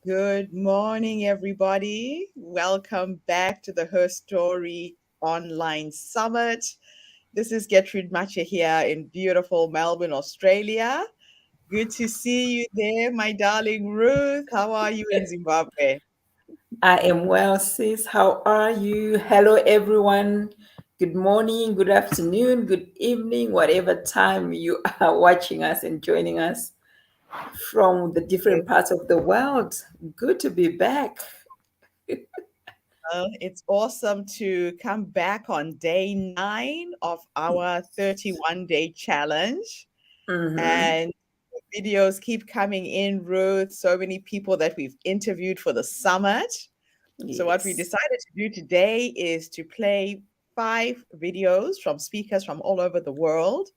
Good morning, everybody. Welcome back to the Herstory Online Summit. This is Gertrude Matcha here in beautiful Melbourne, Australia. Good to see you there, my darling Ruth. How are you in Zimbabwe? I am well, sis. How are you? Hello, everyone. Good morning, good afternoon, good evening, whatever time you are watching us and joining us from the different parts of the world. Good to be back. It's awesome to come back on day 9 of our 31-day challenge. Mm-hmm. And videos keep coming in, Ruth. So many people that we've interviewed for the summit. So, what we Yes. decided to do today is to play 5 videos from speakers from all over the world.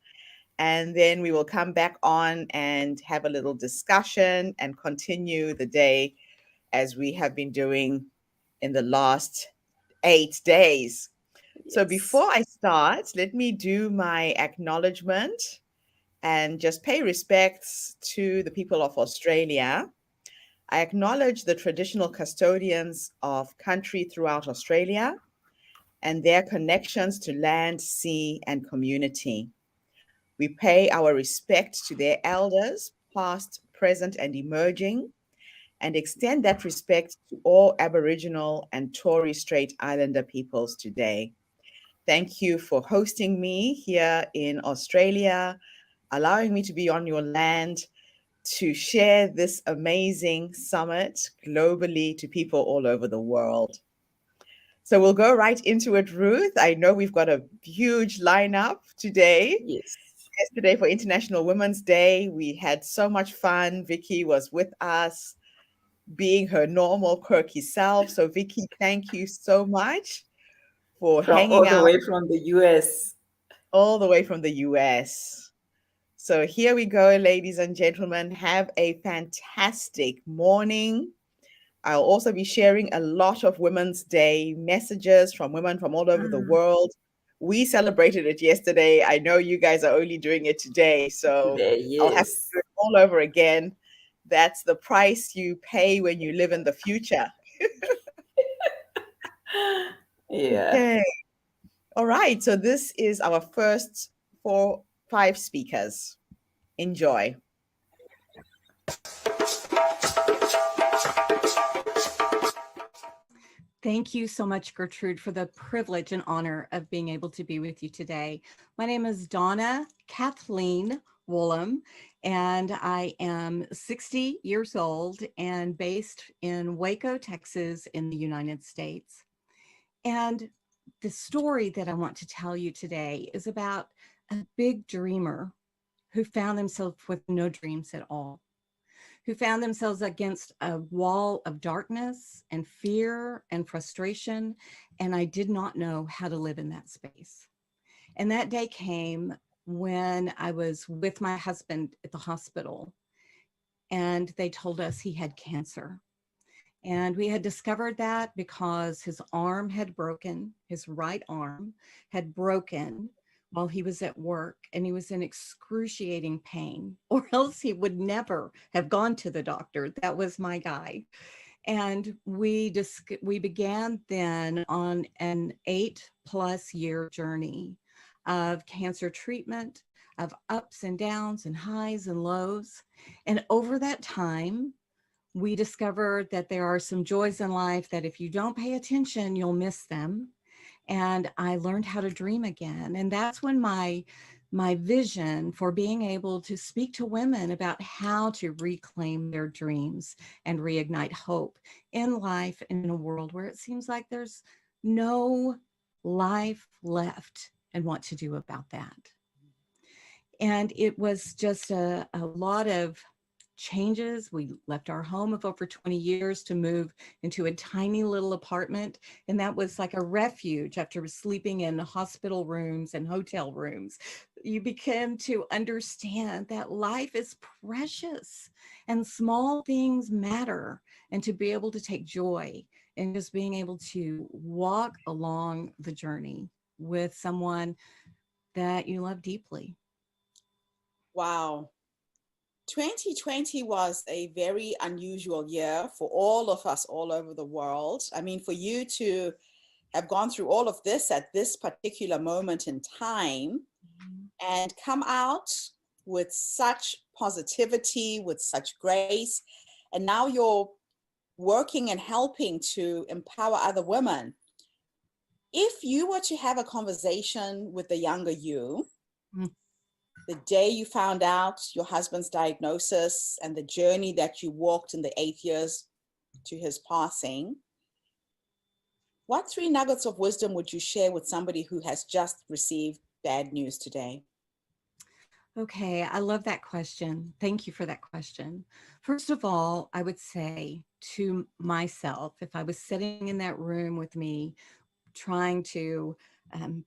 And then we will come back on and have a little discussion and continue the day as we have been doing in the last 8 days. So, Yes. before I start, let me do my acknowledgement and just pay respects to the people of Australia. I acknowledge the traditional custodians of country throughout Australia and their connections to land, sea, and community. We pay our respect to their elders, past, present, and emerging, and extend that respect to all Aboriginal and Torres Strait Islander peoples today. Thank you for hosting me here in Australia, allowing me to be on your land to share this amazing summit globally to people all over the world. So we'll go right into it, Ruth. I know we've got a huge lineup today. Yes. Yesterday for International Women's Day, we had so much fun. Vicky was with us, being her normal, quirky self. So, Vicky, thank you so much for From hanging all the out way from the US. all the way from the US. So, here we go, ladies and gentlemen. Have a fantastic morning. I'll also be sharing a lot of Women's Day messages from women from all over the Mm. world. We celebrated it yesterday. I know you guys are only doing it today, so Today, I'll have to yes. do it all over again. That's the price you pay when you live in the future. Yeah. Okay. All right. So this is our first 5 speakers. Enjoy. Thank you so much, Gertrude, for the privilege and honor of being able to be with you today. My name is Donna Kathleen Woolham, and I am 60 years old and based in Waco, Texas, in the United States. And the story that I want to tell you today is about a big dreamer who found himself with no dreams at all, who found themselves against a wall of darkness and fear and frustration. And I did not know how to live in that space. And that day came when I was with my husband at the hospital, and they told us he had cancer. And we had discovered that because his arm had broken, his right arm had broken while he was at work, and he was in excruciating pain, or else he would never have gone to the doctor. That was my guy. And we began then on an 8+ year journey of cancer treatment, of ups and downs and highs and lows. And over that time, we discovered that there are some joys in life that if you don't pay attention, you'll miss them. And I learned how to dream again. And that's when my vision for being able to speak to women about how to reclaim their dreams and reignite hope in life and in a world where it seems like there's no life left, and what to do about that. And it was just a lot of changes. We left our home of over 20 years to move into a tiny little apartment. And that was like a refuge after sleeping in hospital rooms and hotel rooms. You begin to understand that life is precious and small things matter, and to be able to take joy in just being able to walk along the journey with someone that you love deeply. Wow. 2020 was a very unusual year for all of us all over the world. I mean, for you to have gone through all of this at this particular moment in time and come out with such positivity, with such grace, and now you're working and helping to empower other women. If you were to have a conversation with the younger you, the day you found out your husband's diagnosis and the journey that you walked in the 8 years to his passing, what 3 nuggets of wisdom would you share with somebody who has just received bad news today? Okay, I love that question. Thank you for that question. First of all, I would say to myself, if I was sitting in that room with me, trying to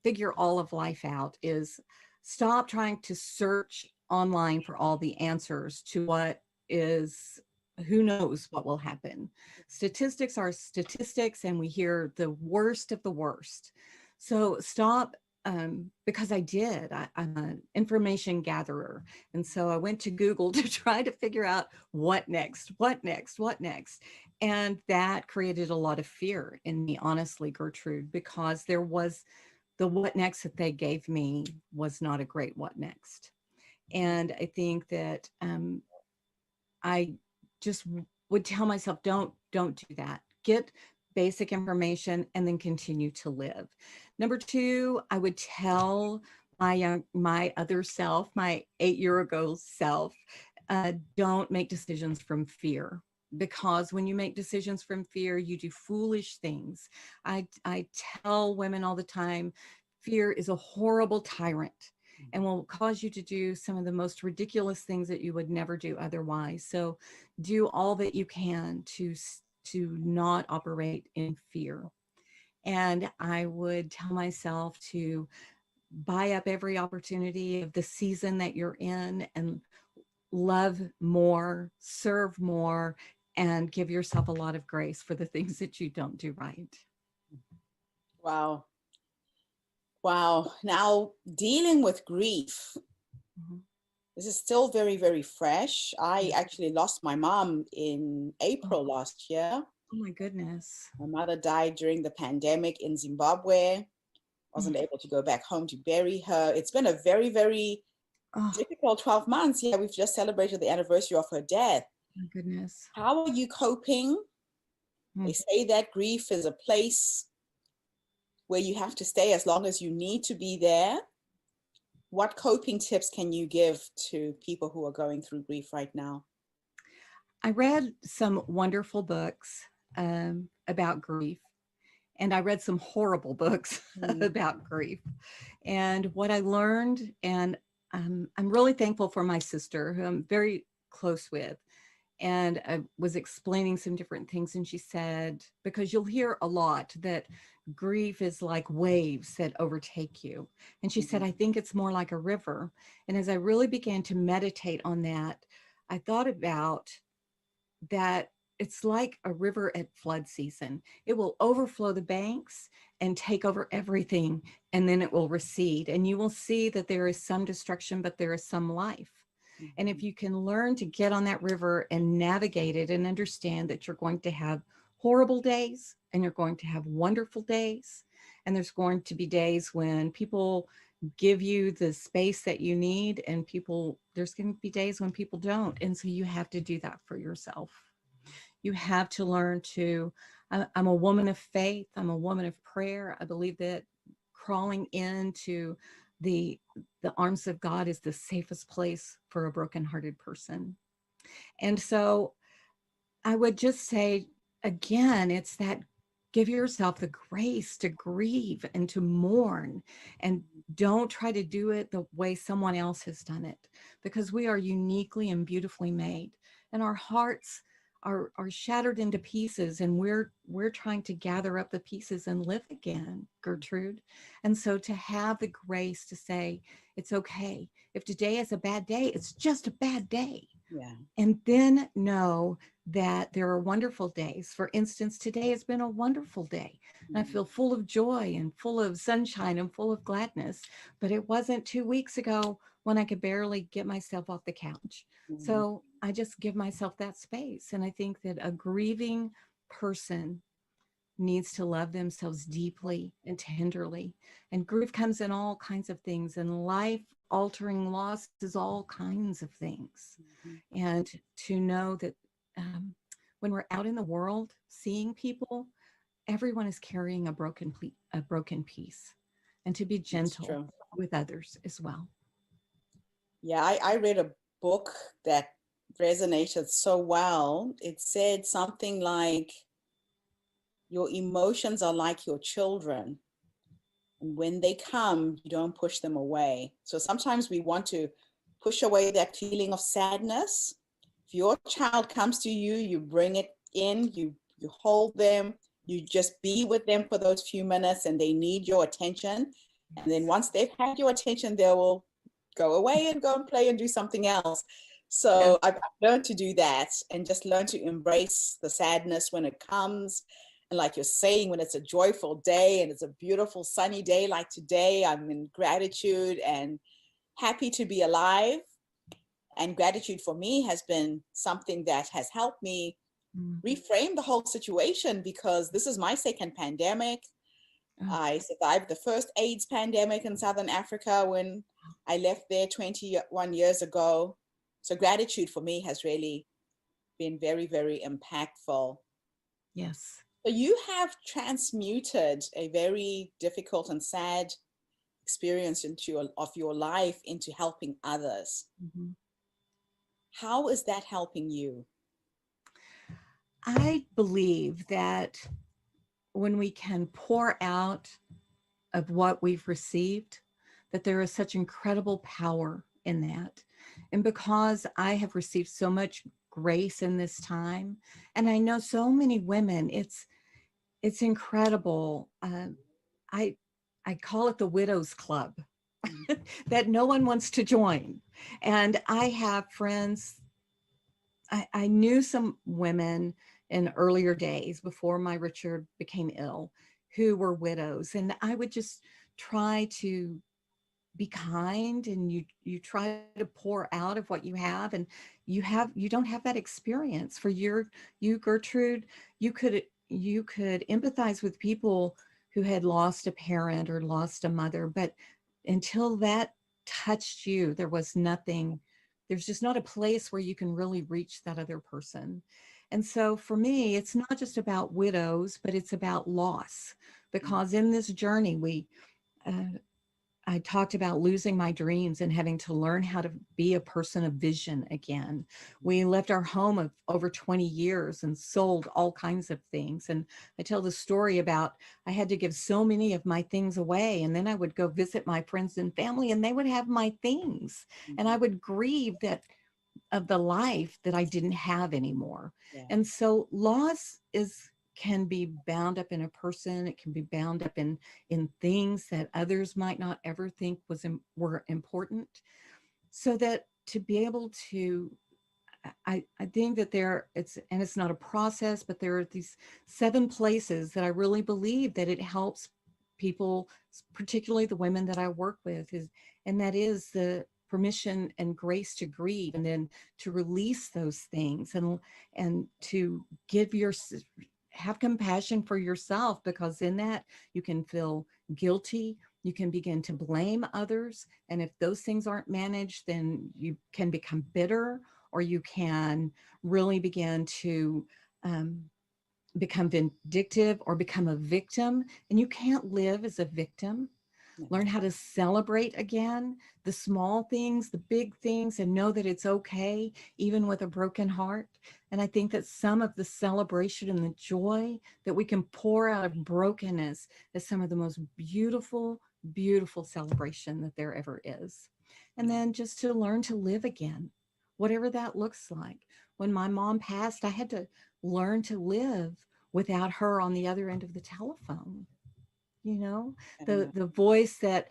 figure all of life out, is stop trying to search online for all the answers to what is, who knows what will happen. Statistics are statistics, and we hear the worst of the worst. So stop, because I'm an information gatherer. And so I went to Google to try to figure out what next, what next, what next. And that created a lot of fear in me, honestly, Gertrude, because there was the what next that they gave me was not a great what next. And I think that I just would tell myself, don't do that. Get basic information and then continue to live. Number 2, I would tell my other self, my 8-year ago self, don't make decisions from fear. Because when you make decisions from fear, you do foolish things. I tell women all the time, fear is a horrible tyrant and will cause you to do some of the most ridiculous things that you would never do otherwise. So do all that you can to not operate in fear. And I would tell myself to buy up every opportunity of the season that you're in and love more, serve more, and give yourself a lot of grace for the things that you don't do right. Wow. Wow. Now, dealing with grief, this is still very, very fresh. I actually lost my mom in April last year. Oh my goodness. My mother died during the pandemic in Zimbabwe. Wasn't able to go back home to bury her. It's been a very, very difficult 12 months. Yeah, we've just celebrated the anniversary of her death. My goodness. How are you coping? They say that grief is a place where you have to stay as long as you need to be there. What coping tips can you give to people who are going through grief right now? I read some wonderful books about grief, and I read some horrible books about grief. And what I learned, and I'm really thankful for my sister, who I'm very close with. And I was explaining some different things, and she said, because you'll hear a lot that grief is like waves that overtake you. And she said, I think it's more like a river. And as I really began to meditate on that, I thought about that it's like a river at flood season. It will overflow the banks and take over everything, and then it will recede. And you will see that there is some destruction, but there is some life. And if you can learn to get on that river and navigate it and understand that you're going to have horrible days and you're going to have wonderful days, and there's going to be days when people give you the space that you need, and there's going to be days when people don't. And so you have to do that for yourself. You have to learn to, I'm a woman of faith. I'm a woman of prayer. I believe that crawling into the arms of God is the safest place for a brokenhearted person. And so I would just say, again, it's that give yourself the grace to grieve and to mourn, and don't try to do it the way someone else has done it, because we are uniquely and beautifully made, and our hearts are shattered into pieces, and we're trying to gather up the pieces and live again, Gertrude. And so to have the grace to say, it's okay. If today is a bad day, it's just a bad day. Yeah. And then know that there are wonderful days. For instance, today has been a wonderful day. And I feel full of joy and full of sunshine and full of gladness. But it wasn't 2 weeks ago when I could barely get myself off the couch. Mhm. So I just give myself that space. And I think that a grieving person needs to love themselves deeply and tenderly. And grief comes in all kinds of things, and life altering loss is all kinds of things. Mhm. And to know that um, when we're out in the world seeing people, everyone is carrying a broken piece, and to be That's gentle true. with others as well. Yeah, I read a book that resonated so well. It said something like, your emotions are like your children. And when they come, you don't push them away. So sometimes we want to push away that feeling of sadness. If your child comes to you, you bring it in, you hold them, you just be with them for those few minutes, and they need your attention. And then Yes. once they've had your attention, they will go away and go and play and do something else. Yes. So I've learned to do that and just learn to embrace the sadness when it comes. And like you're saying, when it's a joyful day and it's a beautiful sunny day like today, I'm in gratitude and happy to be alive. And gratitude for me has been something that has helped me Mm. reframe the whole situation, because this is my second pandemic. Oh, I survived the first AIDS pandemic in Southern Africa when I left there 21 years ago. So gratitude for me has really been very, very impactful. yes. So you have transmuted a very difficult and sad experience of your life into helping others. Mhm. How is that helping you? I believe that when we can pour out of what we've received, that there is such incredible power in that. And because I have received so much grace in this time, and I know so many women, it's incredible. I I call it the Widows Club that no one wants to join. And I have friends. I knew some women in earlier days before my Richard became ill who were widows, and I would just try to be kind, and you try to pour out of what you have, and you don't have that experience for you, Gertrude. You could empathize with people who had lost a parent or lost a mother, but until that touched you, there's just not a place where you can really reach that other person. And so for me, it's not just about widows, but it's about loss, because in this journey uh, I talked about losing my dreams and having to learn how to be a person of vision again. We left our home of over 20 years and sold all kinds of things. And I tell the story about I had to give so many of my things away. And then I would go visit my friends and family, and they would have my things. And I Mhm. would grieve that of the life that I didn't have anymore. Yeah. And so loss is can be bound up in a person. It can be bound up in things that others might not ever think were important. So that to be able to, I think that it's not a process, but there are these 7 places that I really believe that it helps people, particularly the women that I work with, and that is the permission and grace to grieve, and then to release those things, and to give your have compassion for yourself, because in that you can feel guilty, you can begin to blame others, and if those things aren't managed, then you can become bitter, or you can really begin to um, become vindictive or become a victim. And you can't live as a victim. Learn how to celebrate again the small things, the big things, and know that it's okay, even with a broken heart. And I think that some of the celebration and the joy that we can pour out of brokenness is some of the most beautiful, beautiful celebration that there ever is. And then just to learn to live again, whatever that looks like. When my mom passed, I had to learn to live without her on the other end of the telephone. You know, And the voice that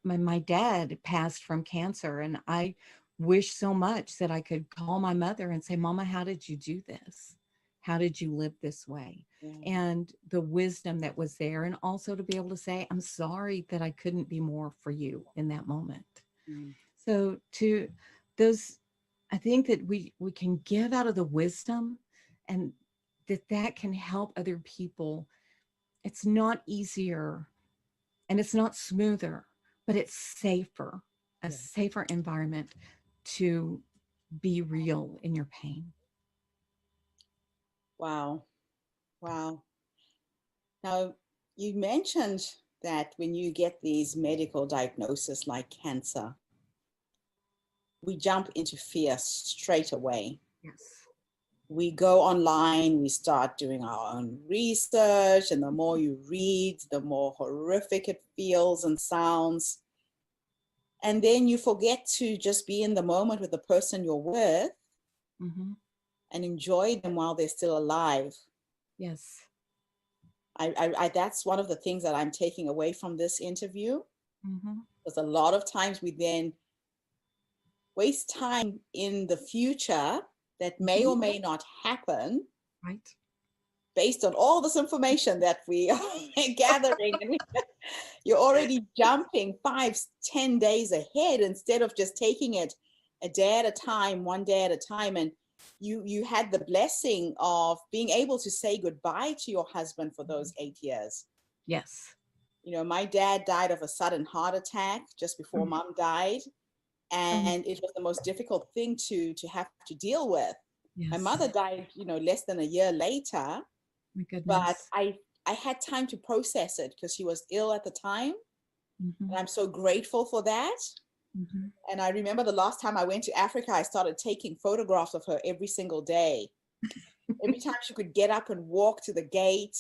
my dad passed from cancer, and I wish so much that I could call my mother and say, Mama, how did you do this? How did you live this way? yeah. And the wisdom that was there, and also to be able to say, I'm sorry that I couldn't be more for you in that moment. Mm. So to those, I think that we can give out of the wisdom, and that can help other people. It's not easier and it's not smoother, but it's safer, a Yeah. safer environment to be real in your pain. Wow. Wow. Now, you mentioned that when you get these medical diagnoses like cancer, we jump into fear straight away. Yes. We go online, we start doing our own research, and the more you read, the more horrific it feels and sounds. And then you forget to just be in the moment with the person you're with Mm-hmm. and enjoy them while they're still alive. Yes. That's one of the things that I'm taking away from this interview, Mm-hmm. because a lot of times we then waste time in the future that may Mm-hmm. or may not happen Right. based on all this information that we are gathering. And you're already jumping 5, 10 days ahead instead of just taking it a day at a time, one day at a time. And you had the blessing of being able to say goodbye to your husband for those 8 years. Yes. You know, my dad died of a sudden heart attack just before Mm. mom died. Oh, And it was the most difficult thing to have to deal with. My mother yes. died, less than a year later, My but goodness. I had time to process it because she was ill at the time. Mm-hmm. And I'm so grateful for that. Mm-hmm. And I remember the last time I went to Africa, I started taking photographs of her every single day. Every time she could get up and walk to the gate,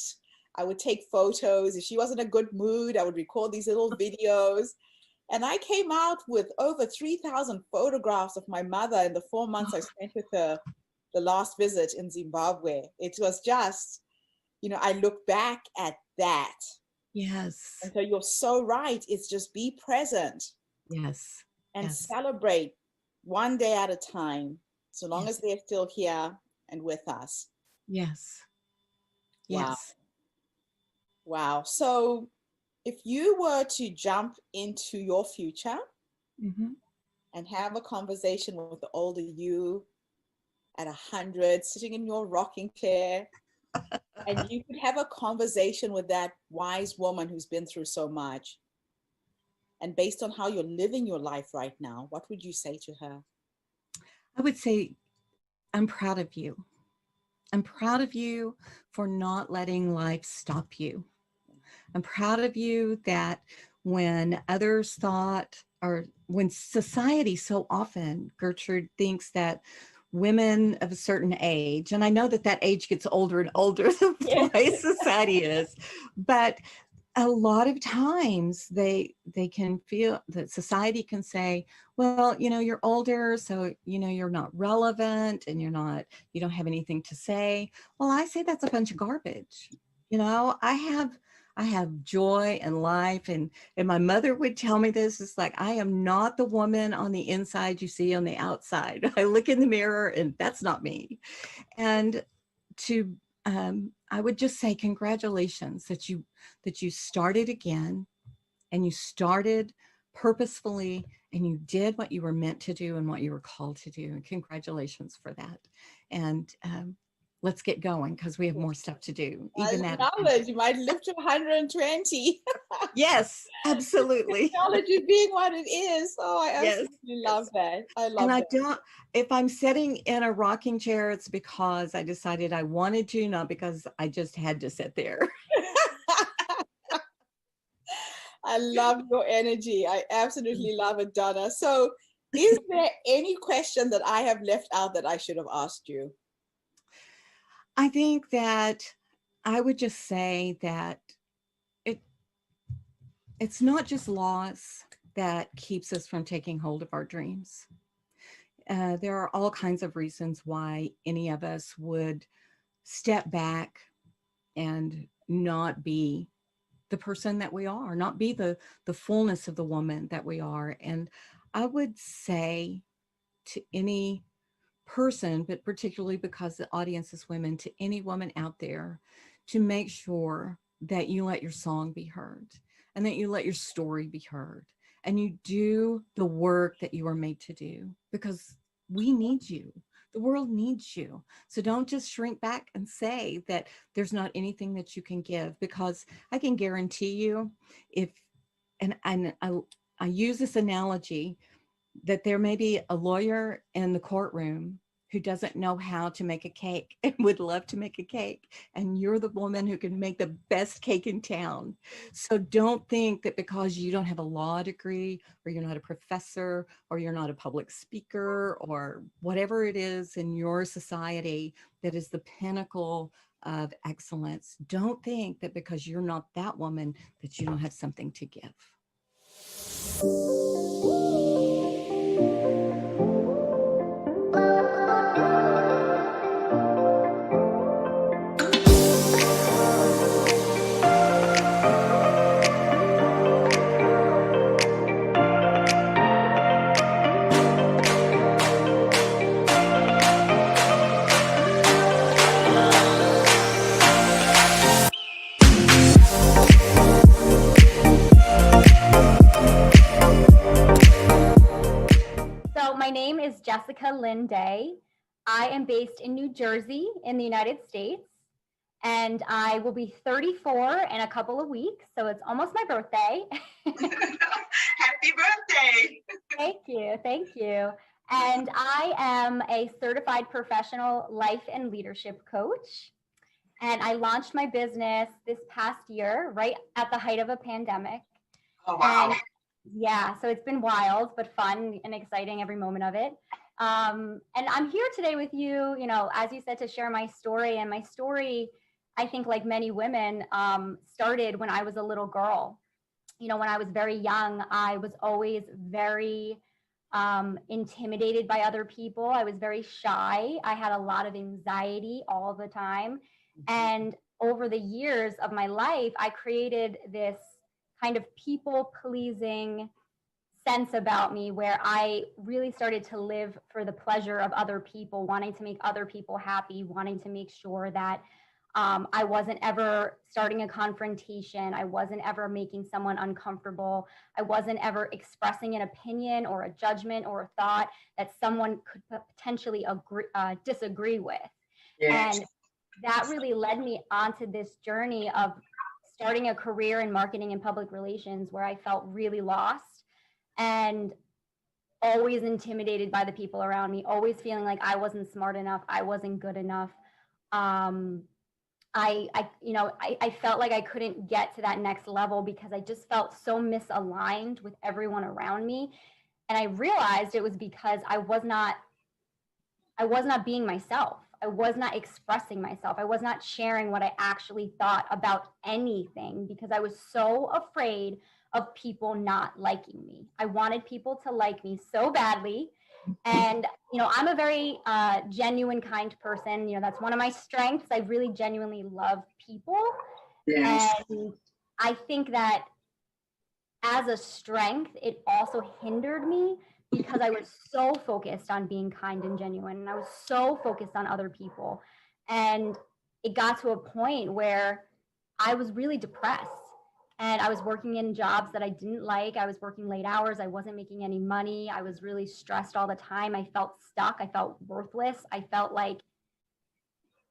I would take photos. If she was in a good mood, I would record these little videos. And I came out with over 3,000 photographs of my mother in the 4 months I spent with her the last visit in Zimbabwe. It was just, I look back at that. Yes. And so you're so right. It's just be present Yes. and Yes. celebrate one day at a time, so long as Yes. they're still here and with us. Yes. Wow. Yes. Wow. So if you were to jump into your future Mm-hmm. and have a conversation with the older you at 100, sitting in your rocking chair, and you could have a conversation with that wise woman who's been through so much, and based on how you're living your life right now, what would you say to her? I would say, I'm proud of you. I'm proud of you for not letting life stop you. I'm proud of you that when others thought, or when society so often, Gertrude, thinks that women of a certain age, and I know that that age gets older and older the Yeah. way society is, but a lot of times they can feel that society can say, well, you're older, so you're not relevant, and you don't have anything to say. Well, I say that's a bunch of garbage. I have joy and life, and my mother would tell me this. It's like, I am not the woman on the inside you see on the outside. I look in the mirror and that's not me. And to I would just say congratulations that you started again, and you started purposefully, and you did what you were meant to do and what you were called to do. And congratulations for that. And let's get going, because we have more stuff to do. I Even that. acknowledge you might live to 120. Yes, absolutely. Acknowledge it being what it is. Oh, I Yes. absolutely love Yes. that. I And love I that. don't, if I'm sitting in a rocking chair, it's because I decided I wanted to, not because I just had to sit there. I love your energy. I absolutely love it, Donna. So, is there any question that I have left out that I should have asked you? I think that I would just say that it it's not just loss that keeps us from taking hold of our dreams. There are all kinds of reasons why any of us would step back and not be the person that we are, not be the fullness of the woman that we are. And I would say to any person, but particularly because the audience is women, to any woman out there, to make sure that you let your song be heard, and that you let your story be heard, and you do the work that you are made to do, because we need you. The world needs you. So don't just shrink back and say that there's not anything that you can give, because I can guarantee you, if, and I use this analogy, that there may be a lawyer in the courtroom who doesn't know how to make a cake and would love to make a cake. And you're the woman who can make the best cake in town. So don't think that because you don't have a law degree, or you're not a professor, or you're not a public speaker, or whatever it is in your society that is the pinnacle of excellence, don't think that because you're not that woman that you don't have something to give. So my name is Jessica Lynn Day. I am based in New Jersey in the United States, and I will be 34 in a couple of weeks. So it's almost my birthday. Happy birthday. Thank you. Thank you. And I am a certified professional life and leadership coach. And I launched my business this past year, right at the height of a pandemic. Oh, wow. And yeah, so it's been wild, but fun and exciting every moment of it. And I'm here today with you, as you said, to share my story. And my story, I think, like many women, started when I was a little girl. When I was very young, I was always very intimidated by other people. I was very shy. I had a lot of anxiety all the time. And over the years of my life, I created this kind of people pleasing sense about me, where I really started to live for the pleasure of other people, wanting to make other people happy, wanting to make sure that I wasn't ever starting a confrontation. I wasn't ever making someone uncomfortable. I wasn't ever expressing an opinion or a judgment or a thought that someone could potentially disagree with. Yes. And that really led me onto this journey of starting a career in marketing and public relations, where I felt really lost and always intimidated by the people around me, always feeling like I wasn't smart enough, I wasn't good enough. I felt like I couldn't get to that next level because I just felt so misaligned with everyone around me. And I realized it was because I was not being myself. I was not expressing myself. I was not sharing what I actually thought about anything because I was so afraid of people not liking me. I wanted people to like me so badly. And, I'm a very genuine, kind person. That's one of my strengths. I really genuinely love people. Yes. And I think that as a strength, it also hindered me because I was so focused on being kind and genuine, and I was so focused on other people. And it got to a point where I was really depressed, and I was working in jobs that I didn't like. I was working late hours. I wasn't making any money. I was really stressed all the time. I felt stuck. I felt worthless. I felt like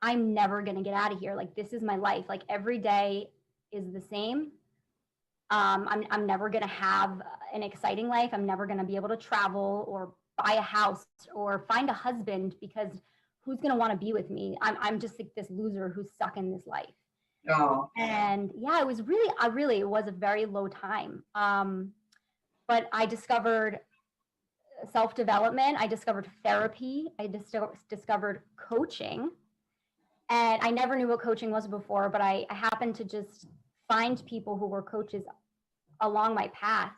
I'm never going to get out of here. Like, this is my life. Like, every day is the same. I'm never going to have an exciting life. I'm never going to be able to travel or buy a house or find a husband, because who's going to want to be with me? I'm just like this loser who's stuck in this life. Oh. And yeah, it was it was a very low time. But I discovered self-development. I discovered therapy. I discovered coaching. And I never knew what coaching was before, but I happened to just find people who were coaches along my path.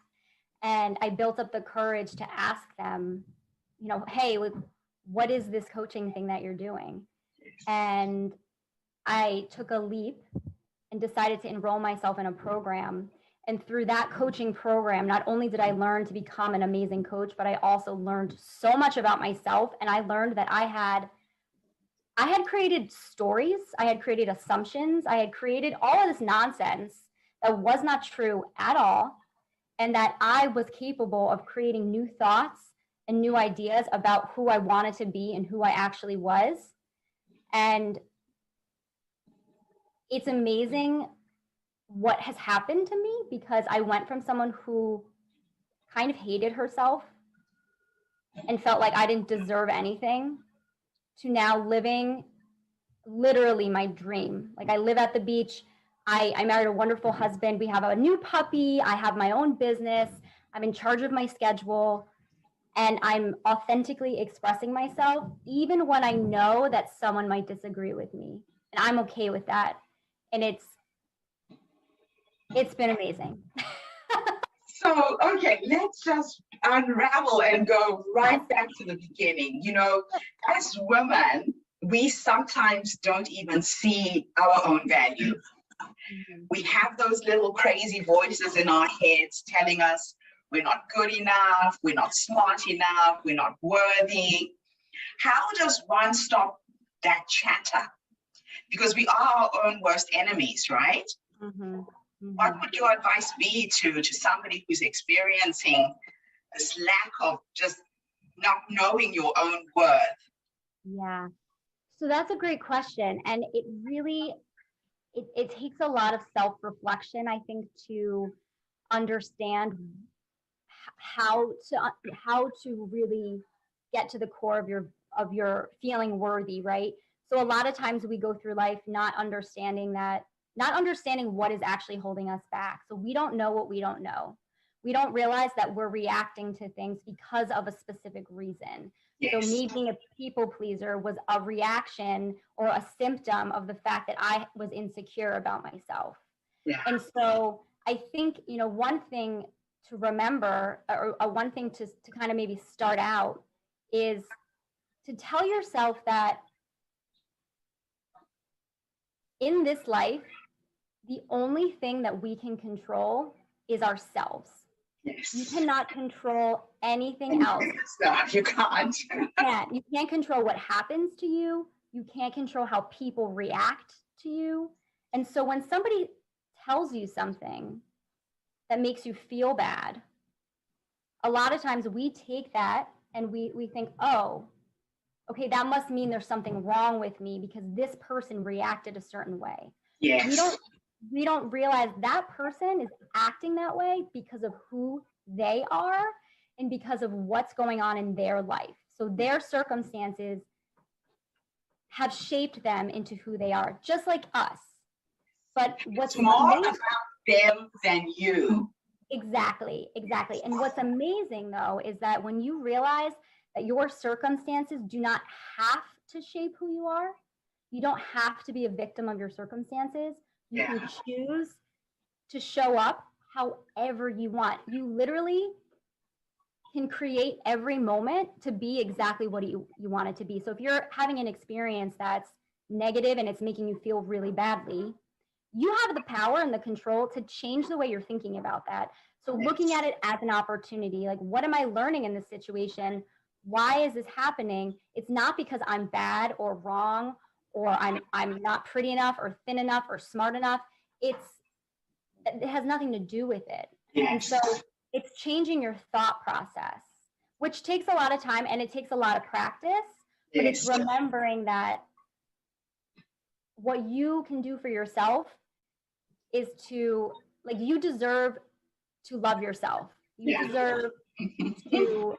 And I built up the courage to ask them, hey, what is this coaching thing that you're doing? And I took a leap and decided to enroll myself in a program. And through that coaching program, not only did I learn to become an amazing coach, but I also learned so much about myself. And I learned that I had created stories, I had created assumptions, I had created all of this nonsense that was not true at all. and that I was capable of creating new thoughts and new ideas about who I wanted to be and who I actually was. And it's amazing what has happened to me, because I went from someone who kind of hated herself and felt like I didn't deserve anything to now living literally my dream. Like, I live at the beach. I married a wonderful husband. We have a new puppy. I have my own business. I'm in charge of my schedule. And I'm authentically expressing myself, even when I know that someone might disagree with me. And I'm okay with that. And it's been amazing. So, okay, let's just unravel and go right back to the beginning. You know, as women, we sometimes don't even see our own value. We have those little crazy voices in our heads telling us we're not good enough, we're not smart enough, we're not worthy. How does one stop that chatter? Because we are our own worst enemies, right? Mm-hmm. What would your advice be to somebody who's experiencing this lack of just not knowing your own worth? Yeah. So that's a great question. And it really, it takes a lot of self-reflection, I think, to understand how to really get to the core of your feeling worthy, right? So a lot of times we go through life not understanding what is actually holding us back. So we don't know what we don't know. We don't realize that we're reacting to things because of a specific reason. Yes. So me being a people pleaser was a reaction or a symptom of the fact that I was insecure about myself. Yeah. And so I think, one thing to remember, or one thing to kind of maybe start out, is to tell yourself that in this life, the only thing that we can control is ourselves. Yes. You cannot control anything else. Stop, you can't. You can't control what happens to you. You can't control how people react to you. And so when somebody tells you something that makes you feel bad, a lot of times we take that and we think, oh, okay, that must mean there's something wrong with me because this person reacted a certain way. Yes. We don't realize that person is acting that way because of who they are and because of what's going on in their life. So their circumstances have shaped them into who they are, just like us. But what's more amazing, about them than you. Exactly. And what's amazing, though, is that when you realize that your circumstances do not have to shape who you are, you don't have to be a victim of your circumstances. You can choose to show up however you want. You literally can create every moment to be exactly what you want it to be. So if you're having an experience that's negative and it's making you feel really badly, you have the power and the control to change the way you're thinking about that. So looking at it as an opportunity, like, what am I learning in this situation? Why is this happening? It's not because I'm bad or wrong, or I'm not pretty enough or thin enough or smart enough. It has nothing to do with it. Yes. And so it's changing your thought process, which takes a lot of time and it takes a lot of practice, but it's remembering that what you can do for yourself is to, like, you deserve to love yourself. You deserve to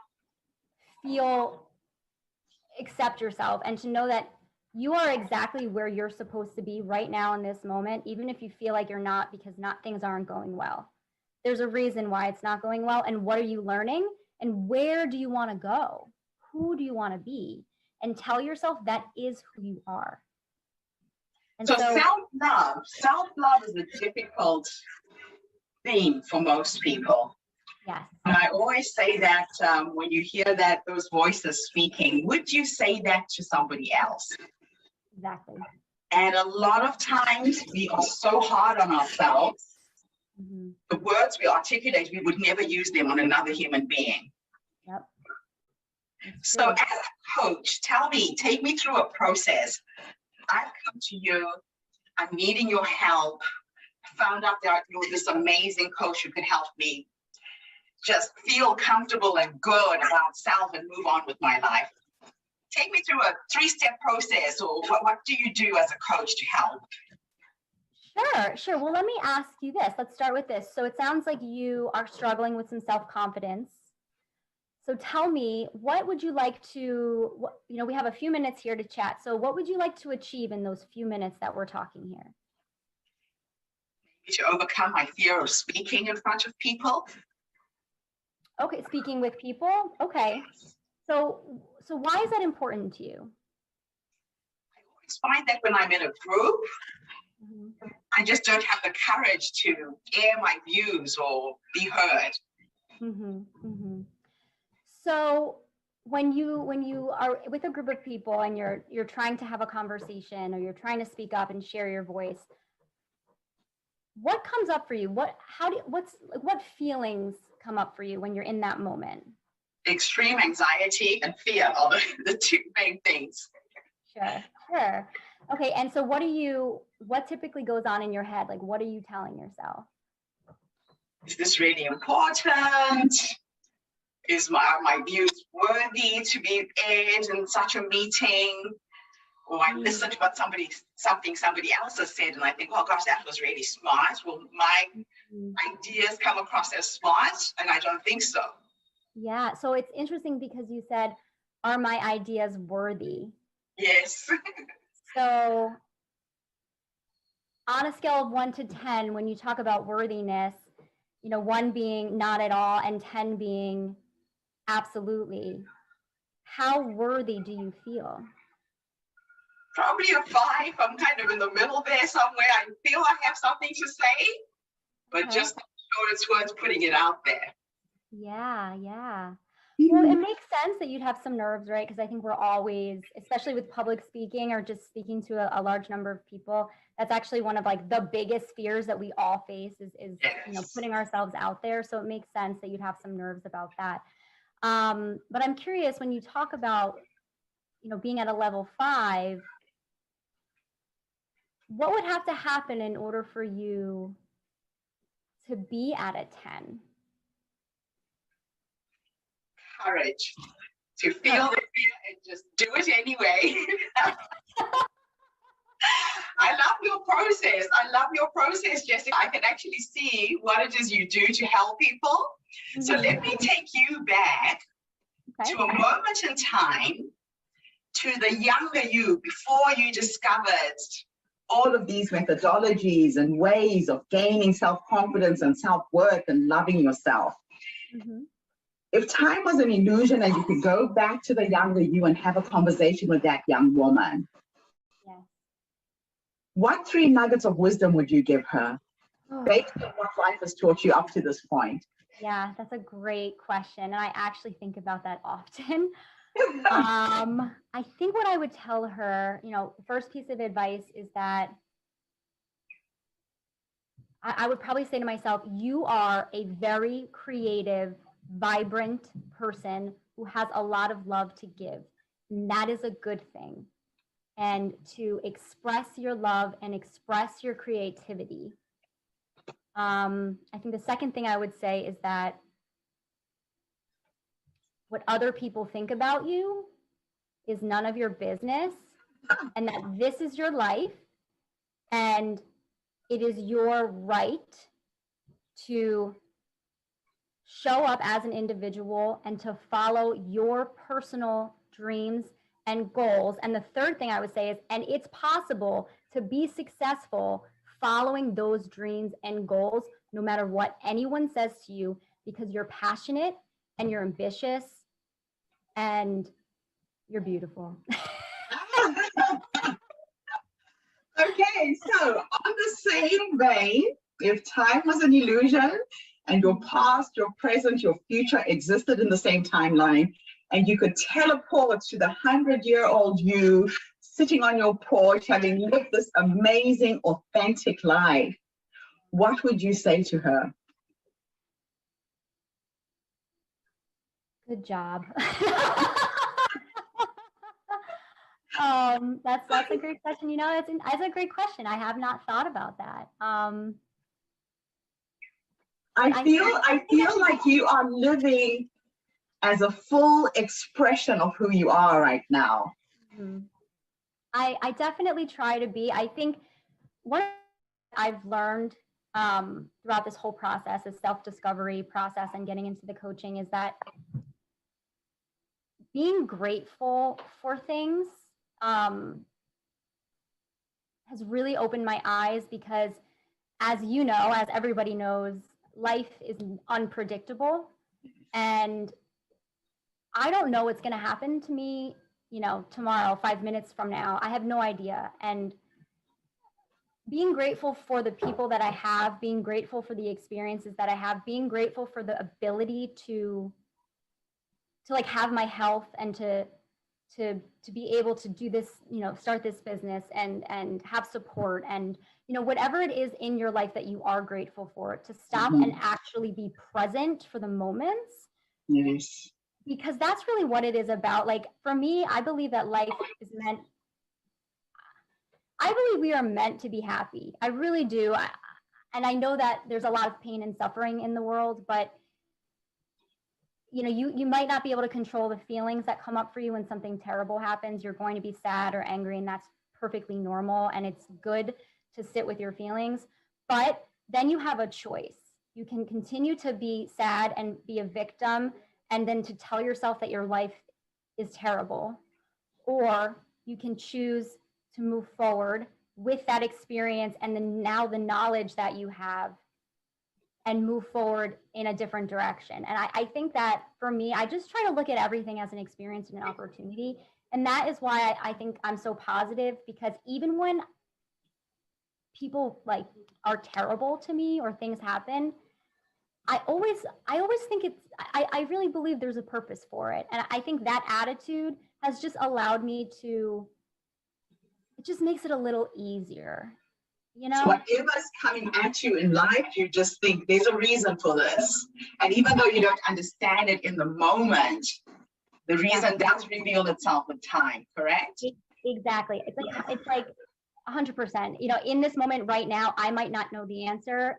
accept yourself, and to know that you are exactly where you're supposed to be right now in this moment, even if you feel like you're not, because things aren't going well. There's a reason why it's not going well, and what are you learning, and where do you want to go? Who do you want to be? And tell yourself that is who you are. And so self-love is a difficult theme for most people. Yes. And I always say that when you hear those voices speaking, would you say that to somebody else? Exactly. And a lot of times we are so hard on ourselves. Mm-hmm. The words we articulate, we would never use them on another human being. Yep. So as a coach, take me through a process. I've come to you, I'm needing your help. I found out that you're this amazing coach who could help me. just feel comfortable and good about self and move on with my life. Take me through a 3-step process, or what do you do as a coach to help? Sure. Well, let me ask you this. Let's start with this. So it sounds like you are struggling with some self-confidence. So tell me, what would you like to, we have a few minutes here to chat. So what would you like to achieve in those few minutes that we're talking here? To overcome my fear of speaking in front of people. Okay, speaking with people. Okay. So why is that important to you? I always find that when I'm in a group, I just don't have the courage to air my views or be heard. So when you are with a group of people and you're trying to have a conversation, or you're trying to speak up and share your voice, what comes up for you? What feelings come up for you when you're in that moment? Extreme anxiety and fear are the two main things. Sure. Okay, and so what typically goes on in your head? Like, what are you telling yourself? Is this really important? Is my views worthy to be aired in such a meeting? Or I listen to something somebody else has said, and I think, oh gosh, that was really smart. Will my ideas come across as smart? And I don't think so. Yeah, so it's interesting because you said, are my ideas worthy? Yes. So on a scale of 1 to 10, when you talk about worthiness, 1 being not at all and 10 being absolutely, how worthy do you feel? Probably a 5. I'm kind of in the middle there somewhere. I feel I have something to say, but just not sure it's worth putting it out there. Yeah. Well, it makes sense that you'd have some nerves, right? Because I think we're always, especially with public speaking or just speaking to a large number of people, that's actually one of like the biggest fears that we all face is putting ourselves out there. So it makes sense that you'd have some nerves about that. But I'm curious, when you talk about, being at a level 5, what would have to happen in order for you to be at a 10? Courage to feel the fear and just do it anyway. I love your process, Jessica. I can actually see what it is you do to help people. So let me take you back to a moment in time, to the younger you, before you discovered all of these methodologies and ways of gaining self-confidence and self-worth and loving yourself. If time was an illusion and you could go back to the younger you and have a conversation with that young woman, what 3 nuggets of wisdom would you give her based on what life has taught you up to this point? Yeah, that's a great question. And I actually think about that often. I think what I would tell her, first piece of advice is that I would probably say to myself, you are a very creative, vibrant person who has a lot of love to give. And that is a good thing. And to express your love and express your creativity. I think the second thing I would say is that what other people think about you is none of your business, and that this is your life, and it is your right to show up as an individual and to follow your personal dreams and goals. And the third thing I would say is, and it's possible to be successful following those dreams and goals, no matter what anyone says to you, because you're passionate and you're ambitious and you're beautiful. Okay, so on the same vein, if time was an illusion and your past, your present, your future existed in the same timeline, and you could teleport to the 100-year-old you sitting on your porch, having lived this amazing, authentic life, what would you say to her? Good job. That's a great question. It's a great question. I have not thought about that. I feel like you are living as a full expression of who you are right now. Mhm. I definitely try to be. I think what I've learned throughout this whole process, this self-discovery process and getting into the coaching, is that being grateful for things has really opened my eyes, because as you know, as everybody knows, life is unpredictable, and I don't know what's going to happen to me, tomorrow, 5 minutes from now. I have no idea. And being grateful for the people that I have, being grateful for the experiences that I have, being grateful for the ability to like have my health and to be able to do this, start this business and have support, and whatever it is in your life that you are grateful for, to stop and actually be present for the moments. Yes. Because that's really what it is about. Like, for me, I believe that life is I believe we are meant to be happy. I really do. And I know that there's a lot of pain and suffering in the world, but you might not be able to control the feelings that come up for you when something terrible happens. You're going to be sad or angry, and that's perfectly normal. And it's good to sit with your feelings. But then you have a choice. You can continue to be sad and be a victim, and then to tell yourself that your life is terrible. Or you can choose to move forward with that experience and then now the knowledge that you have, and move forward in a different direction. And I think that for me, I just try to look at everything as an experience and an opportunity. And that is why I think I'm so positive, because even when people like are terrible to me or things happen, I always think I really believe there's a purpose for it. And I think that attitude has just allowed me to, it just makes it a little easier. So whatever's coming at you in life, you just think there's a reason for this. And even though you don't understand it in the moment, the reason does reveal itself with time, correct? Exactly. It's like 100%. In this moment right now, I might not know the answer,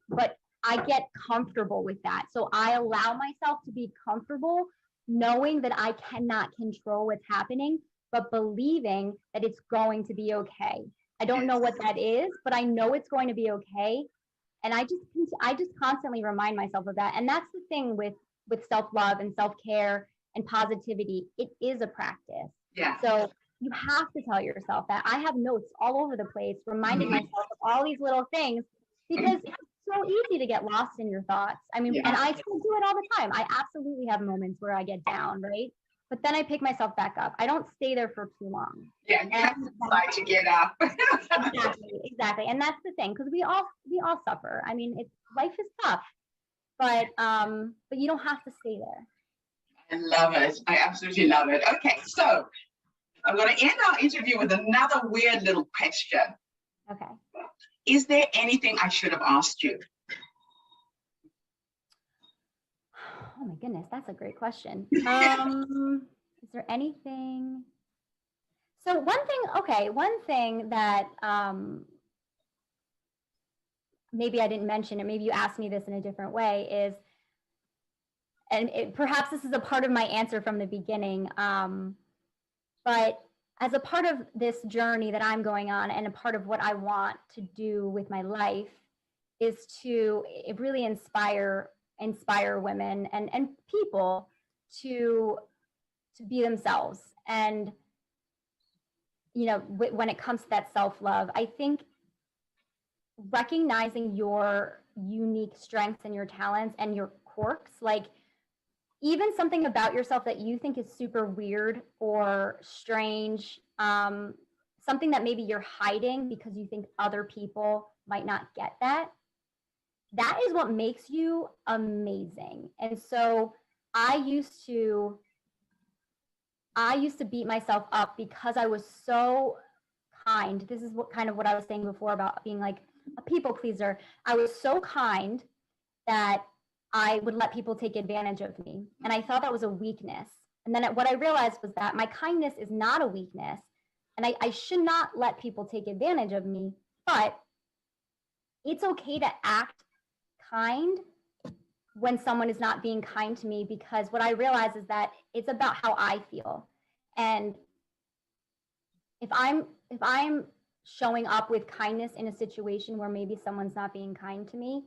but I get comfortable with that. So I allow myself to be comfortable knowing that I cannot control what's happening, but believing that it's going to be okay. I don't know what that is, but I know it's going to be okay. And I just constantly remind myself of that. And that's the thing with self-love and self-care and positivity. It is a practice. Yeah. So you have to tell yourself that. I have notes all over the place reminding myself of all these little things, because it's so easy to get lost in your thoughts. I mean, and I still do it all the time. I absolutely have moments where I get down, right? But then I pick myself back up. I don't stay there for too long. Yeah, you have to decide to get up. Exactly. And that's the thing, because we all suffer. I mean, life is tough, but you don't have to stay there. I love it. I absolutely love it. Okay, so I'm going to end our interview with another weird little question. Okay. Is there anything I should have asked you? Oh my goodness, that's a great question. Is there anything? So one thing that maybe I didn't mention, and maybe you asked me this in a different way, is, and perhaps this is a part of my answer from the beginning, but as a part of this journey that I'm going on, and a part of what I want to do with my life, is to really inspire women and people to be themselves. And when it comes to that self-love, I think recognizing your unique strengths and your talents and your quirks, like even something about yourself that you think is super weird or strange, something that maybe you're hiding because you think other people might not get that is what makes you amazing. And so I used to beat myself up because I was so kind. This is what I was saying before about being like a people pleaser. I was so kind that I would let people take advantage of me. And I thought that was a weakness. And then what I realized was that my kindness is not a weakness. And I should not let people take advantage of me, but it's okay to act kind when someone is not being kind to me, because what I realize is that it's about how I feel. And if I'm showing up with kindness in a situation where maybe someone's not being kind to me,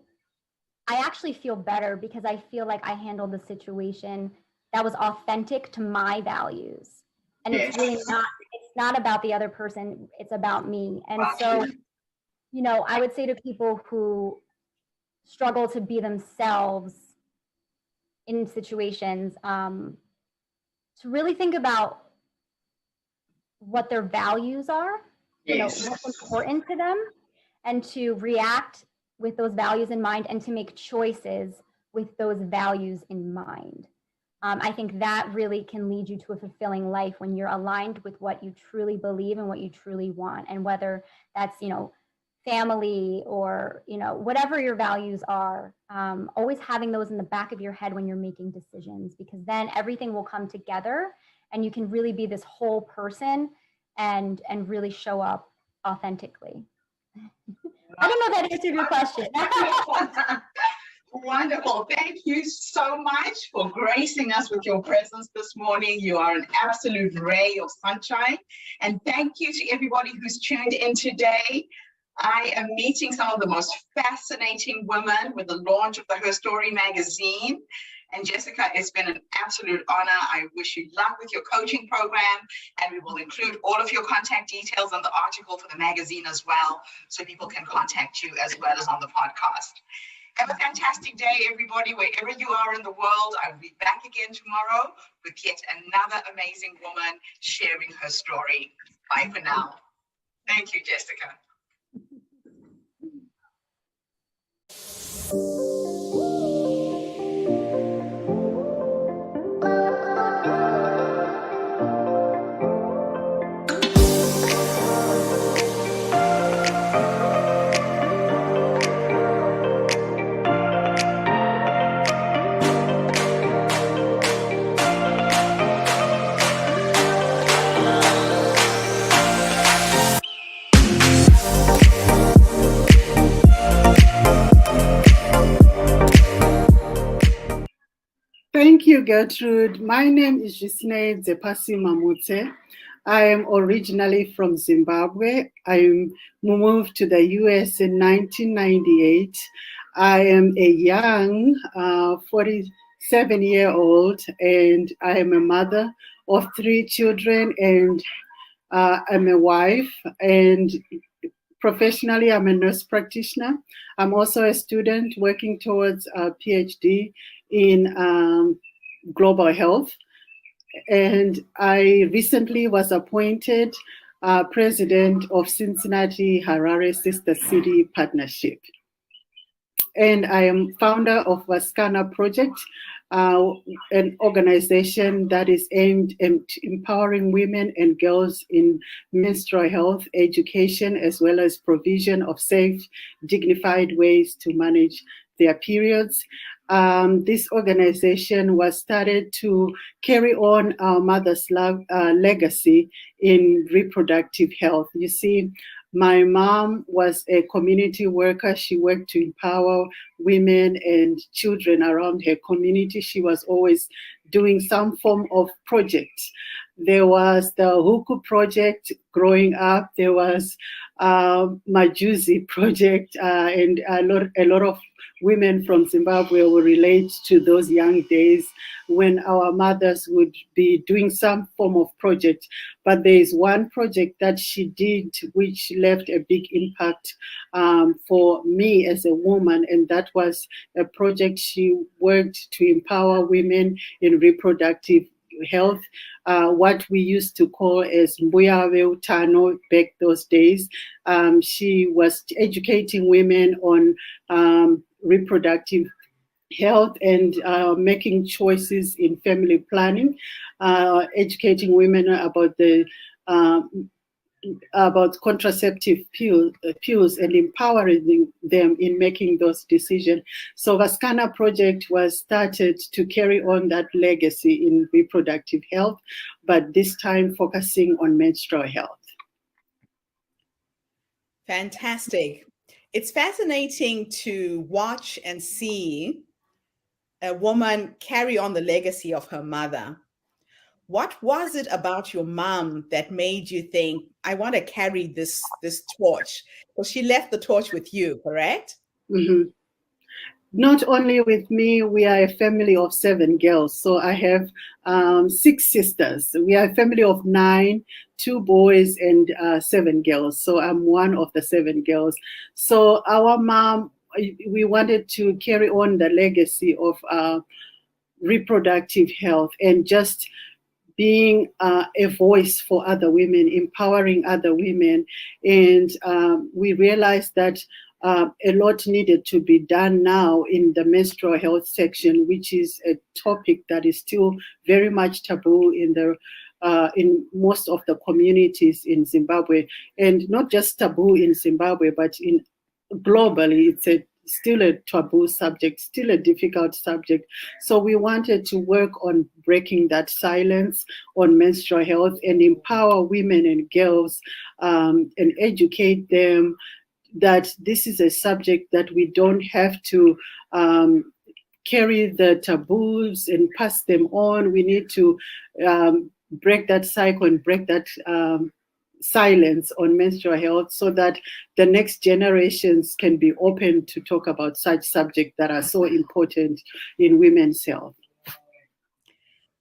I actually feel better because I feel like I handled the situation that was authentic to my values. And Yes. it's really not, it's not about the other person, it's about me. And so, you know, I would say to people who struggle to be themselves in situations, to really think about what their values are, you know, Yes. what's important to them, and to react with those values in mind and to make choices with those values in mind. I think that really can lead you to a fulfilling life when you're aligned with what you truly believe and what you truly want. And whether that's, you know, family or, you know, whatever your values are, always having those in the back of your head when you're making decisions, because then everything will come together and you can really be this whole person and really show up authentically. I don't know if that answered your question. Wonderful. Thank you so much for gracing us with your presence this morning. You are an absolute ray of sunshine. And thank you to everybody who's tuned in today. I am meeting some of the most fascinating women with the launch of the Herstory magazine. And Jessica, it's been an absolute honor. I wish you luck with your coaching program, and we will include all of your contact details in the article for the magazine as well, so people can contact you as well as on the podcast. Have a fantastic day, everybody, wherever you are in the world. I'll be back again tomorrow with yet another amazing woman sharing her story. Bye for now. Thank you, Jessica. Thank you, Gertrude. My name is Jisne Zepasi Mamute. I am originally from Zimbabwe. I moved to the US in 1998. I am a young 47-year-old, and I am a mother of 3 children, and I'm a wife. And professionally, I'm a nurse practitioner. I'm also a student working towards a PhD in global health. And I recently was appointed president of Cincinnati Harare Sister City Partnership. And I am founder of Vaskana Project, an organization that is aimed at empowering women and girls in menstrual health education, as well as provision of safe, dignified ways to manage their periods. This organization was started to carry on our mother's legacy in reproductive health. You see, my mom was a community worker. She worked to empower women and children around her community. She was always doing some form of project. There was the Huku project growing up. There was Majuzi project, and a lot of women from Zimbabwe will relate to those young days when our mothers would be doing some form of project. But there is one project that she did which left a big impact for me as a woman, and that was a project she worked to empower women in reproductive health, what we used to call as Mbuya Veutano back those days. She was educating women on reproductive health and making choices in family planning, educating women about contraceptive pills and empowering them in making those decisions. So Vaskana project was started to carry on that legacy in reproductive health, but this time focusing on menstrual health. Fantastic. It's fascinating to watch and see a woman carry on the legacy of her mother. What was it about your mom that made you think, I want to carry this torch? Because she left the torch with you, correct? Mhm. Not only with me, we are a family of 7 girls. So I have 6 sisters. We are a family of 9, 2 boys and 7 girls. So I'm one of the 7 girls. So our mom, we wanted to carry on the legacy of reproductive health and just being a voice for other women, empowering other women. And we realized that a lot needed to be done now in the menstrual health section, which is a topic that is still very much taboo in most of the communities in Zimbabwe, and not just taboo in Zimbabwe, but in globally, still a taboo subject, still a difficult subject. So we wanted to work on breaking that silence on menstrual health and empower women and girls and educate them that this is a subject that we don't have to carry the taboos and pass them on. We need to break that cycle and break that silence on menstrual health so that the next generations can be open to talk about such subjects that are so important in women's health.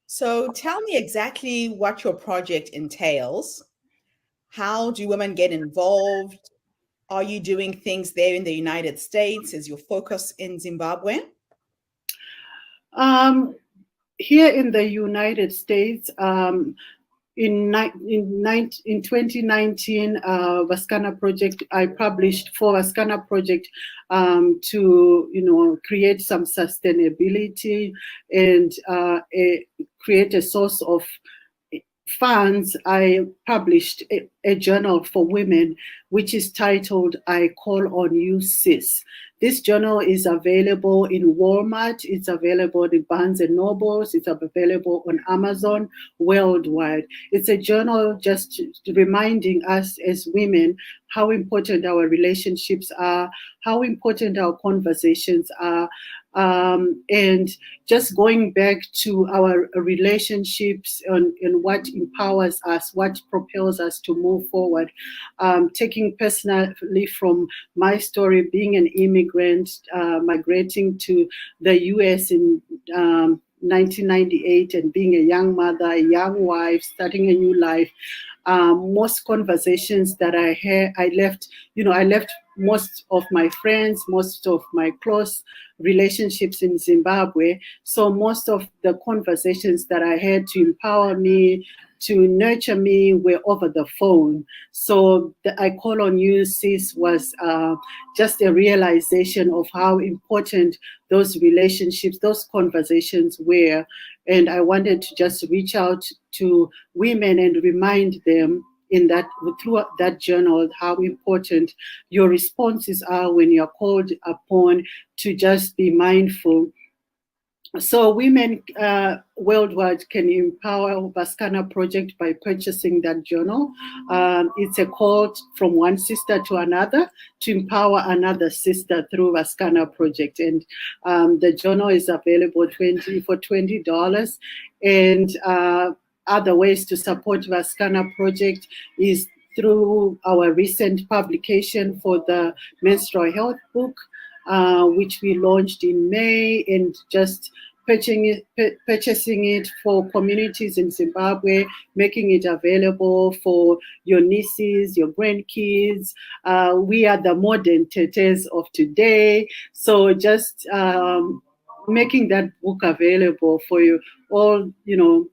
So tell me exactly what your project entails. How do women get involved? Are you doing things there in the United States? Is your focus in Zimbabwe? Here in the United States, in 2019, Vaskana Project, I published for Vaskana Project to create some sustainability and create a source of funds. I published a journal for women, which is titled I Call on You, Sis. This journal is available in Walmart, it's available in Barnes and Nobles, it's available on Amazon worldwide. It's a journal just reminding us as women how important our relationships are, how important our conversations are, and just going back to our relationships and what empowers us, what propels us to move forward. Taking personally from my story, being an immigrant, migrating to the US in 1998 and being a young mother, a young wife, starting a new life. Most conversations that I had, I left most of my friends, most of my close relationships in Zimbabwe. So most of the conversations that I had to empower me, to nurture me, were over the phone. So the I Call on You, Sis was just a realization of how important those relationships, those conversations were. And I wanted to just reach out to women and remind them through that journal how important your responses are when you're called upon to just be mindful. So women worldwide can empower Vaskana Project by purchasing that journal. It's a call from one sister to another to empower another sister through Vaskana Project. And the journal is available for $20. And other ways to support Vaskana Project is through our recent publication for the menstrual health book, which we launched in May, and just purchasing it for communities in Zimbabwe, making it available for your nieces, your grandkids. We are the modern tetes of today. So just making that book available for you all, your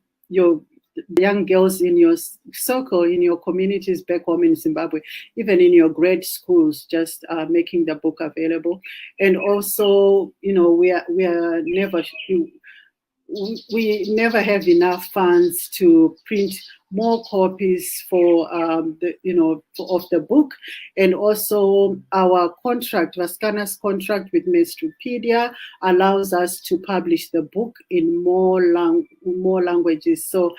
young girls in your circle, in your communities back home in Zimbabwe, even in your grade schools, just making the book available. And also, we never have enough funds to print more copies for of the book. And also our contract, Vaskana's contract with Menstrupedia, allows us to publish the book in more languages. So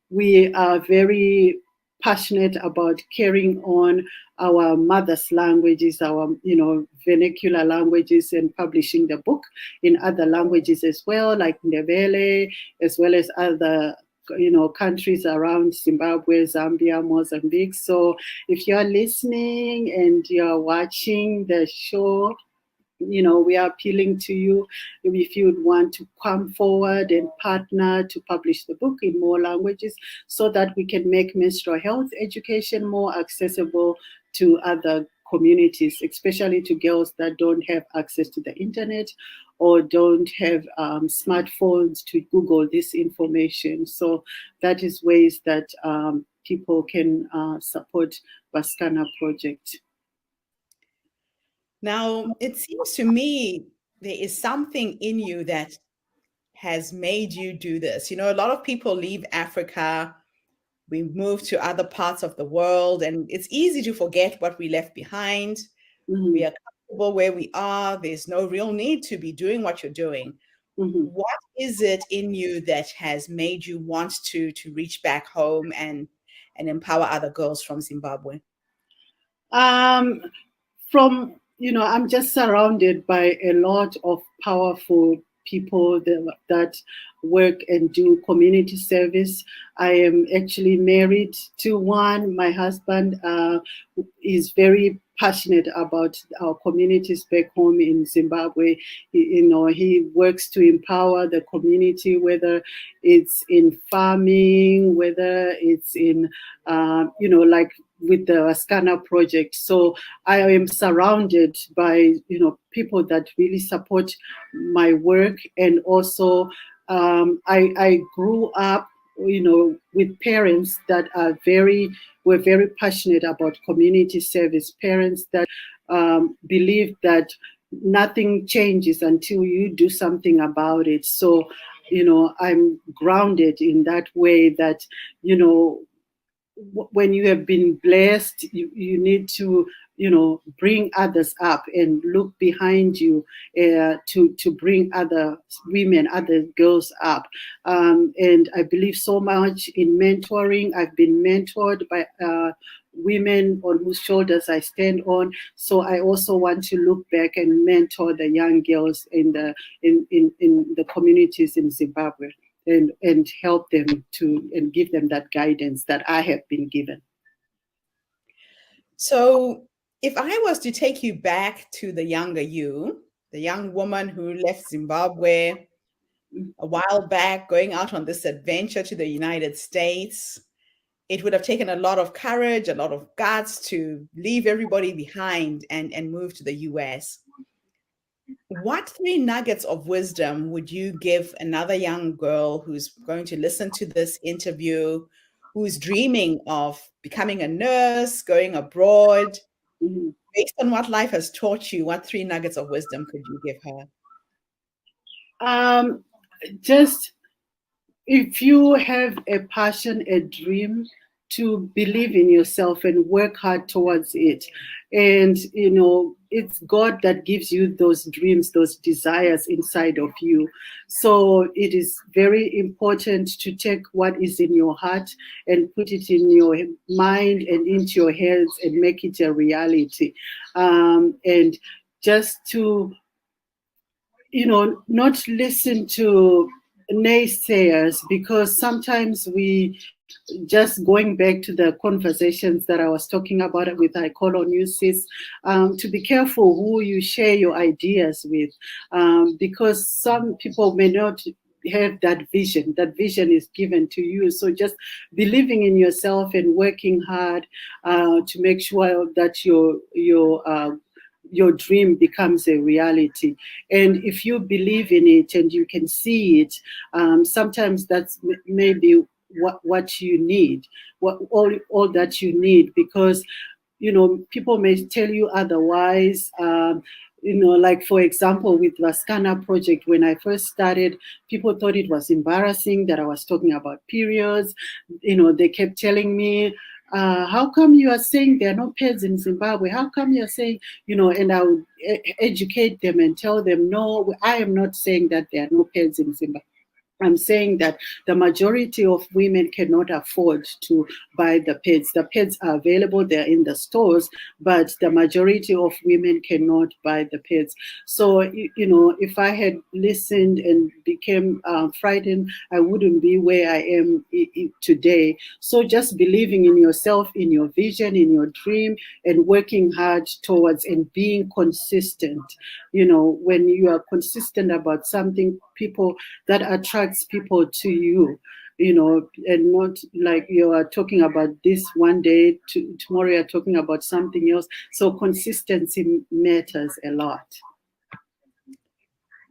we are very passionate about carrying on our mother's languages, our vernacular languages, and publishing the book in other languages as well, like Ndebele, as well as other countries around Zimbabwe, Zambia, Mozambique. So if you're listening and you're watching the show, we are appealing to you if you would want to come forward and partner to publish the book in more languages so that we can make menstrual health education more accessible to other communities, especially to girls that don't have access to the internet or don't have smartphones to Google this information. So that is ways that people can support Vaskana project. Now, it seems to me there is something in you that has made you do this. A lot of people leave Africa, we move to other parts of the world, and it's easy to forget what we left behind. Mm-hmm. We are comfortable where we are. There's no real need to be doing what you're doing. Mm-hmm. What is it in you that has made you want to reach back home and empower other girls from Zimbabwe? I'm just surrounded by a lot of powerful people that work and do community service. I am actually married to one. My husband is very passionate about our communities back home in Zimbabwe. He works to empower the community, whether it's in farming, whether it's in, like with the Vaskana project. So I am surrounded by, people that really support my work. And also I grew up, with parents that were very passionate about community service, parents that believe that nothing changes until you do something about it. So, I'm grounded in that way that, when you have been blessed, you need to, bring others up and look behind you to bring other women, other girls up. And I believe so much in mentoring. I've been mentored by women on whose shoulders I stand on. So I also want to look back and mentor the young girls in the communities in Zimbabwe. And help them and give them that guidance that I have been given. So if I was to take you back to the younger you, the young woman who left Zimbabwe a while back, going out on this adventure to the United States, it would have taken a lot of courage, a lot of guts to leave everybody behind and move to the US. What 3 nuggets of wisdom would you give another young girl who's going to listen to this interview, who's dreaming of becoming a nurse, going abroad? Mm-hmm. Based on what life has taught you, what 3 nuggets of wisdom could you give her? Just if you have a passion, a dream, to believe in yourself and work hard towards it. And, it's God that gives you those dreams, those desires inside of you. So it is very important to take what is in your heart and put it in your mind and into your heads and make it a reality. And just to, not listen to naysayers, because sometimes we just going back to the conversations that I was talking about with I Call on You Sis, to be careful who you share your ideas with, because some people may not have that vision. That vision is given to you. So just believing in yourself and working hard to make sure that your dream becomes a reality. And if you believe in it and you can see it, sometimes that's maybe what you need, all that you need, because people may tell you otherwise. Like for example, with Vaskana project, when I first started, people thought it was embarrassing that I was talking about periods. They kept telling me, how come you are saying there are no pads in Zimbabwe? How come you are saying, and I would educate them and tell them, no, I am not saying that there are no pads in Zimbabwe. I'm saying that the majority of women cannot afford to buy the pads. The pads are available, they're in the stores, but the majority of women cannot buy the pads. So, if I had listened and became frightened, I wouldn't be where I am today. So just believing in yourself, in your vision, in your dream, and working hard towards and being consistent. When you are consistent about something, that attracts people to you, and not like you are talking about this one day, tomorrow you're talking about something else. So consistency matters a lot.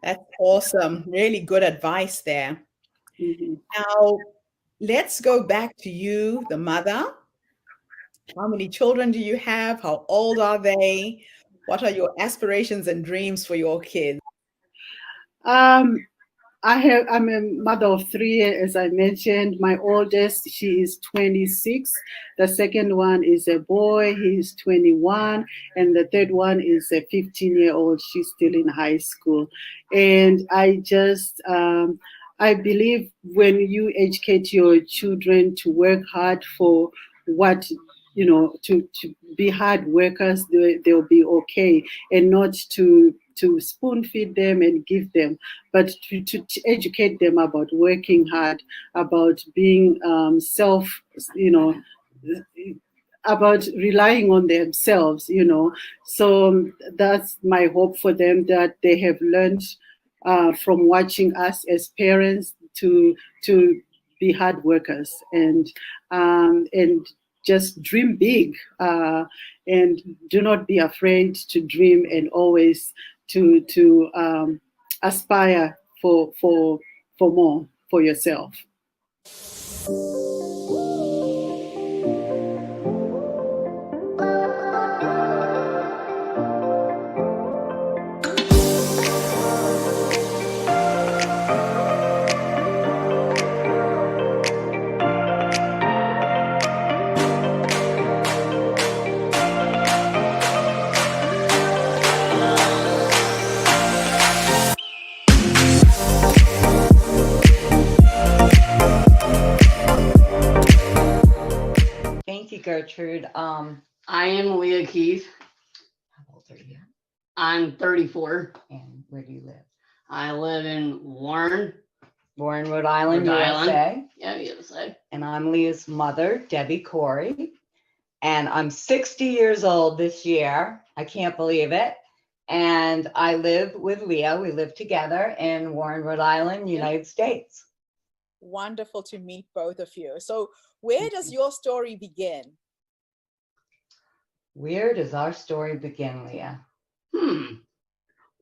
That's awesome. Really good advice there. Mm-hmm. Now, let's go back to you, the mother. How many children do you have? How old are they? What are your aspirations and dreams for your kids? Um, I'm a mother of three, as I mentioned. My oldest, she is 26. The second one is a boy, he's 21. And the third one is a 15-year-old. She's still in high school. And I believe when you educate your children to work hard for what, to be hard workers, they'll be okay, and not to spoon feed them and give them, but to educate them about working hard, about being about relying on themselves. So that's my hope for them, that they have learned from watching us as parents to be hard workers, and just dream big, and do not be afraid to dream, and always to aspire for more for yourself. Thank you, Gertrude. I am Leah Keith. How old are you? I'm 34. And where do you live? I live in Warren, Rhode Island, Rhode USA. Island. Yeah, USA. And I'm Leah's mother, Debbie Corey. And I'm 60 years old this year. I can't believe it. And I live with Leah. We live together in Warren, Rhode Island, United States. Wonderful to meet both of you. So where does your story begin? Where does our story begin, Leah?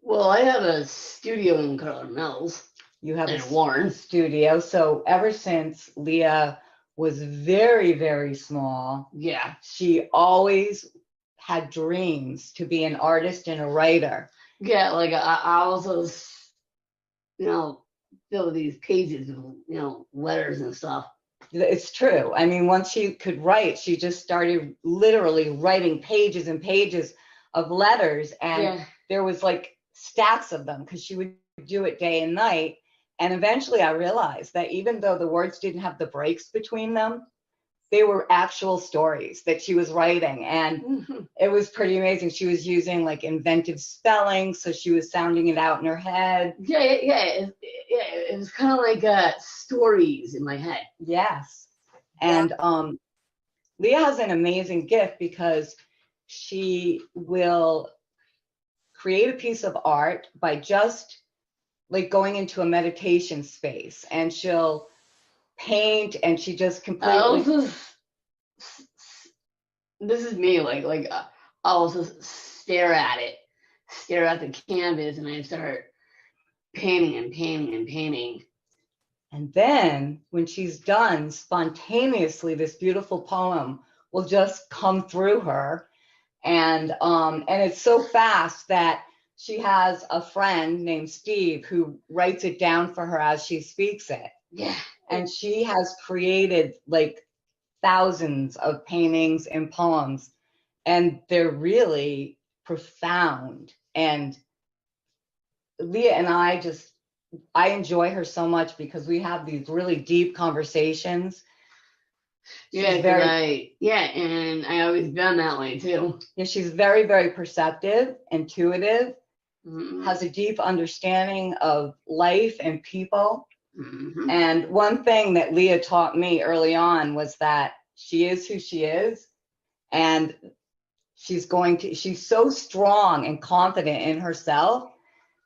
Well, I have a studio in Carlin Mills. You have in a Warren studio. So ever since Leah was very, very small, Yeah. she always had dreams to be an artist and a writer. Yeah, like I also, fill these pages with, letters and stuff. It's true. I mean, once she could write, she just started literally writing pages and pages of letters. And there was like stacks of them because she would do it day and night. And eventually I realized that even though the words didn't have the breaks between them, they were actual stories that she was writing. And it was pretty amazing. She was using like inventive spelling. So she was sounding it out in her head. It was kind of like stories in my head. Yes. And Leah has an amazing gift because she will create a piece of art by just like going into a meditation space, and she'll paint, and she just completely. This is me. I'll just stare at the canvas, and I start painting and painting and painting. And then when she's done, spontaneously, this beautiful poem will just come through her. And it's so fast that she has a friend named Steve who writes it down for her as she speaks it. Yeah. And she has created like thousands of paintings and poems, and they're really profound. And Leah and I just I enjoy her so much because we have these really deep conversations. Yeah, and I always been that way too. Yeah, she's very, very perceptive, intuitive, Mhm. has a deep understanding of life and people. Mhm. And one thing that Leah taught me early on was that she is who she is, and she's so strong and confident in herself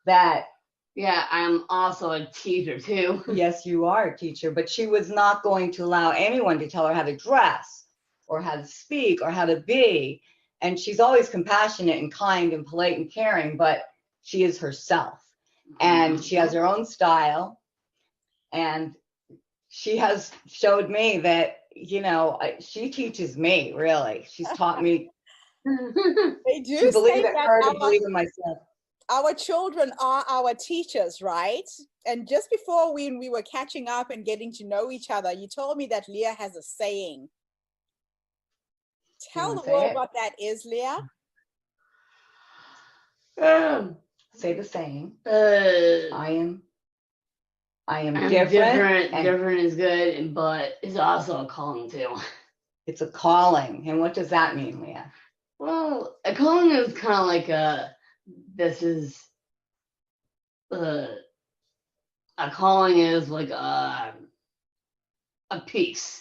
that, Yeah, I'm also a teacher too. yes, you are a teacher, but she was not going to allow anyone to tell her how to dress or how to speak or how to be. And she's always compassionate and kind and polite and caring, but she is herself. And she has her own style. And she has showed me that, she teaches me, really. She's taught me They do to believe say in that her, to believe in myself. our children are our teachers, right? And just before we were catching up and getting to know each other, you told me that Leah has a saying. Tell the world what that is, Leah. Say the saying. I am I'm different. Different is good, but it's also a calling too. It's a calling. And what does that mean, Leah? Well, a calling is kind of like this is a calling is like a piece.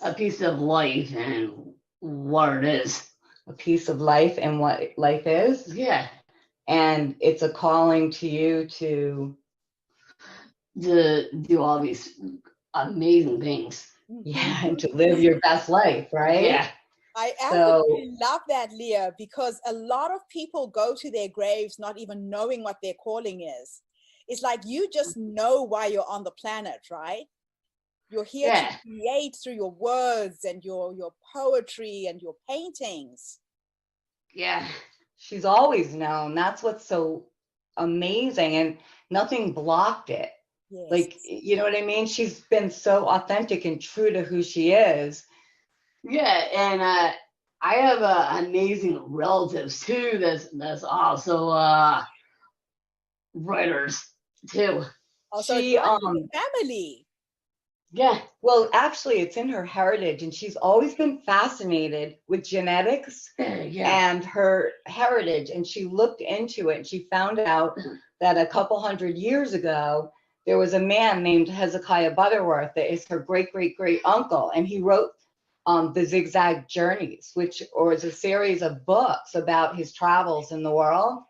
A piece of life and what it is. A piece of life and what life is? Yeah. And it's a calling to you to do all these amazing things. Yeah, and to live your best life, right? Yeah. I absolutely love that, Leah, because a lot of people go to their graves not even knowing what their calling is. It's like you just know why you're on the planet, right? You're here to create through your words and your poetry and your paintings. Yeah. She's always known. That's what's so amazing. And nothing blocked it. Yes. Like, you know what I mean? She's been so authentic and true to who she is. Yeah, and I have amazing relatives too. That's also writers too. Also, She family. Yeah, well, actually, it's in her heritage, and she's always been fascinated with genetics and her heritage. And she looked into it, and she found out that a couple hundred years ago, there was a man named Hezekiah Butterworth that is her great great great uncle, and he wrote the Zigzag Journeys, which was a series of books about his travels in the world.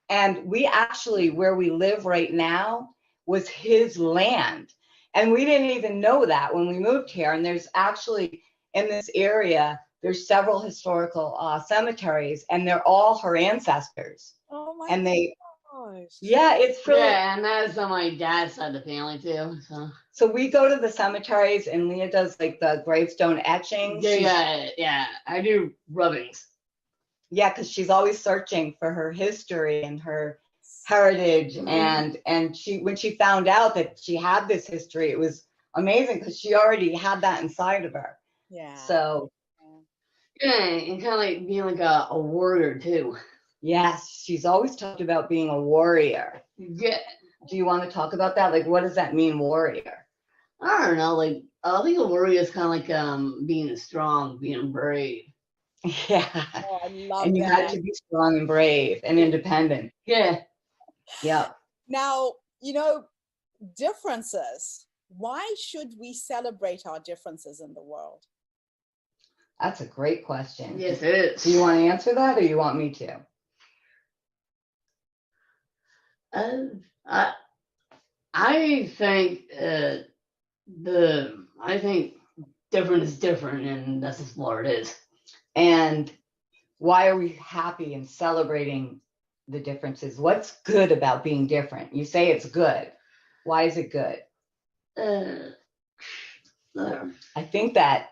And we actually, where we live right now, was his land. And we didn't even know that when we moved here. And there's actually, in this area, there's several historical cemeteries, and they're all her ancestors. Oh my gosh. Yeah, it's really. Yeah, and that's on my dad's side of the family too. So we go to the cemeteries, and Leah does like the gravestone etchings. Yeah. I do rubbings. Yeah, because she's always searching for her history and her heritage. And when she found out that she had this history, it was amazing because she already had that inside of her. Yeah. So and kind of like being like a warrior too. Yes, she's always talked about being a warrior. Yeah. Do you want to talk about that? Like, what does that mean, warrior? I don't know. Like, I think a warrior is kind of like being strong, being brave. Yeah. Oh, I love and you that. had to be strong and brave and independent. Yeah. Yeah. Now, differences. Why should we celebrate our differences in the world? That's a great question. Yes, it is. Do you want to answer that, or you want me to? I think I think different is different, and that's just what it is. And why are we happy and celebrating the differences? What's good about being different? You say it's good. Why is it good? I think that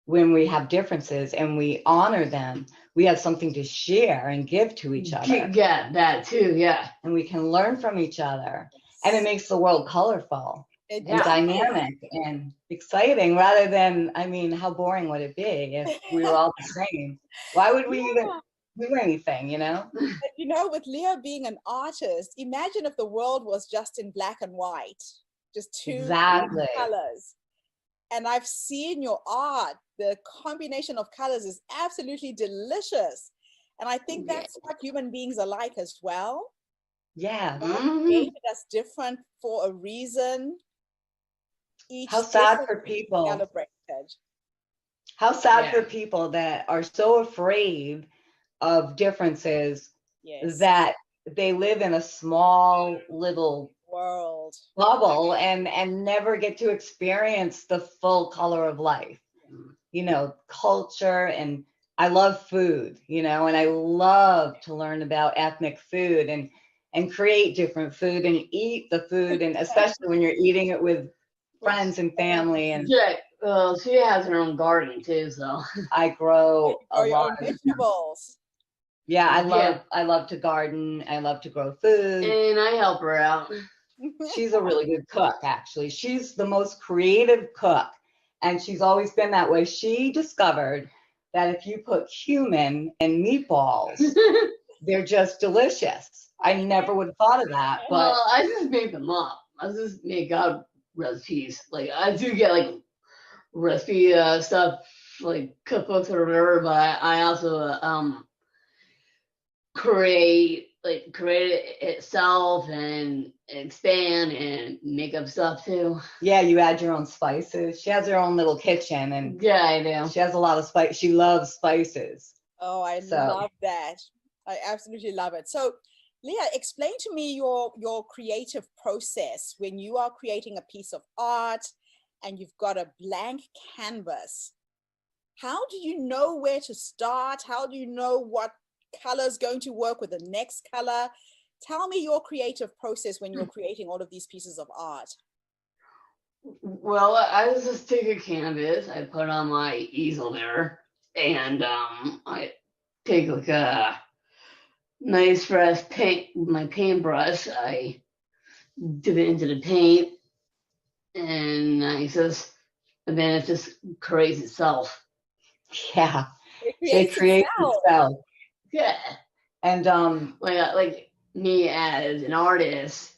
when we have differences and we honor them, we have something to share and give to each other. Yeah, that too, yeah. And we can learn from each other. And it makes the world colorful and dynamic and exciting, rather than, how boring would it be if we were all the same? Why would we even, do anything, you know? But, you know, with Leah being an artist, imagine if the world was just in black and white, just two Exactly. colors. And I've seen your art. The combination of colors is absolutely delicious. And I think that's what human beings are like as well. Yeah. God created us different for a reason. Each How sad different for people. celebrated. How sad for people that are so afraid of differences Yes. that they live in a small little World. bubble and never get to experience the full color of life. You know, culture, and I love food, you know, and I love to learn about ethnic food and create different food and eat the food, and especially when you're eating it with friends and family. And Yeah, well, she has her own garden too, so I grow a Grow your lot own of, vegetables. yeah, Yeah. I love to garden. I love to grow food. and I help her out. She's a really good cook, actually. She's the most creative cook, and she's always been that way. She discovered that if you put cumin in meatballs, they're just delicious. I never would have thought of that, but Well, I just make them up. I just make up recipes. Like I do get like recipe stuff, like cookbooks or whatever, but I also create it itself and expand and make up stuff too. yeah, you add your own spices. She has her own little kitchen, and Yeah, I do. she has a lot of spice. She loves spices. Oh, I love that. I absolutely love it. So, Leah, explain to me your creative process when you are creating a piece of art and you've got a blank canvas. How do you know where to start? How do you know what color is going to work with the next color? Tell me your creative process when you're creating all of these pieces of art. Well, I just take a canvas, I put on my easel there, and I take like a nice fresh paint, my paintbrush, I dip it into the paint, and and then it just creates itself. Yeah, It it creates itself. Yeah, And like me as an artist,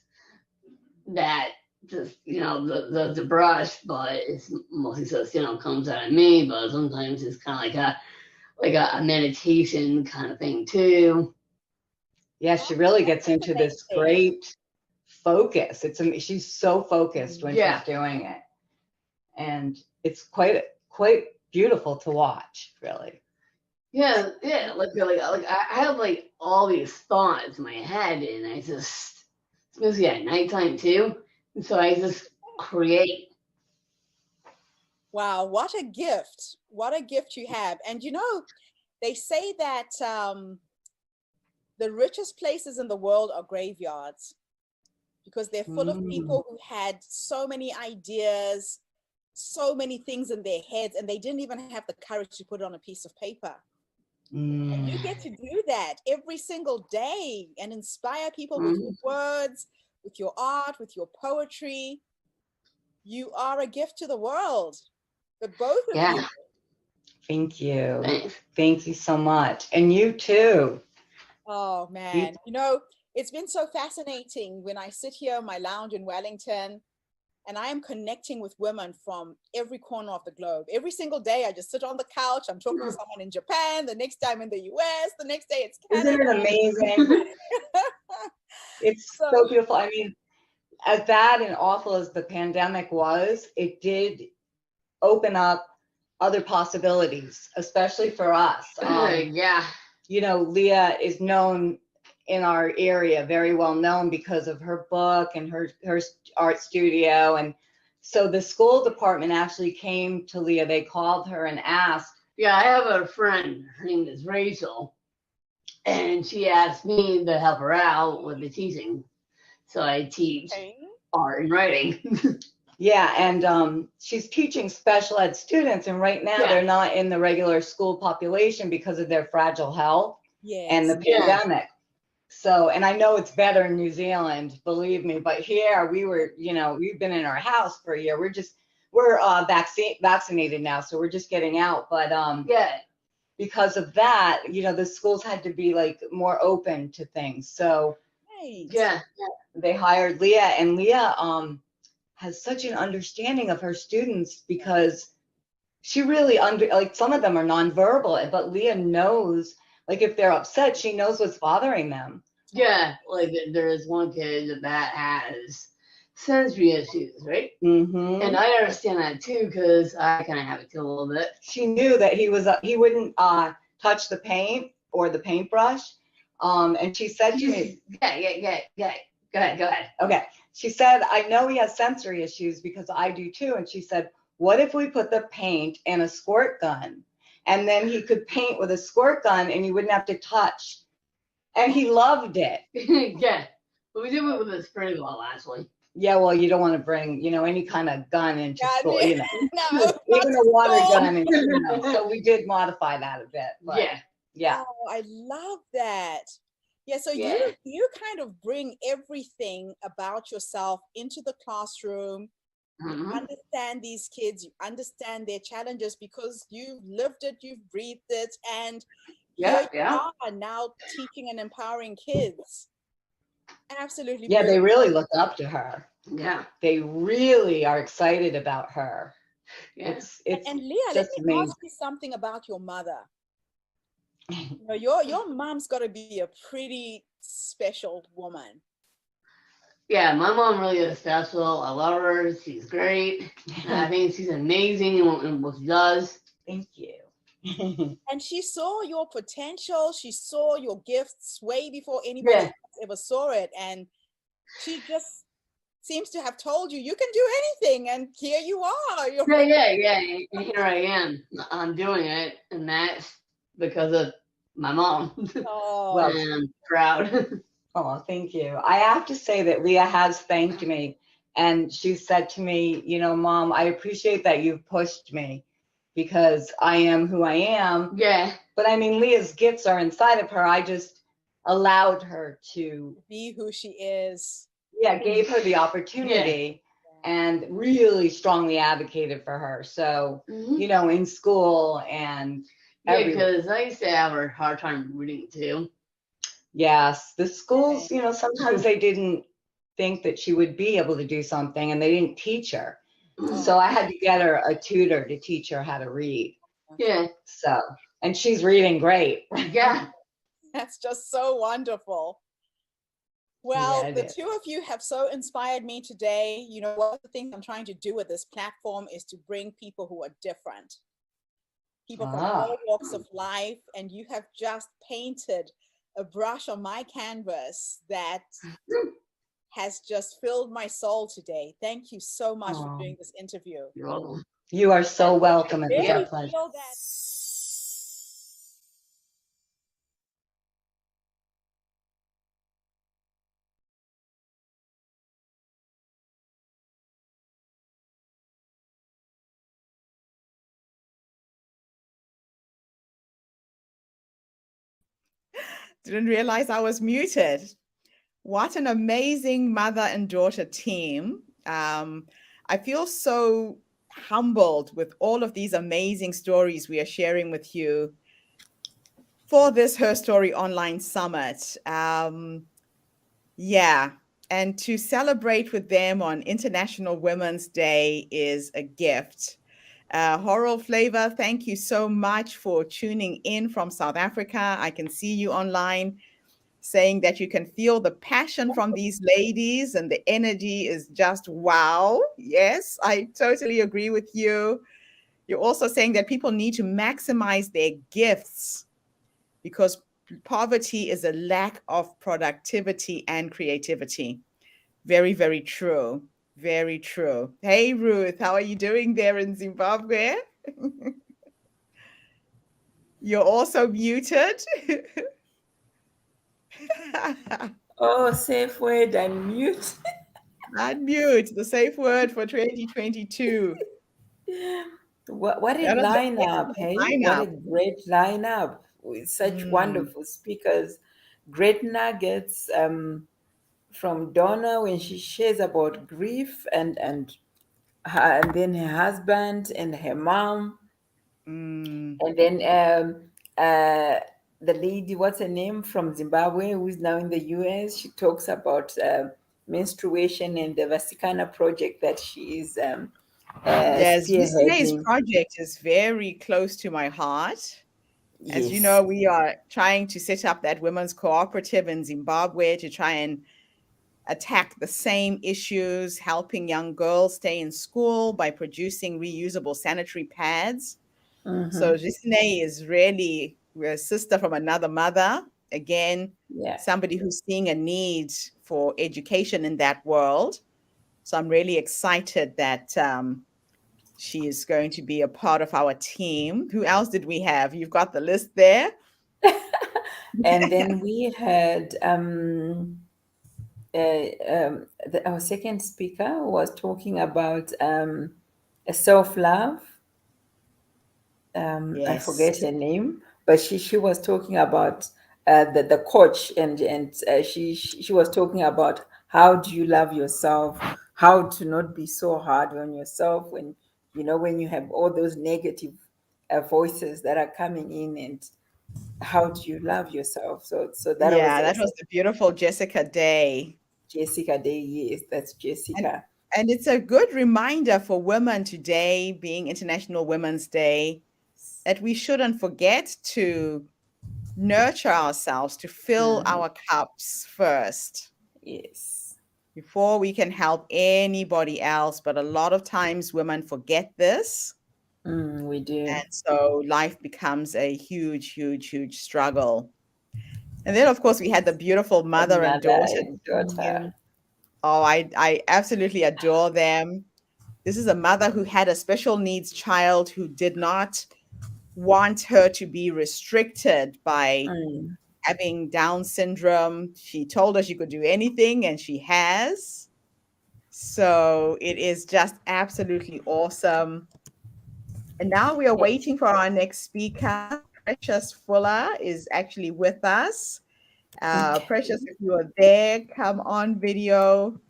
that just the brush, but it's mostly just comes out of me. But sometimes it's kind of like a meditation kind of thing too. yeah, she really gets into this great focus. She's so focused when she's doing it, and it's quite beautiful to watch, really. Yeah, like I have like all these thoughts in my head, and I just, especially at nighttime too, and so I just create. Wow, what a gift. What a gift you have. And you know, they say that the richest places in the world are graveyards because they're full of people who had so many ideas, so many things in their heads, and they didn't even have the courage to put it on a piece of paper. And you get to do that every single day and inspire people with your words, with your art, with your poetry. You are a gift to the world. The both of you. Thank you. Thanks. Thank you so much. And you too. Oh man, you know, it's been so fascinating when I sit here in my lounge in Wellington and I am connecting with women from every corner of the globe. Every single day, I just sit on the couch. I'm talking to someone in Japan. The next day, I'm in the US. The next day, it's Canada. Isn't it amazing? It's so beautiful. I mean, as bad and awful as the pandemic was, it did open up other possibilities, especially for us. You know, Leah is known in our area, very well known because of her book and her art studio. And so the school department actually came to Leah. They called her and asked. Yeah, I have a friend. Her name is Rachel, and she asked me to help her out with the teaching. So I teach art and writing. Yeah, and she's teaching special ed students, and right now they're not in the regular school population because of their fragile health and the pandemic. So, and I know it's better in New Zealand, believe me, but here we've been in our house for a year. We're vaccinated now, so we're just getting out. But because of that, the schools had to be like more open to things. So Right. Yeah. they hired Leah, and Leah has such an understanding of her students because she really like some of them are nonverbal, but Leah knows, like if they're upset, she knows what's bothering them. Yeah, like there is one kid that has sensory issues, right? Mm-hmm. And I understand that too because I kind of have it too a little bit. She knew that he wouldn't touch the paint or the paintbrush, and she said to me, Yeah. Go ahead. okay. She said, I know he has sensory issues because I do too. And she said, what if we put the paint in a squirt gun? And then he could paint with a squirt gun and you wouldn't have to touch. And he loved it. Yeah, but we did it with a spray bottle actually. Yeah, well, you don't want to bring, any kind of gun into school, No, even a water gun. And, so we did modify that a bit. But yeah. Oh, I love that. Yeah, so Yeah. you kind of bring everything about yourself into the classroom. Mhm. You understand these kids, you understand their challenges because you've lived it, you've breathed it, and here you are now teaching and empowering kids. Absolutely. Yeah, they beautiful. really look up to her. Yeah. They really are excited about her. Yeah. It's And Leah, let just me amazing. ask you something about your mother. Your mom's got to be a pretty special woman. Yeah, my mom really is special. I love her. She's great. I think she's amazing in what she does. Thank you. And she saw your potential. She saw your gifts way before anybody else ever saw it. And she just seems to have told you, you can do anything. And here you are. Yeah. And here I am. I'm doing it. And that's because of my mom. Oh, Well, and I'm proud. oh, thank you. I have to say that Leah has thanked me. And she said to me, Mom, I appreciate that you've pushed me because I am who I am. Yeah. But I mean, Leah's gifts are inside of her. I just allowed her to be who she is. Yeah, gave her the opportunity and really strongly advocated for her. So, in school and because I used to have a hard time reading too. Yes, the schools, sometimes they didn't think that she would be able to do something and they didn't teach her. So I had to get her a tutor to teach her how to read. Yeah. So, and she's reading great. Yeah. That's just so wonderful. Well, the two of you have so inspired me today. One of the things I'm trying to do with this platform is to bring people who are different, people from all walks of life, and you have just painted a brush on my canvas that has just filled my soul today. Thank you so much for doing this interview. You're welcome. You are so welcome. It was Really our pleasure. feel that Didn't realize I was muted. What an amazing mother and daughter team. I feel so humbled with all of these amazing stories we are sharing with you for this Herstory Online Summit. And to celebrate with them on International Women's Day is a gift. Horal Flavor, thank you so much for tuning in from South Africa. I can see you online saying that you can feel the passion from these ladies and the energy is just wow. Yes, I totally agree with you. You're also saying that people need to maximize their gifts because poverty is a lack of productivity and creativity. Very, very true. Very true. Hey, Ruth, how are you doing there in Zimbabwe? You're also muted. Oh, safe word, unmute. Unmute, the safe word for 2022. What a lineup, hey? What a great lineup with such wonderful speakers. Great nuggets from Donna when she shares about grief and then her husband and her mom. And then uh, the lady, what's her name, from Zimbabwe, who is now in the US. She talks about menstruation and the Vasikana project that she is Yes, Disney's spearheading. project is very close to my heart. As you Yes. know, we are trying to set up that women's cooperative in Zimbabwe to try and attack the same issues, helping young girls stay in school by producing reusable sanitary pads. Mm-hmm. So Disney is really a sister from another mother. Again, Yeah. somebody who's seeing a need for education in that world. So I'm really excited that she is going to be a part of our team. Who else did we have? You've got the list there. And then we had our second speaker was talking about self-love. I forget Yes. her name, but she was talking about the coach, and she was talking about how do you love yourself, how to not be so hard on yourself when when you have all those negative voices that are coming in, and how do you love yourself. So that was Yeah, that was the beautiful Jessica Day. Jessica Day. Yes, that's And Jessica. and it's a good reminder for women today, being International Women's Day, that we shouldn't forget to nurture ourselves, to fill Mhm. our cups first Yes. before we can help anybody else. But a lot of times women forget this. We do. And so life becomes a huge, huge, huge struggle. And then, of course, we had the beautiful A mother and mother daughter and daughter. team. Oh, I absolutely adore them. This is a mother who had a special needs child who did not want her to be restricted by Mm. having Down syndrome. She told her she could do anything, and she has. So it is just absolutely awesome. And now we are waiting for our next speaker. Precious Fuller is actually with us. Okay. Precious, if you are there, come on video.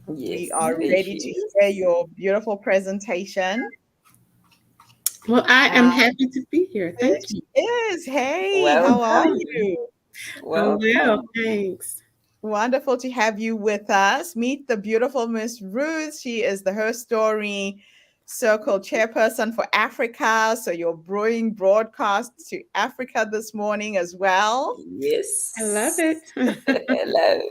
We Yes, are there ready she to is. hear your beautiful presentation. Well, I am Uh, happy to be here. there Thank you. she is. Hey, how are Welcome. you? I'm well, Welcome. thanks. Wonderful to have you with us. Meet the beautiful Miss Ruth. She is the Her Story Circle chairperson for Africa. So you're bringing broadcasts to Africa this morning as well. I love Yes. it. Hello.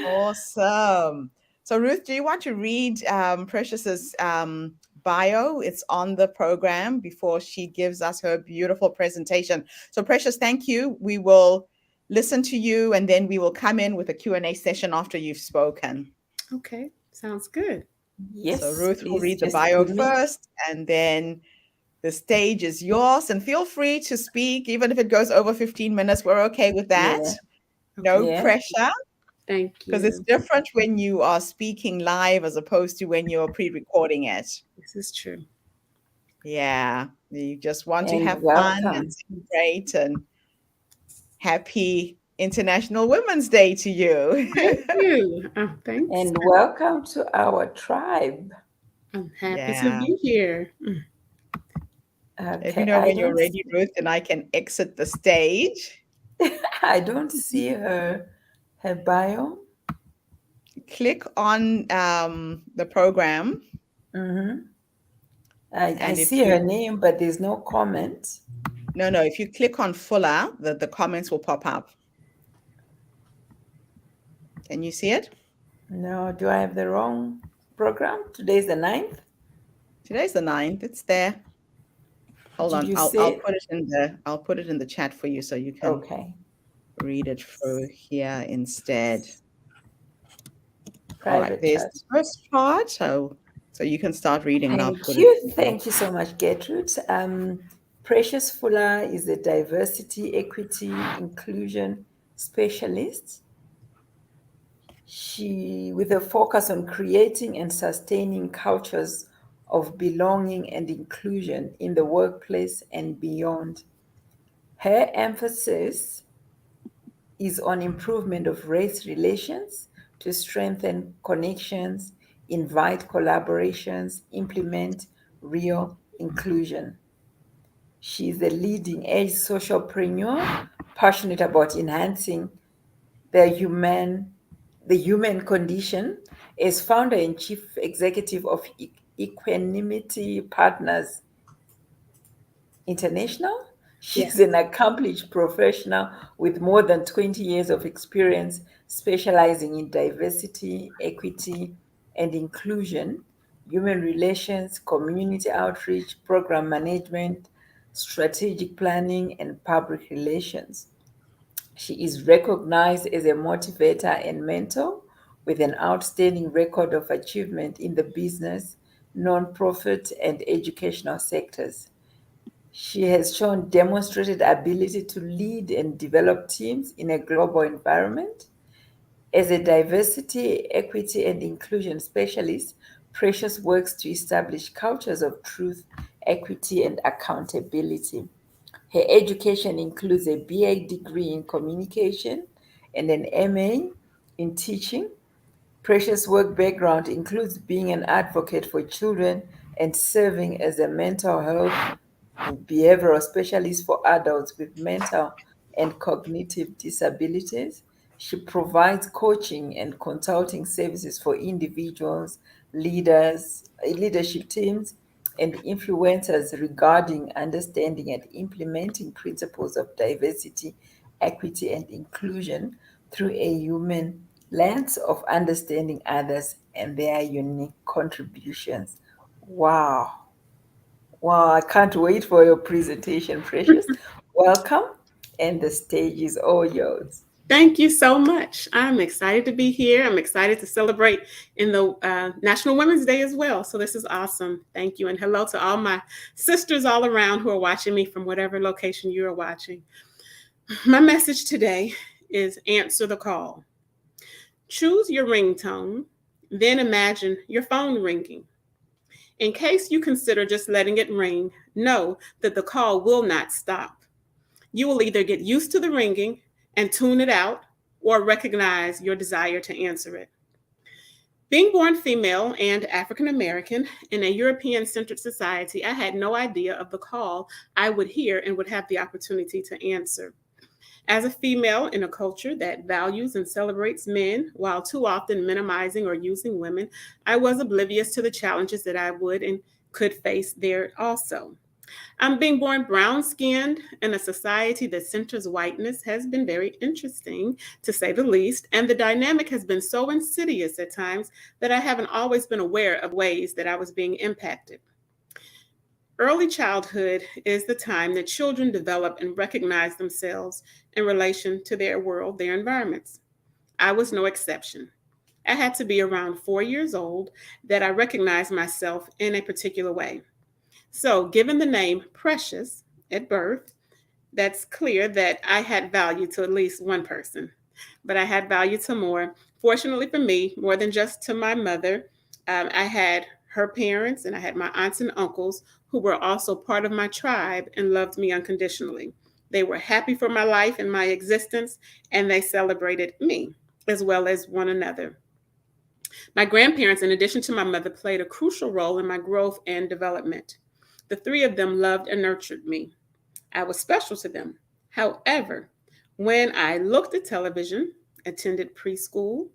Awesome. So Ruth, do you want to read Precious's bio? It's on the program before she gives us her beautiful presentation. So Precious, thank you. We will listen to you and then we will come in with a Q&A session after you've spoken. Okay, sounds good. So Yes, Ruth will please read the just bio give me. first and then the stage is yours, and feel free to speak even if it goes over 15 minutes. We're okay with that. Yeah. No Okay, Yeah. pressure. thank Because it's you. different when you are speaking live as opposed to when you're pre-recording it. This is true. Yeah, you just want to And have fun and welcome. celebrate, and happy International Women's Day to you. Thank you. Oh, thanks. And welcome to our tribe. I'm happy to Yeah. be here. Let me Okay. know when you're ready, Ruth, and I can exit the stage. I don't see her bio. Click on the program, Mm-hmm. I and if see her you name, but there's no comment. no, if you click on Fuller, the comments will pop up. Can you see it? No, do I have the wrong program? Today's the 9th. Today's the 9th. It's there. Hold Did on. you I'll say? put it in the chat for you so you can Okay. read it through here instead. All right, Private there's chat. the first part. So you can start reading and I'll Thank put it you. in here. Thank you so much, Gertrude. Precious Fuller is a diversity, equity, inclusion specialist. She, with a focus on creating and sustaining cultures of belonging and inclusion in the workplace and beyond. Her emphasis is on improvement of race relations to strengthen connections, invite collaborations, implement real inclusion. She is a leading edge socialpreneur, passionate about enhancing the human the human condition. As founder and chief executive of Equanimity Partners International. Yes. She's an accomplished professional with more than 20 years of experience specializing in diversity, equity, and inclusion, human relations, community outreach, program management, strategic planning, and public relations. She is recognized as a motivator and mentor with an outstanding record of achievement in the business, nonprofit, and educational sectors. She has shown demonstrated ability to lead and develop teams in a global environment. As a diversity, equity, and inclusion specialist, Precious works to establish cultures of truth, equity, and accountability. Her education includes a BA degree in communication and an MA in teaching. Precious' work background includes being an advocate for children and serving as a mental health behavioral specialist for adults with mental and cognitive disabilities. She provides coaching and consulting services for individuals, leadership teams, and influencers regarding understanding and implementing principles of diversity, equity, and inclusion through a human lens of understanding others and their unique contributions. Wow. Wow, I can't wait for your presentation, Precious. Welcome, and the stage is all yours. Thank you so much. I'm excited to be here. I'm excited to celebrate in the National Women's Day as well. So this is awesome. Thank you. And hello to all my sisters all around who are watching me from whatever location you are watching. My message today is answer the call. Choose your ringtone, then imagine your phone ringing. In case you consider just letting it ring, know that the call will not stop. You will either get used to the ringing and tune it out or recognize your desire to answer it. Being born female and African American in a European centered society, I had no idea of the call I would hear and would have the opportunity to answer. As a female in a culture that values and celebrates men while too often minimizing or using women, I was oblivious to the challenges that I would and could face there also. Being born brown skinned in a society that centers whiteness has been very interesting, to say the least. And the dynamic has been so insidious at times that I haven't always been aware of ways that I was being impacted. Early childhood is the time that children develop and recognize themselves in relation to their world, their environments. I was no exception. I had to be around 4 years old that I recognized myself in a particular way. So, given the name Precious at birth, that's clear that I had value to at least one person, but I had value to more. Fortunately for me, more than just to my mother, I had her parents and I had my aunts and uncles who were also part of my tribe and loved me unconditionally. They were happy for my life and my existence, and they celebrated me as well as one another. My grandparents, in addition to my mother, played a crucial role in my growth and development. The three of them loved and nurtured me. I was special to them. However, when I looked at television, attended preschool,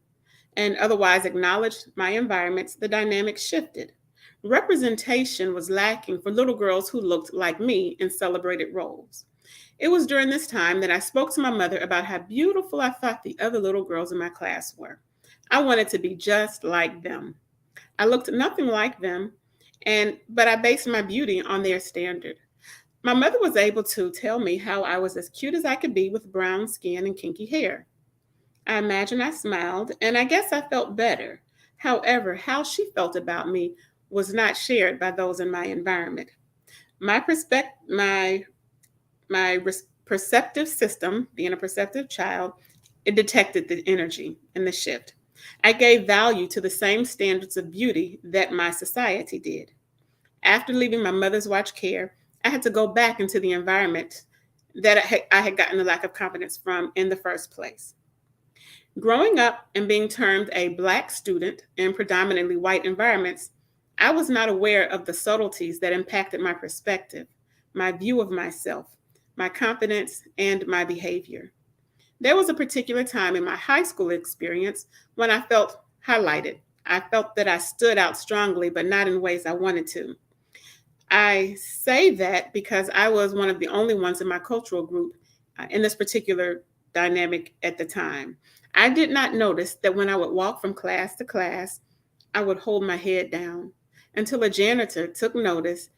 and otherwise acknowledged my environments, the dynamic shifted. Representation was lacking for little girls who looked like me in celebrated roles. It was during this time that I spoke to my mother about how beautiful I thought the other little girls in my class were. I wanted to be just like them. I looked nothing like them, but I based my beauty on their standard. My mother was able to tell me how I was as cute as I could be with brown skin and kinky hair. I imagine I smiled, and I guess I felt better. However, how she felt about me was not shared by those in my environment. My perspective, perceptive system, being a perceptive child, it detected the energy and the shift. I gave value to the same standards of beauty that my society did. After leaving my mother's watch care, I had to go back into the environment that I had gotten the lack of confidence from in the first place. Growing up and being termed a Black student in predominantly white environments, I was not aware of the subtleties that impacted my perspective. my view of myself, my confidence, and my behavior. There was a particular time in my high school experience when I felt highlighted. I felt that I stood out strongly, but not in ways I wanted to. I say that because I was one of the only ones in my cultural group in this particular dynamic at the time. I did not notice that when I would walk from class to class, I would hold my head down until a janitor took notice.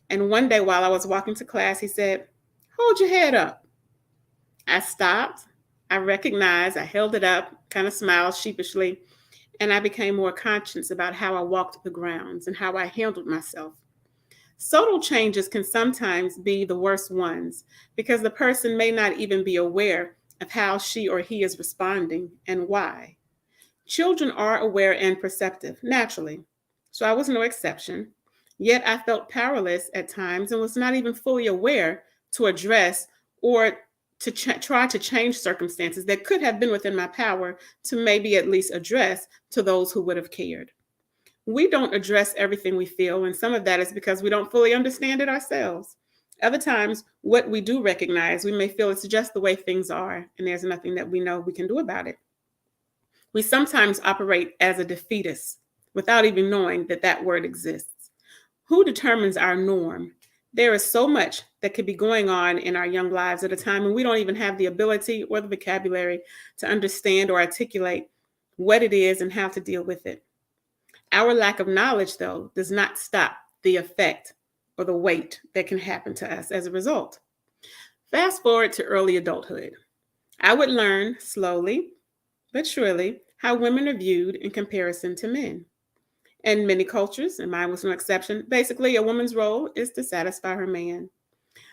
And one day while I was walking to class, he said, "Hold your head up." I stopped. I recognized, I held it up, kind of smiled sheepishly, and I became more conscious about how I walked the grounds and how I handled myself. Subtle changes can sometimes be the worst ones because the person may not even be aware of how she or he is responding and why. Children are aware and perceptive naturally, so I was no exception. Yet I felt powerless at times and was not even fully aware to address or to try to change circumstances that could have been within my power to maybe at least address to those who would have cared. We don't address everything we feel, and some of that is because we don't fully understand it ourselves. Other times, what we do recognize, we may feel it's just the way things are, and there's nothing that we know we can do about it. We sometimes operate as a defeatist without even knowing that that word exists. Who determines our norm? There is so much that could be going on in our young lives at a time when we don't even have the ability or the vocabulary to understand or articulate what it is and how to deal with it. Our lack of knowledge, though, does not stop the effect or the weight that can happen to us as a result. Fast forward to early adulthood. I would learn slowly but surely how women are viewed in comparison to men. In many cultures, and mine was no exception, basically a woman's role is to satisfy her man.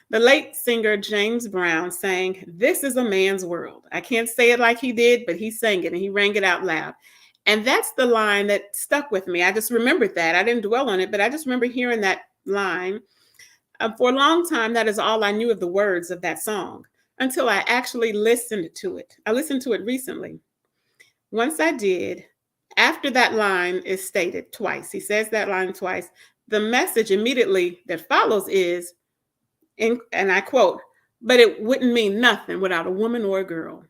The late singer James Brown sang, "This is a man's world." I can't say it like he did, but he sang it and he rang it out loud. And that's the line that stuck with me. I just remembered that. I didn't dwell on it, but I just remember hearing that line. For a long time, that is all I knew of the words of that song until I actually listened to it. I listened to it recently. Once I did, after that line is stated twice, he says that line twice, the message immediately that follows is, and I quote, "But it wouldn't mean nothing without a woman or a girl."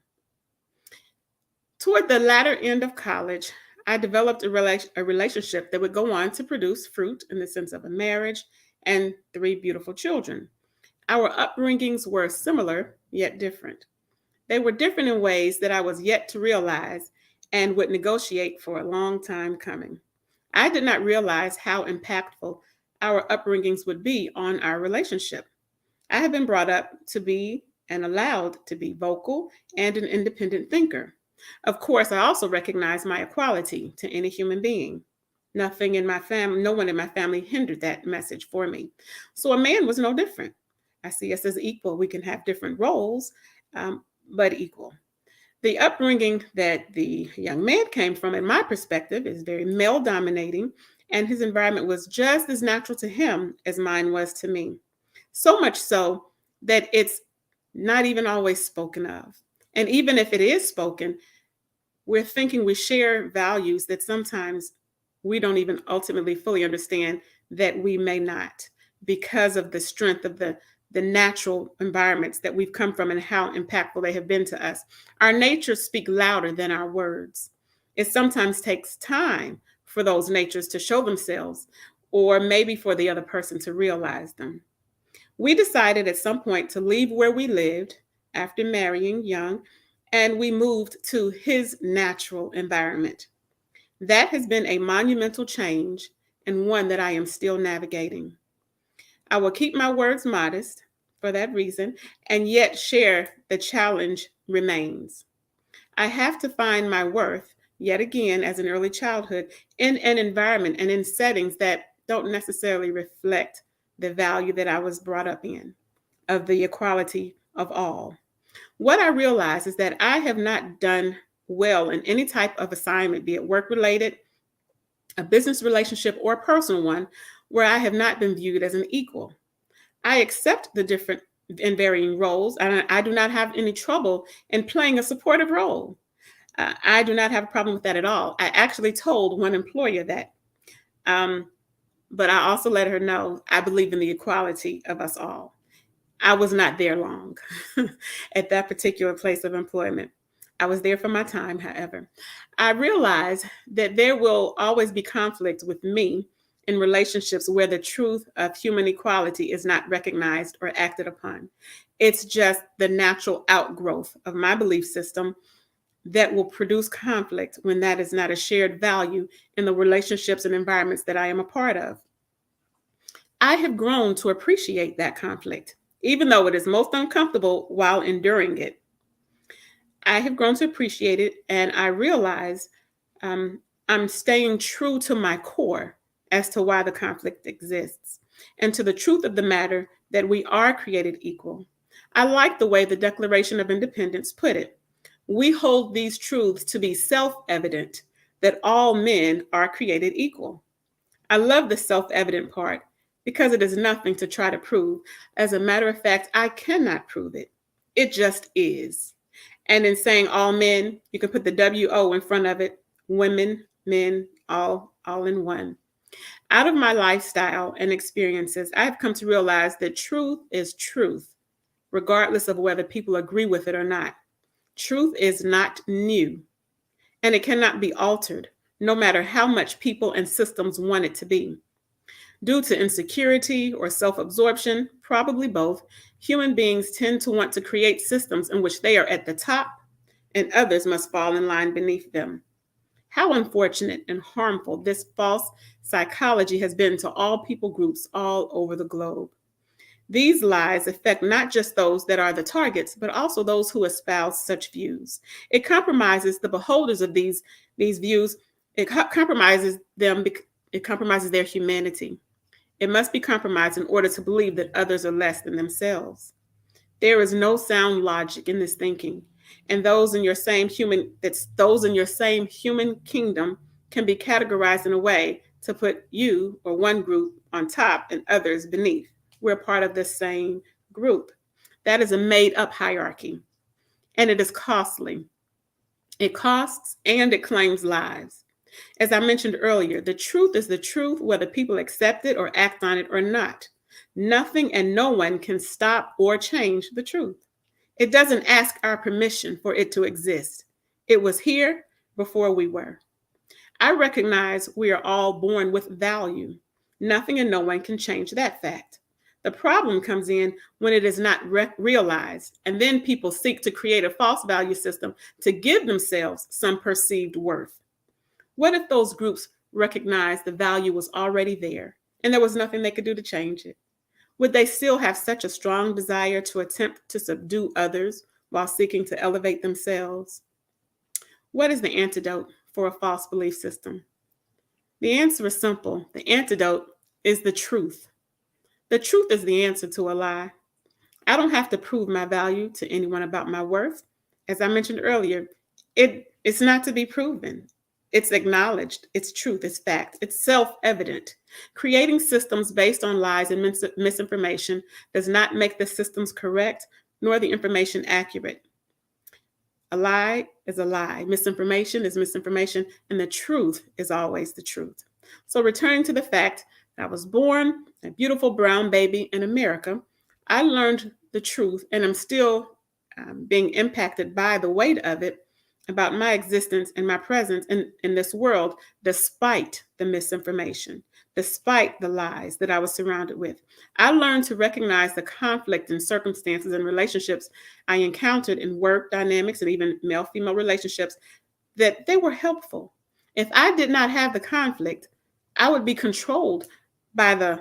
Toward the latter end of college, I developed a relationship that would go on to produce fruit in the sense of a marriage and 3 beautiful children. Our upbringings were similar, yet different. They were different in ways that I was yet to realize and would negotiate for a long time coming. I did not realize how impactful our upbringings would be on our relationship. I have been brought up to be and allowed to be vocal and an independent thinker. Of course, I also recognize my equality to any human being. Nothing in my family, no one in my family hindered that message for me. So a man was no different. I see us as equal. We can have different roles, but equal. The upbringing that the young man came from, in my perspective, is very male dominating, and his environment was just as natural to him as mine was to me. So much so that it's not even always spoken of. And even if it is spoken, we're thinking we share values that sometimes we don't even ultimately fully understand that we may not, because of the strength of the natural environments that we've come from and how impactful they have been to us. Our natures speak louder than our words. It sometimes takes time for those natures to show themselves, or maybe for the other person to realize them. We decided at some point to leave where we lived after marrying young, and we moved to his natural environment. That has been a monumental change and one that I am still navigating. I will keep my words modest for that reason, and yet share the challenge remains. I have to find my worth, yet again, as an early childhood, in an environment and in settings that don't necessarily reflect the value that I was brought up in, of the equality of all. What I realize is that I have not done well in any type of assignment, be it work related, a business relationship, or a personal one, where I have not been viewed as an equal. I accept the different and varying roles, and I do not have any trouble in playing a supportive role. I do not have a problem with that at all. I actually told one employer that, but I also let her know I believe in the equality of us all. I was not there long at that particular place of employment. I was there for my time, however. I realized that there will always be conflict with me in relationships where the truth of human equality is not recognized or acted upon. It's just the natural outgrowth of my belief system that will produce conflict when that is not a shared value in the relationships and environments that I am a part of. I have grown to appreciate that conflict, even though it is most uncomfortable while enduring it. I have grown to appreciate it, and I realize I'm staying true to my core as to why the conflict exists and to the truth of the matter that we are created equal. I like the way the Declaration of Independence put it. We hold these truths to be self-evident that all men are created equal. I love the self-evident part because it is nothing to try to prove. As a matter of fact, I cannot prove it. It just is. And in saying all men, you can put the WO in front of it. Women, men, all in one. Out of my lifestyle and experiences, I have come to realize that truth is truth, regardless of whether people agree with it or not. Truth is not new, and it cannot be altered, no matter how much people and systems want it to be. Due to insecurity or self-absorption, probably both, human beings tend to want to create systems in which they are at the top and others must fall in line beneath them. How unfortunate and harmful this false psychology has been to all people groups all over the globe. These lies affect not just those that are the targets, but also those who espouse such views. It compromises the beholders of these views. It compromises them. It compromises their humanity. It must be compromised in order to believe that others are less than themselves. There is no sound logic in this thinking, and those in your same human kingdom can be categorized in a way to put you or one group on top and others beneath. We're part of the same group. That is a made-up hierarchy, and it is costly. It costs and it claims lives. As I mentioned earlier, the truth is the truth, whether people accept it or act on it or not. Nothing and no one can stop or change the truth. It doesn't ask our permission for it to exist. It was here before we were. I recognize we are all born with value. Nothing and no one can change that fact. The problem comes in when it is not realized, and then people seek to create a false value system to give themselves some perceived worth. What if those groups recognized the value was already there and there was nothing they could do to change it? Would they still have such a strong desire to attempt to subdue others while seeking to elevate themselves? What is the antidote for a false belief system? The answer is simple. The antidote is the truth. The truth is the answer to a lie. I don't have to prove my value to anyone about my worth. As I mentioned earlier, it's not to be proven. It's acknowledged. It's truth. It's fact. It's self-evident. Creating systems based on lies and misinformation does not make the systems correct nor the information accurate. A lie is a lie. Misinformation is misinformation, and the truth is always the truth. So returning to the fact that I was born a beautiful brown baby in America, I learned the truth, and I'm still being impacted by the weight of it about my existence and my presence in this world, despite the misinformation, despite the lies that I was surrounded with. I learned to recognize the conflict in circumstances and relationships I encountered in work dynamics and even male-female relationships, that they were helpful. If I did not have the conflict, I would be controlled by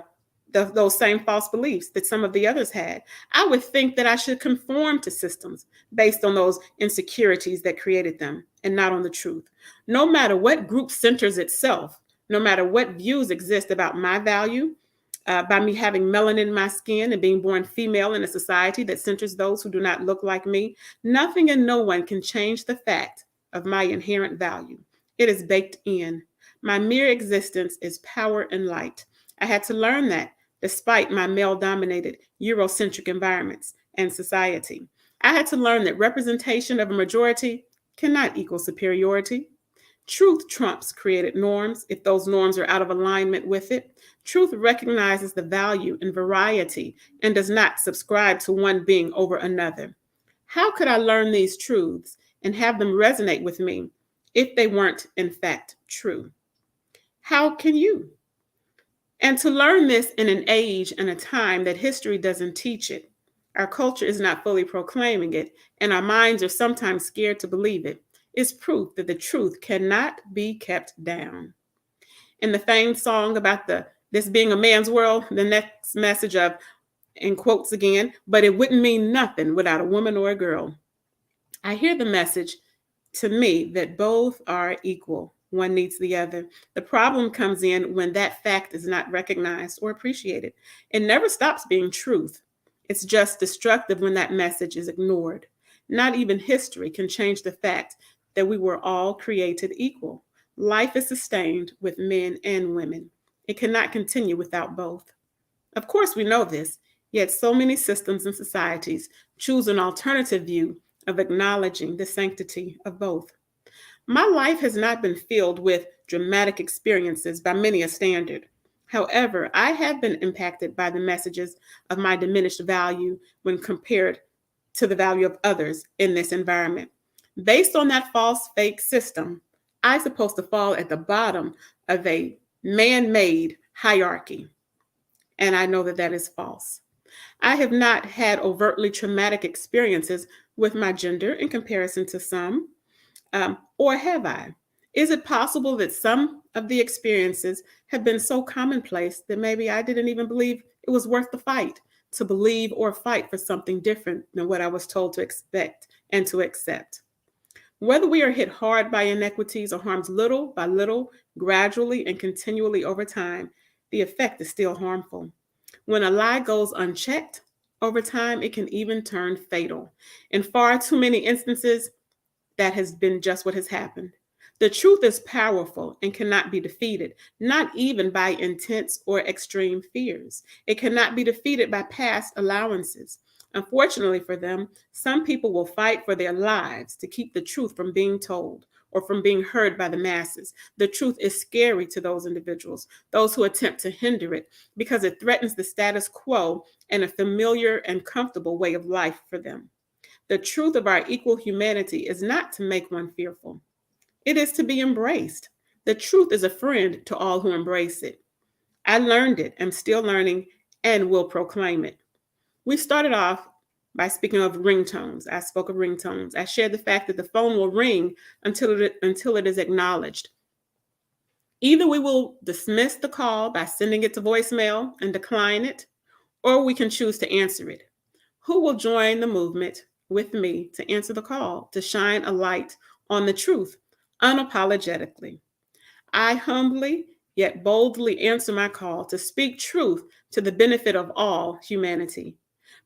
those same false beliefs that some of the others had. I would think that I should conform to systems based on those insecurities that created them and not on the truth. No matter what group centers itself, no matter what views exist about my value, by me having melanin in my skin and being born female in a society that centers those who do not look like me, nothing and no one can change the fact of my inherent value. It is baked in. My mere existence is power and light. I had to learn that despite my male-dominated Eurocentric environments and society. I had to learn that representation of a majority cannot equal superiority. Truth trumps created norms if those norms are out of alignment with it. Truth recognizes the value in variety and does not subscribe to one being over another. How could I learn these truths and have them resonate with me if they weren't, in fact, true? How can you? And to learn this in an age and a time that history doesn't teach it, our culture is not fully proclaiming it, and our minds are sometimes scared to believe it, is proof that the truth cannot be kept down. In the famed song about this being a man's world, the next message of, in quotes again, but it wouldn't mean nothing without a woman or a girl. I hear the message to me that both are equal. One needs the other. The problem comes in when that fact is not recognized or appreciated. It never stops being truth. It's just destructive when that message is ignored. Not even history can change the fact that we were all created equal. Life is sustained with men and women. It cannot continue without both. Of course, we know this, yet so many systems and societies choose an alternative view of acknowledging the sanctity of both. My life has not been filled with dramatic experiences by many a standard. However, I have been impacted by the messages of my diminished value when compared to the value of others in this environment. Based on that false fake system, I'm supposed to fall at the bottom of a man-made hierarchy. And I know that that is false. I have not had overtly traumatic experiences with my gender in comparison to some, or have I? Is it possible that some of the experiences have been so commonplace that maybe I didn't even believe it was worth the fight to believe or fight for something different than what I was told to expect and to accept? Whether we are hit hard by inequities or harmed little by little, gradually and continually over time, the effect is still harmful. When a lie goes unchecked, over time, it can even turn fatal. In far too many instances, that has been just what has happened. The truth is powerful and cannot be defeated, not even by intense or extreme fears. It cannot be defeated by past allowances. Unfortunately for them, some people will fight for their lives to keep the truth from being told or from being heard by the masses. The truth is scary to those individuals, those who attempt to hinder it, because it threatens the status quo and a familiar and comfortable way of life for them. The truth of our equal humanity is not to make one fearful. It is to be embraced. The truth is a friend to all who embrace it. I learned it, am still learning, and will proclaim it. We started off by speaking of ringtones. I spoke of ringtones. I shared the fact that the phone will ring until it is acknowledged. Either we will dismiss the call by sending it to voicemail and decline it, or we can choose to answer it. Who will join the movement with me to answer the call, to shine a light on the truth unapologetically? I humbly yet boldly answer my call to speak truth to the benefit of all humanity.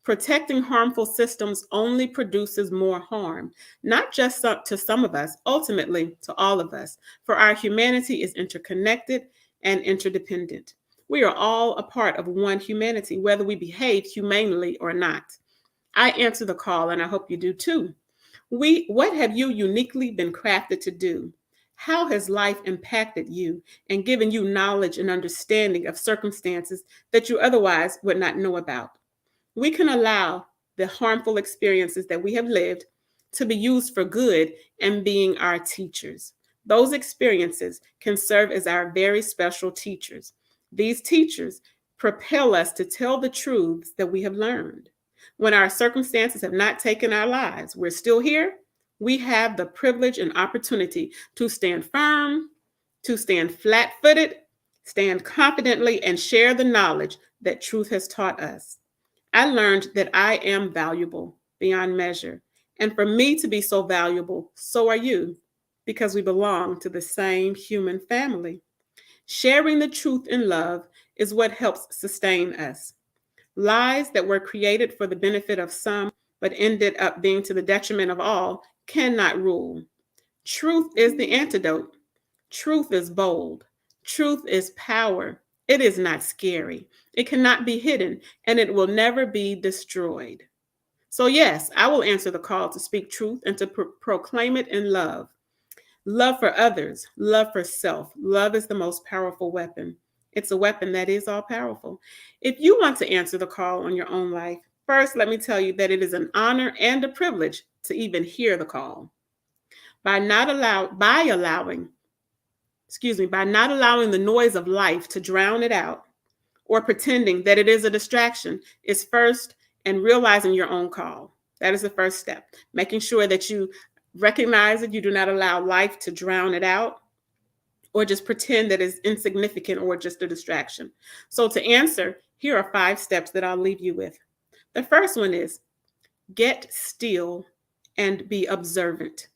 Protecting harmful systems only produces more harm, not just to some of us, ultimately to all of us, for our humanity is interconnected and interdependent. We are all a part of one humanity, whether we behave humanely or not. I answer the call, and I hope you do too. What have you uniquely been crafted to do? How has life impacted you and given you knowledge and understanding of circumstances that you otherwise would not know about? We can allow the harmful experiences that we have lived to be used for good and being our teachers. Those experiences can serve as our very special teachers. These teachers propel us to tell the truths that we have learned. When our circumstances have not taken our lives, we're still here. We have the privilege and opportunity to stand firm, to stand flat-footed, stand confidently, and share the knowledge that truth has taught us. I learned that I am valuable beyond measure. And for me to be so valuable, so are you, because we belong to the same human family. Sharing the truth in love is what helps sustain us. Lies that were created for the benefit of some, but ended up being to the detriment of all, cannot rule. Truth is the antidote. Truth is bold. Truth is power. It is not scary. It cannot be hidden, and it will never be destroyed. So yes, I will answer the call to speak truth and to proclaim it in love. Love for others, love for self. Love is the most powerful weapon. It's a weapon that is all powerful. If you want to answer the call on your own life, first let me tell you that it is an honor and a privilege to even hear the call. By allowing, by not allowing the noise of life to drown it out or pretending that it is a distraction is first, and realizing your own call. That is the first step. Making sure that you recognize that you do not allow life to drown it out or just pretend that it's insignificant or just a distraction. So to answer, here are 5 steps that I'll leave you with. The first one is get still and be observant.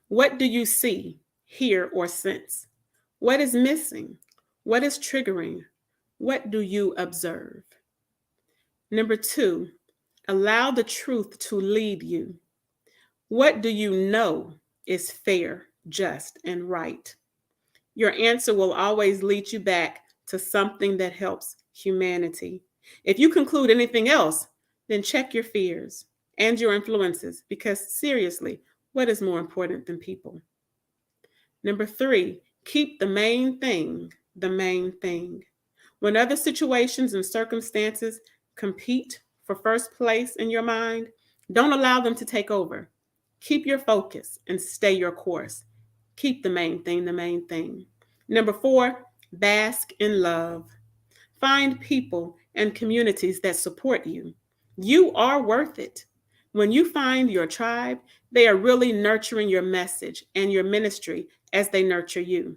What do you see, hear, or sense? What is missing? What is triggering? What do you observe? Number 2, allow the truth to lead you. What do you know is fair, just, and right? Your answer will always lead you back to something that helps humanity. If you conclude anything else, then check your fears and your influences, because seriously, what is more important than people? Number 3, keep the main thing the main thing. When other situations and circumstances compete for first place in your mind, don't allow them to take over. Keep your focus and stay your course. Keep the main thing the main thing. Number 4, bask in love. Find people and communities that support you. You are worth it. When you find your tribe, they are really nurturing your message and your ministry as they nurture you.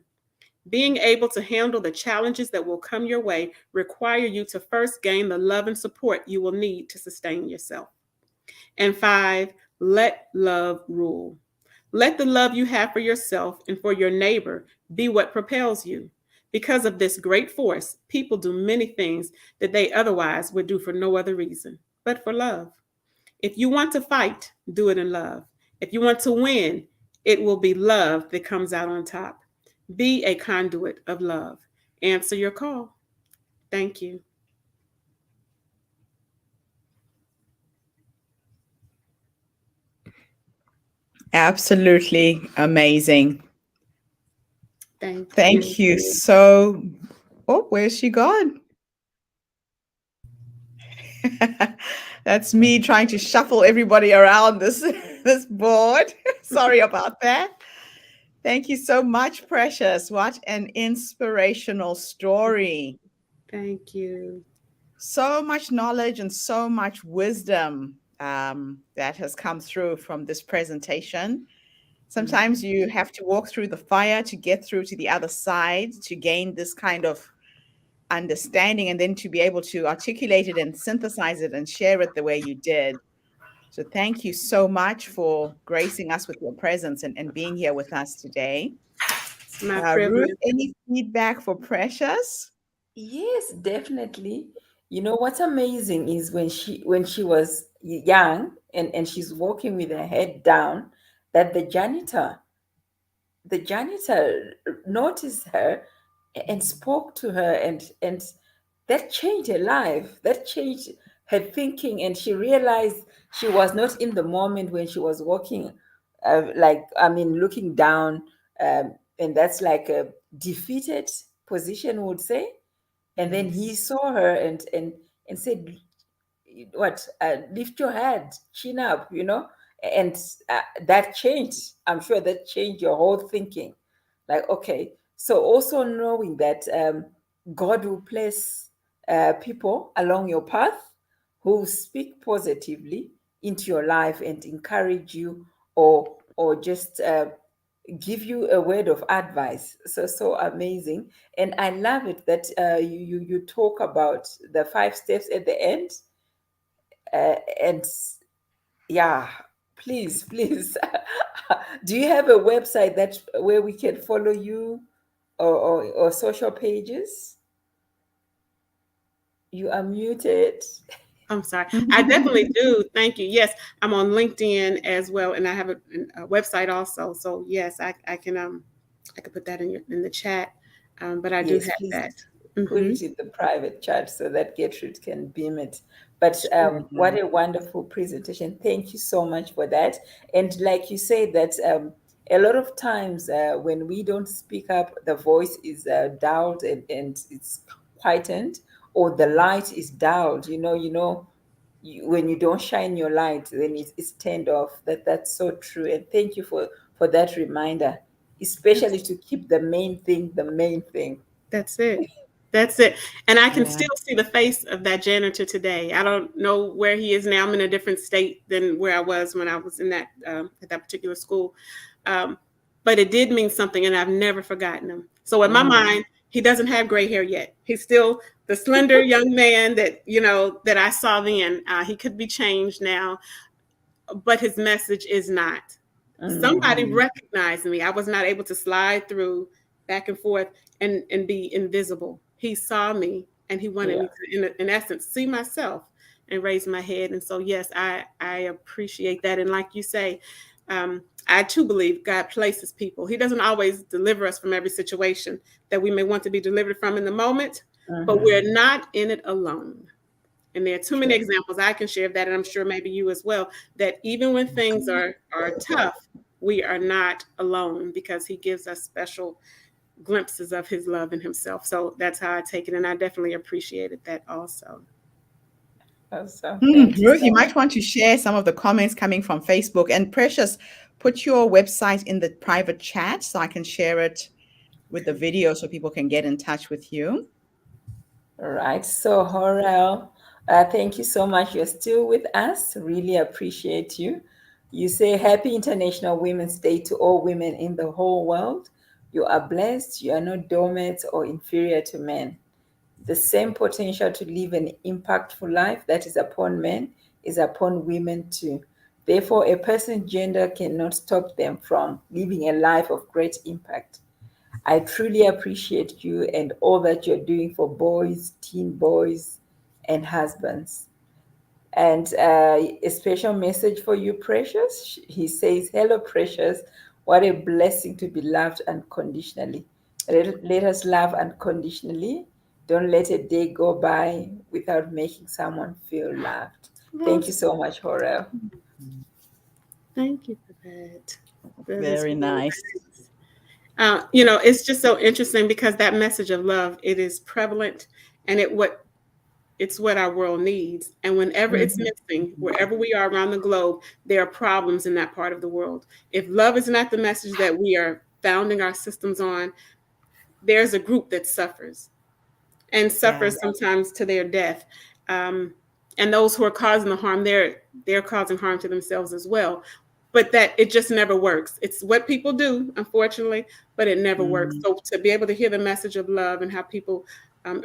Being able to handle the challenges that will come your way require you to first gain the love and support you will need to sustain yourself. And 5, let love rule. Let the love you have for yourself and for your neighbor be what propels you. Because of this great force, people do many things that they otherwise would do for no other reason but for love. If you want to fight, do it in love. If you want to win, it will be love that comes out on top. Be a conduit of love. Answer your call. Thank you. Absolutely amazing. Thank You so. Oh, where's she gone? That's me trying to shuffle everybody around this this board. Sorry about that. Thank you so much, Precious. What an inspirational story. Thank you. So much knowledge and so much wisdom that has come through from this presentation. Sometimes you have to walk through the fire to get through to the other side to gain this kind of understanding and then to be able to articulate it and synthesize it and share it the way you did. So thank you so much for gracing us with your presence and being here with us today. It's my privilege. Ruth, any feedback for Precious? Yes, definitely. You know what's amazing is when she was young and she's walking with her head down, that the janitor noticed her and spoke to her, and that changed her life, that changed her thinking, and she realized she was not in the moment when she was walking, like, I mean, looking down, and that's like a defeated position, would say. And then he saw her and said, what, lift your head, chin up, and that changed, I'm sure that changed your whole thinking. Like, okay, so also knowing that God will place people along your path who speak positively into your life and encourage you, or just give you a word of advice. So amazing. And I love it that you talk about the 5 steps at the end. And yeah, please, do you have a website that where we can follow you, or social pages? You are muted. I'm sorry. I definitely do. Thank you. Yes, I'm on LinkedIn as well, and I have a website also. So yes, I can put that in the chat. But I do Yes, have please that. put it in the private chat so that Gertrude can beam it. But what a wonderful presentation. Thank you so much for that. And like you said, that A lot of times when we don't speak up, the voice is dulled and it's quietened, or the light is dulled. When you don't shine your light, then it's turned off. That's so true. And thank you for that reminder, especially to keep the main thing the main thing. That's it. That's it. And I can Yeah. still see the face of that janitor today. I don't know where he is now. I'm in a different state than where I was when I was in that at that particular school. But it did mean something, and I've never forgotten him. So in my mind, he doesn't have gray hair yet. He's still the slender young man that I saw then. He could be changed now, but his message is not. Somebody recognized me. I was not able to slide through back and forth and be invisible. He saw me, and he wanted me to, in essence, see myself and raise my head. And so, yes, I appreciate that. And like you say, I too believe God places people. He doesn't always deliver us from every situation that we may want to be delivered from in the moment, but we're not in it alone. And there are too many examples I can share of that, and I'm sure maybe you as well, that even when things are tough, we are not alone, because he gives us special glimpses of his love and himself. So that's how I take it, and I definitely appreciated that also. Awesome. Thank you Ruth, so you much. might want to share some of the comments coming from Facebook. And Precious, put your website in the private chat so I can share it with the video so people can get in touch with you. All right. So, Horel, thank you so much. You're still with us. Really appreciate you. You say Happy International Women's Day to all women in the whole world. You are blessed. You are not doormats or inferior to men. The same potential to live an impactful life that is upon men is upon women too. Therefore, a person's gender cannot stop them from living a life of great impact. I truly appreciate you and all that you're doing for boys, teen boys, and husbands. And a special message for you, Precious. He says, Hello, Precious. What a blessing to be loved unconditionally. Let us love unconditionally. Don't let a day go by without making someone feel loved. Thank you so much, Horel. Thank you for that. That is Very nice. It's just so interesting because that message of love, it is prevalent, and it's what our world needs. And whenever it's missing, wherever we are around the globe, there are problems in that part of the world. If love is not the message that we are founding our systems on, there's a group that suffers and suffers sometimes to their death. And those who are causing the harm, they're causing harm to themselves as well. But that it just never works. It's what people do, unfortunately, but it never works. So to be able to hear the message of love and how people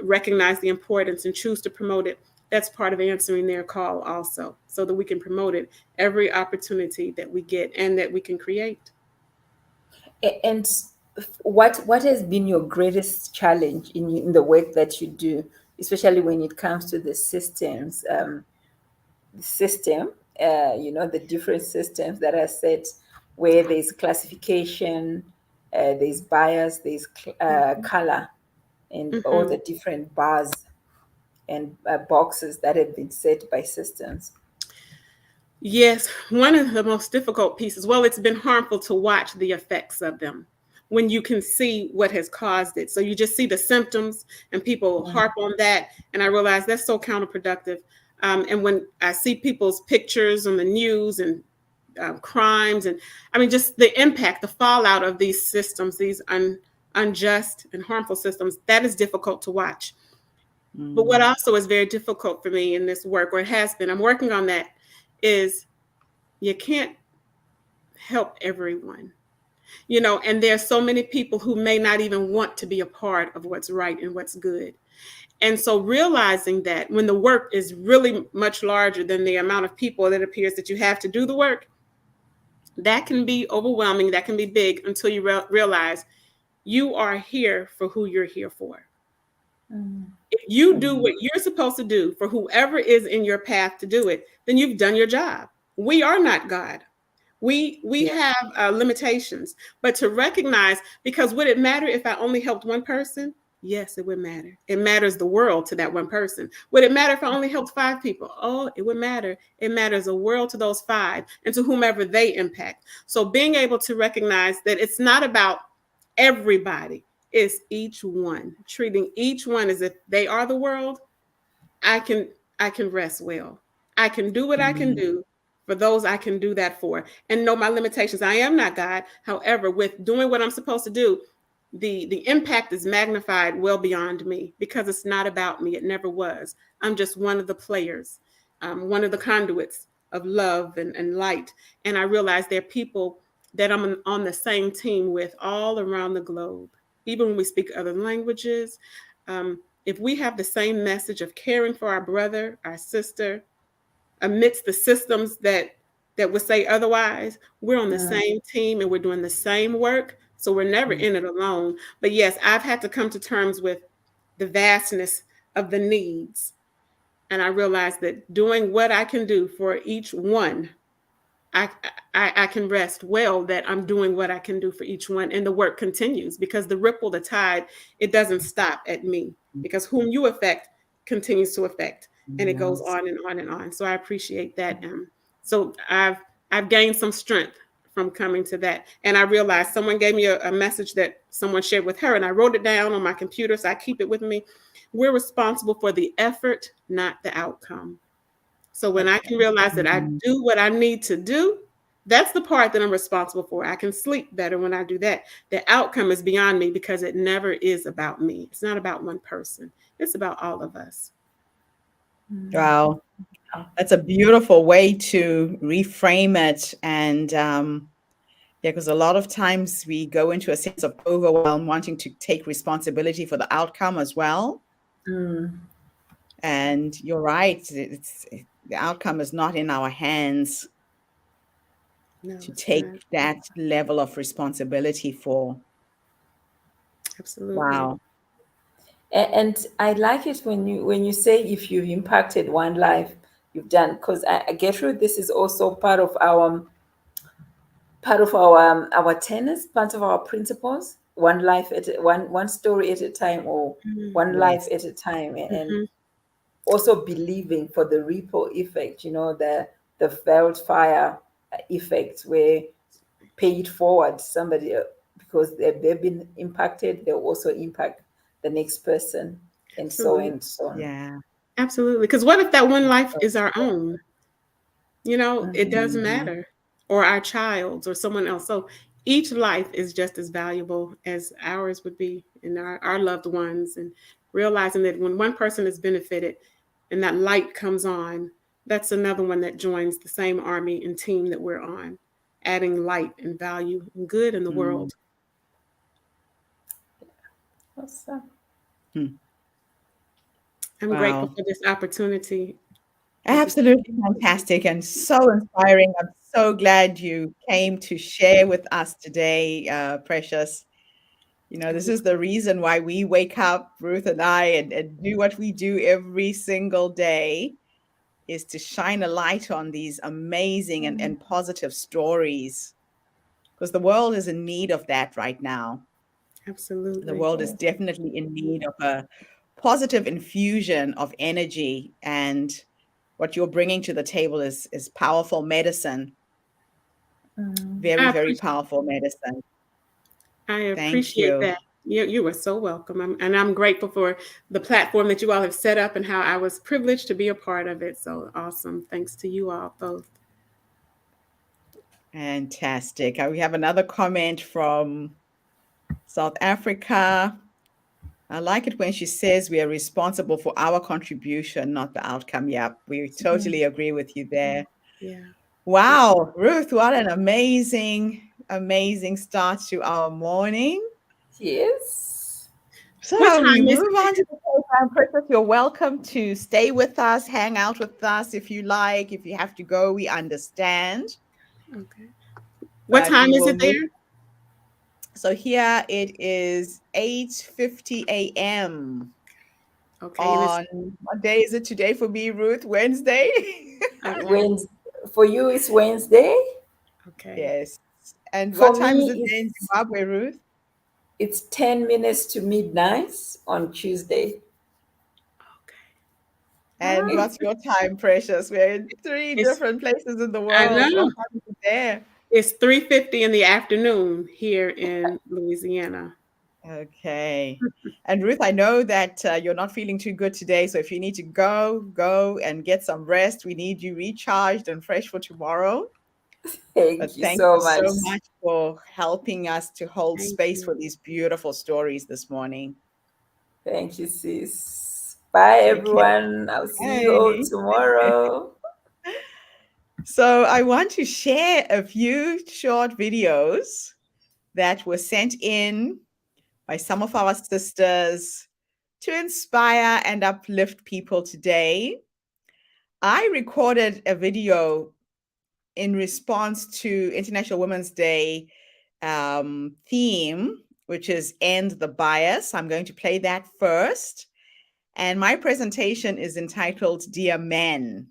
recognize the importance and choose to promote it, that's part of answering their call also, so that we can promote it every opportunity that we get and that we can create. And what has been your greatest challenge in the work that you do, especially when it comes to the systems, the different systems that are set, where there's classification, there's bias, there's color, and all the different bars and boxes that have been set by systems? Yes, one of the most difficult pieces, well, it's been harmful to watch the effects of them when you can see what has caused it. So you just see the symptoms and people harp on that. And I realize that's so counterproductive. And when I see people's pictures on the news and crimes, and I mean, just the impact, the fallout of these systems, these unjust and harmful systems, that is difficult to watch. But what also is very difficult for me in this work, or it has been, I'm working on that, is you can't help everyone, and there's so many people who may not even want to be a part of what's right and what's good. And so realizing that when the work is really much larger than the amount of people that appears that you have to do the work, that can be overwhelming, that can be big, until you realize you are here for who you're here for. If you do what you're supposed to do for whoever is in your path to do it, then you've done your job. We are not God. We have limitations, but to recognize, because would it matter if I only helped one person? Yes, it would matter. It matters the world to that one person. Would it matter if I only helped 5 people? Oh, it would matter. It matters a world to those 5 and to whomever they impact. So being able to recognize that it's not about everybody, it's each one, treating each one as if they are the world. I can I can rest well. I can do what I can do for those I can do that for and know my limitations. I am not God. However, with doing what I'm supposed to do, the impact is magnified well beyond me because it's not about me. It never was. I'm just one of the players, one of the conduits of love and light. And I realize there are people that I'm on the same team with all around the globe, even when we speak other languages. If we have the same message of caring for our brother, our sister, amidst the systems that would say otherwise, we're on the same team and we're doing the same work. So we're never in it alone. But yes, I've had to come to terms with the vastness of the needs. And I realized that doing what I can do for each one, I, I can rest well that I'm doing what I can do for each one, and the work continues because the ripple, the tide, it doesn't stop at me because whom you affect continues to affect, and it goes on and on and on. So I appreciate that. So I've gained some strength from coming to that, and I realized someone gave me a message that someone shared with her, and I wrote it down on my computer, so I keep it with me. We're responsible for the effort, not the outcome. So when I can realize that I do what I need to do, that's the part that I'm responsible for. I can sleep better when I do that. The outcome is beyond me because it never is about me. It's not about one person. It's about all of us. Wow. That's a beautiful way to reframe it. And yeah, because a lot of times we go into a sense of overwhelm, wanting to take responsibility for the outcome as well. And you're right. The outcome is not in our hands to take that level of responsibility for. Absolutely. Wow. And I like it when you say if you've impacted one life, you've done, because I get through. This is also part of our tenets, part of our principles. One life at one story at a time, or one life at a time, and also believing for the ripple effect. The felt fire effect, where pay it forward somebody, because they've been impacted, they'll also impact the next person, and so on and so on. Yeah. Absolutely. Because what if that one life is our own? It doesn't matter, or our child's or someone else. So each life is just as valuable as ours would be, and our loved ones, and realizing that when one person is benefited and that light comes on, that's another one that joins the same army and team that we're on, adding light and value and good in the world. Awesome. I'm grateful for this opportunity. Absolutely fantastic and so inspiring. I'm so glad you came to share with us today, Precious. This is the reason why we wake up, Ruth and I, and do what we do every single day, is to shine a light on these amazing and positive stories, because the world is in need of that right now. Absolutely. The world is definitely in need of a positive infusion of energy, and what you're bringing to the table is powerful medicine. Very, very powerful medicine. I appreciate that. You are so welcome. I'm grateful for the platform that you all have set up and how I was privileged to be a part of it. So awesome. Thanks to you all both. Fantastic. We have another comment from South Africa. I like it when she says we are responsible for our contribution, not the outcome. Yeah, we totally agree with you there. Yeah. Wow, Ruth, what an amazing start to our morning. Yes. So we move on to the program. Precious, you're welcome to stay with us, hang out with us if you like. If you have to go, we understand. Okay. What time is it there? So here it is 8:50 a.m. Okay. On what day is it today for me, Ruth? Wednesday? Wednesday. For you, it's Wednesday? Okay. Yes. And For what time is me, it in Zimbabwe, Ruth? It's 10 minutes to midnight on Tuesday. And Ah. what's your time, Precious? We're in three It's, different places in the I world. know. What time is it there? It's 3:50 in the afternoon here in Louisiana. Okay. And Ruth, I know that you're not feeling too good today. So if you need to go and get some rest. We need you recharged and fresh for tomorrow. Thank But you thank so you much. so much for helping us to hold Thank space for you. these beautiful stories this morning. Thank you, sis. Bye, Take care. everyone. I'll see you all Bye. tomorrow. So I want to share a few short videos that were sent in by some of our sisters to inspire and uplift people today. I recorded a video in response to International Women's Day theme, which is End the Bias. I'm going to play that first. And my presentation is entitled Dear Men.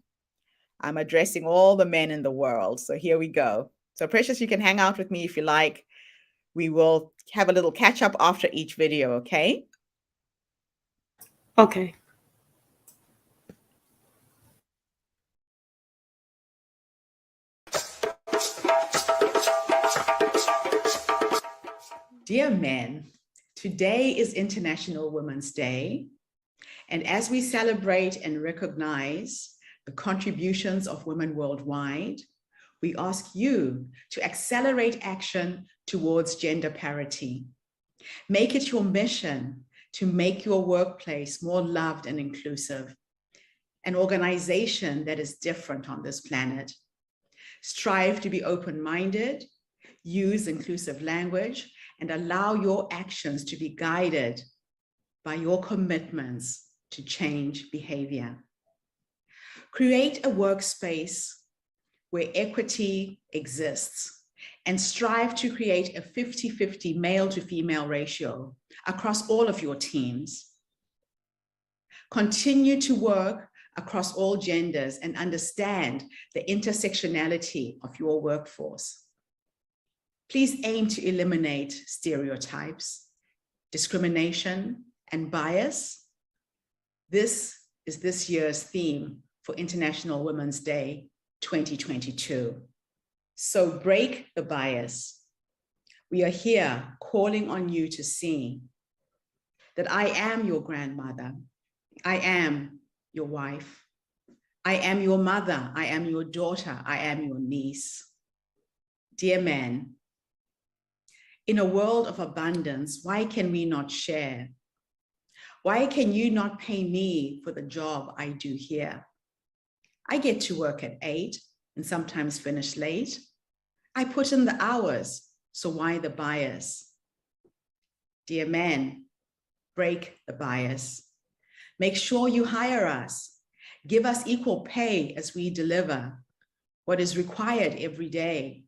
I'm addressing all the men in the world. So here we go. So Precious, you can hang out with me if you like. We will have a little catch up after each video, okay? Okay. Dear men, today is International Women's Day. And as we celebrate and recognize the contributions of women worldwide, we ask you to accelerate action towards gender parity. Make it your mission to make your workplace more loved and inclusive, an organization that is different on this planet. Strive to be open-minded, use inclusive language, and allow your actions to be guided by your commitments to change behavior. Create a workspace where equity exists and strive to create a 50-50 male to female ratio across all of your teams. Continue to work across all genders and understand the intersectionality of your workforce. Please aim to eliminate stereotypes, discrimination, and bias. This is this year's theme for International Women's Day 2022. So break the bias. We are here calling on you to see that I am your grandmother. I am your wife. I am your mother. I am your daughter. I am your niece. Dear men, in a world of abundance, why can we not share? Why can you not pay me for the job I do here? I get to work at 8 and sometimes finish late. I put in the hours, so why the bias? Dear men, break the bias. Make sure you hire us. Give us equal pay as we deliver what is required every day.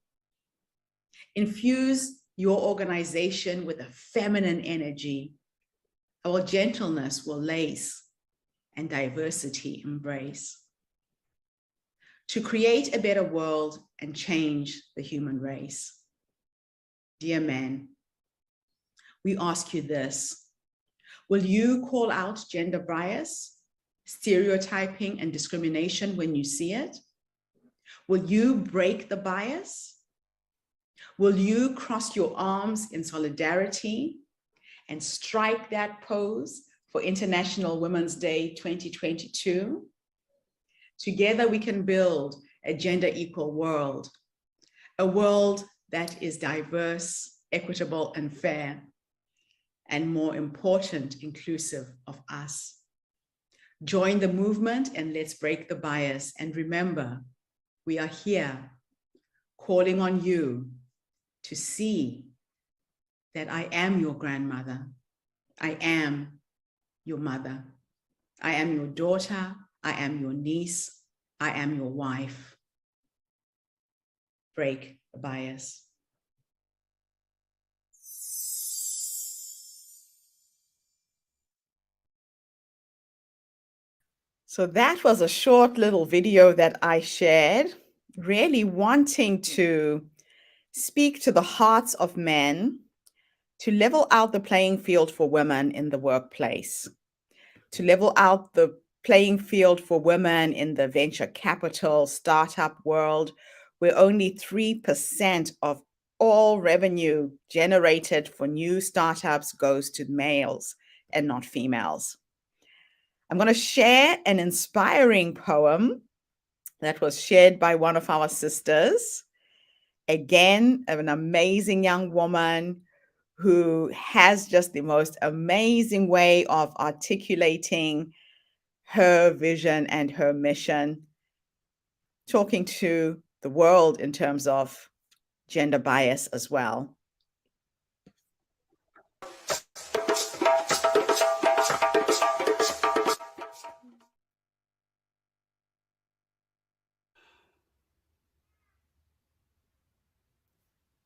Infuse your organization with a feminine energy. Our gentleness will lace and diversity embrace. To create a better world and change the human race. Dear men, we ask you this. Will you call out gender bias, stereotyping, and discrimination when you see it? Will you break the bias? Will you cross your arms in solidarity and strike that pose for International Women's Day 2022? Together we can build a gender equal world, a world that is diverse, equitable, and fair, and more important, inclusive of us. Join the movement and let's break the bias. And remember, we are here calling on you to see that I am your grandmother. I am your mother. I am your daughter. I am your niece. I am your wife. Break the bias. So that was a short little video that I shared, really wanting to speak to the hearts of men to level out the playing field for women in the workplace, to level out the playing field for women in the venture capital startup world, where only 3% of all revenue generated for new startups goes to males and not females. I'm going to share an inspiring poem that was shared by one of our sisters. Again, an amazing young woman who has just the most amazing way of articulating her vision and her mission, talking to the world in terms of gender bias as well.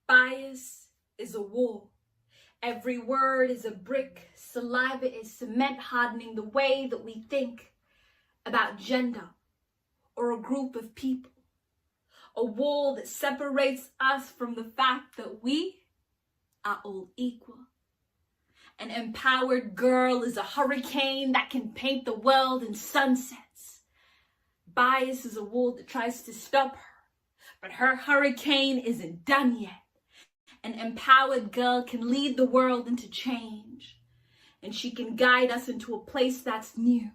Bias is a wall. Every word is a brick. Saliva is cement hardening the way that we think about gender or a group of people. A wall that separates us from the fact that we are all equal. An empowered girl is a hurricane that can paint the world in sunsets. Bias is a wall that tries to stop her, but her hurricane isn't done yet. An empowered girl can lead the world into change, and she can guide us into a place that's new.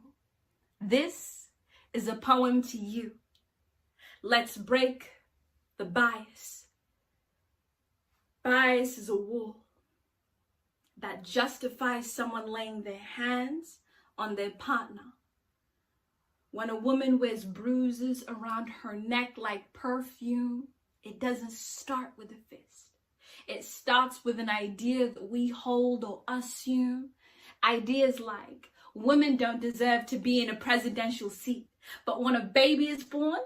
This is a poem to you. Let's break the bias. Bias is a wall that justifies someone laying their hands on their partner. When a woman wears bruises around her neck like perfume, it doesn't start with a fist. It starts with an idea that we hold or assume. Ideas like women don't deserve to be in a presidential seat, but when a baby is born,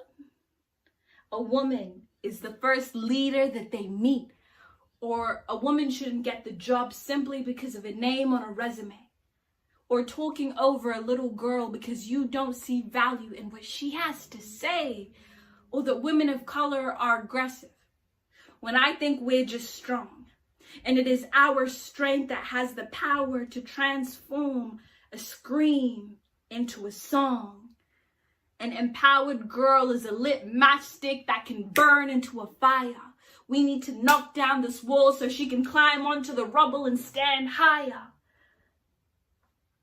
a woman is the first leader that they meet. Or a woman shouldn't get the job simply because of a name on a resume. Or talking over a little girl because you don't see value in what she has to say. Or that women of color are aggressive. When I think we're just strong. And it is our strength that has the power to transform a scream into a song. An empowered girl is a lit matchstick that can burn into a fire. We need to knock down this wall so she can climb onto the rubble and stand higher.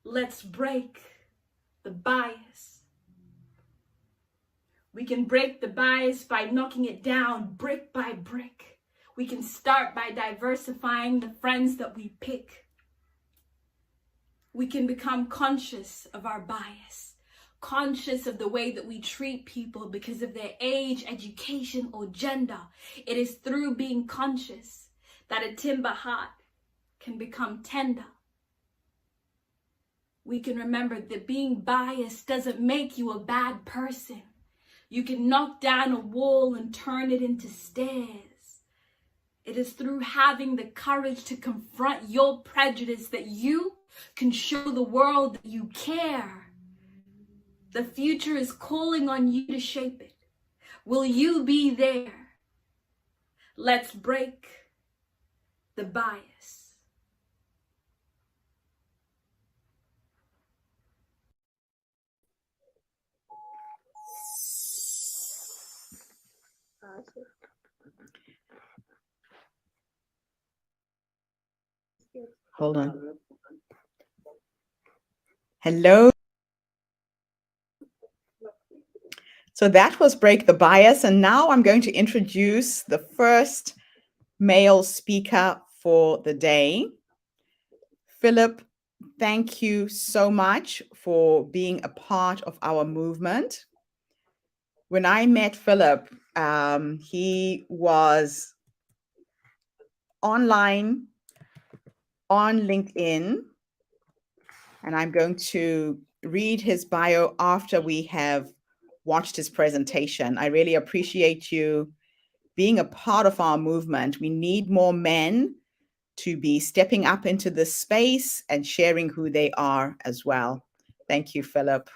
Let's break the bias. We can break the bias by knocking it down brick by brick. We can start by diversifying the friends that we pick. We can become conscious of our bias. Conscious of the way that we treat people because of their age, education, or gender. It is through being conscious that a timber heart can become tender. We can remember that being biased doesn't make you a bad person. You can knock down a wall and turn it into stairs. It is through having the courage to confront your prejudice that you can show the world that you care. The future is calling on you to shape it. Will you be there? Let's break the bias. Hold on. Hello. So that was Break the Bias. And now I'm going to introduce the first male speaker for the day. Philip, thank you so much for being a part of our movement. When I met Philip, he was online on LinkedIn, and I'm going to read his bio after we have watched his presentation. I really appreciate you being a part of our movement. We need more men to be stepping up into this space and sharing who they are as well. Thank you, Philip.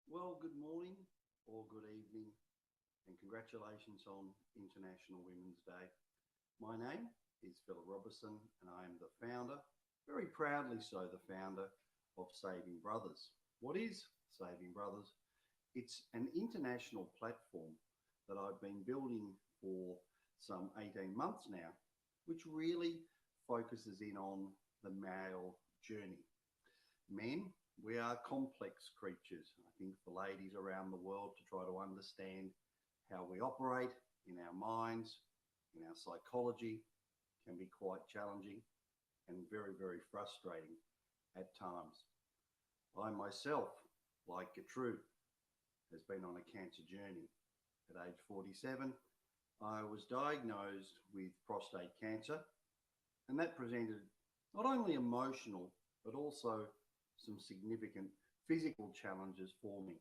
Well, good morning or good evening, and congratulations on International Women's Day. My name is Phil Robertson, and I am the founder, very proudly so, the founder of Saving Brothers. What is Saving Brothers? It's an international platform that I've been building for some 18 months now, which really focuses in on the male journey. Men, we are complex creatures. I think for ladies around the world to try to understand how we operate in our minds, in our psychology, can be quite challenging and very, very frustrating at times. I myself, like Gertrude, has been on a cancer journey. At age 47, I was diagnosed with prostate cancer, and that presented not only emotional, but also some significant physical challenges for me.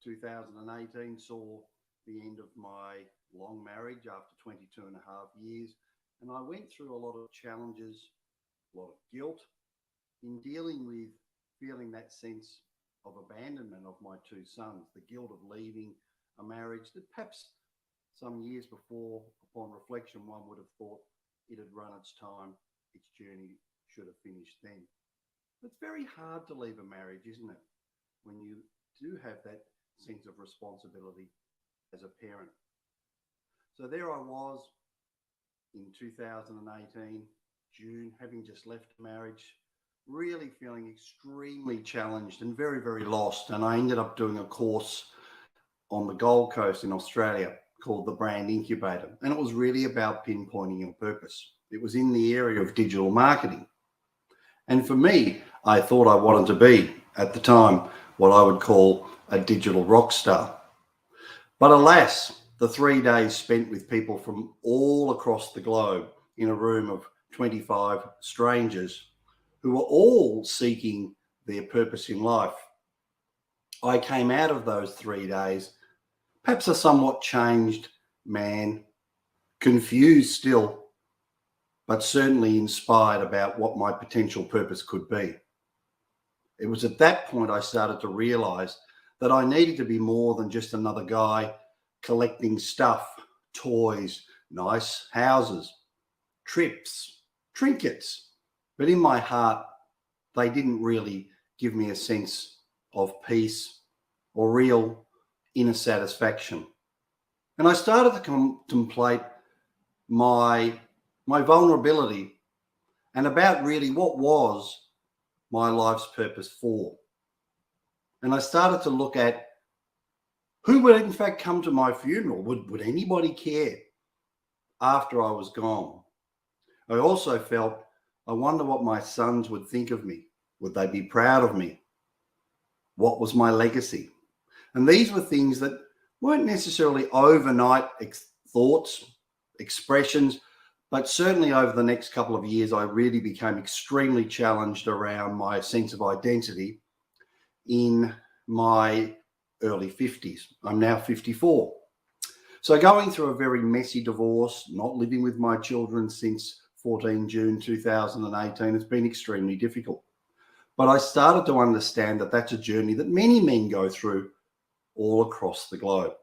2018 saw the end of my long marriage after 22 and a half years, and I went through a lot of challenges, a lot of guilt in dealing with feeling that sense of abandonment of my two sons, the guilt of leaving a marriage that perhaps some years before, upon reflection, one would have thought it had run its time, its journey should have finished then. It's very hard to leave a marriage, isn't it? When you do have that sense of responsibility as a parent. So there I was in 2018, June, having just left marriage, really feeling extremely challenged and very, very lost. And I ended up doing a course on the Gold Coast in Australia called the Brand Incubator. And it was really about pinpointing your purpose. It was in the area of digital marketing. And for me, I thought I wanted to be, at the time, what I would call a digital rock star. But alas, the 3 days spent with people from all across the globe in a room of 25 strangers who were all seeking their purpose in life, I came out of those 3 days perhaps a somewhat changed man, confused still, but certainly inspired about what my potential purpose could be. It was at that point I started to realize that I needed to be more than just another guy collecting stuff, toys, nice houses, trips, trinkets. But in my heart, they didn't really give me a sense of peace or real inner satisfaction. And I started to contemplate my vulnerability and about really what was my life's purpose for. And I started to look at who would in fact come to my funeral. Would anybody care after I was gone? I also felt, I wonder what my sons would think of me. Would they be proud of me? What was my legacy? And these were things that weren't necessarily overnight thoughts, expressions, but certainly over the next couple of years, I really became extremely challenged around my sense of identity in my early 50s. I'm now 54. So going through a very messy divorce, not living with my children since 14 June 2018, has been extremely difficult. But I started to understand that that's a journey that many men go through all across the globe.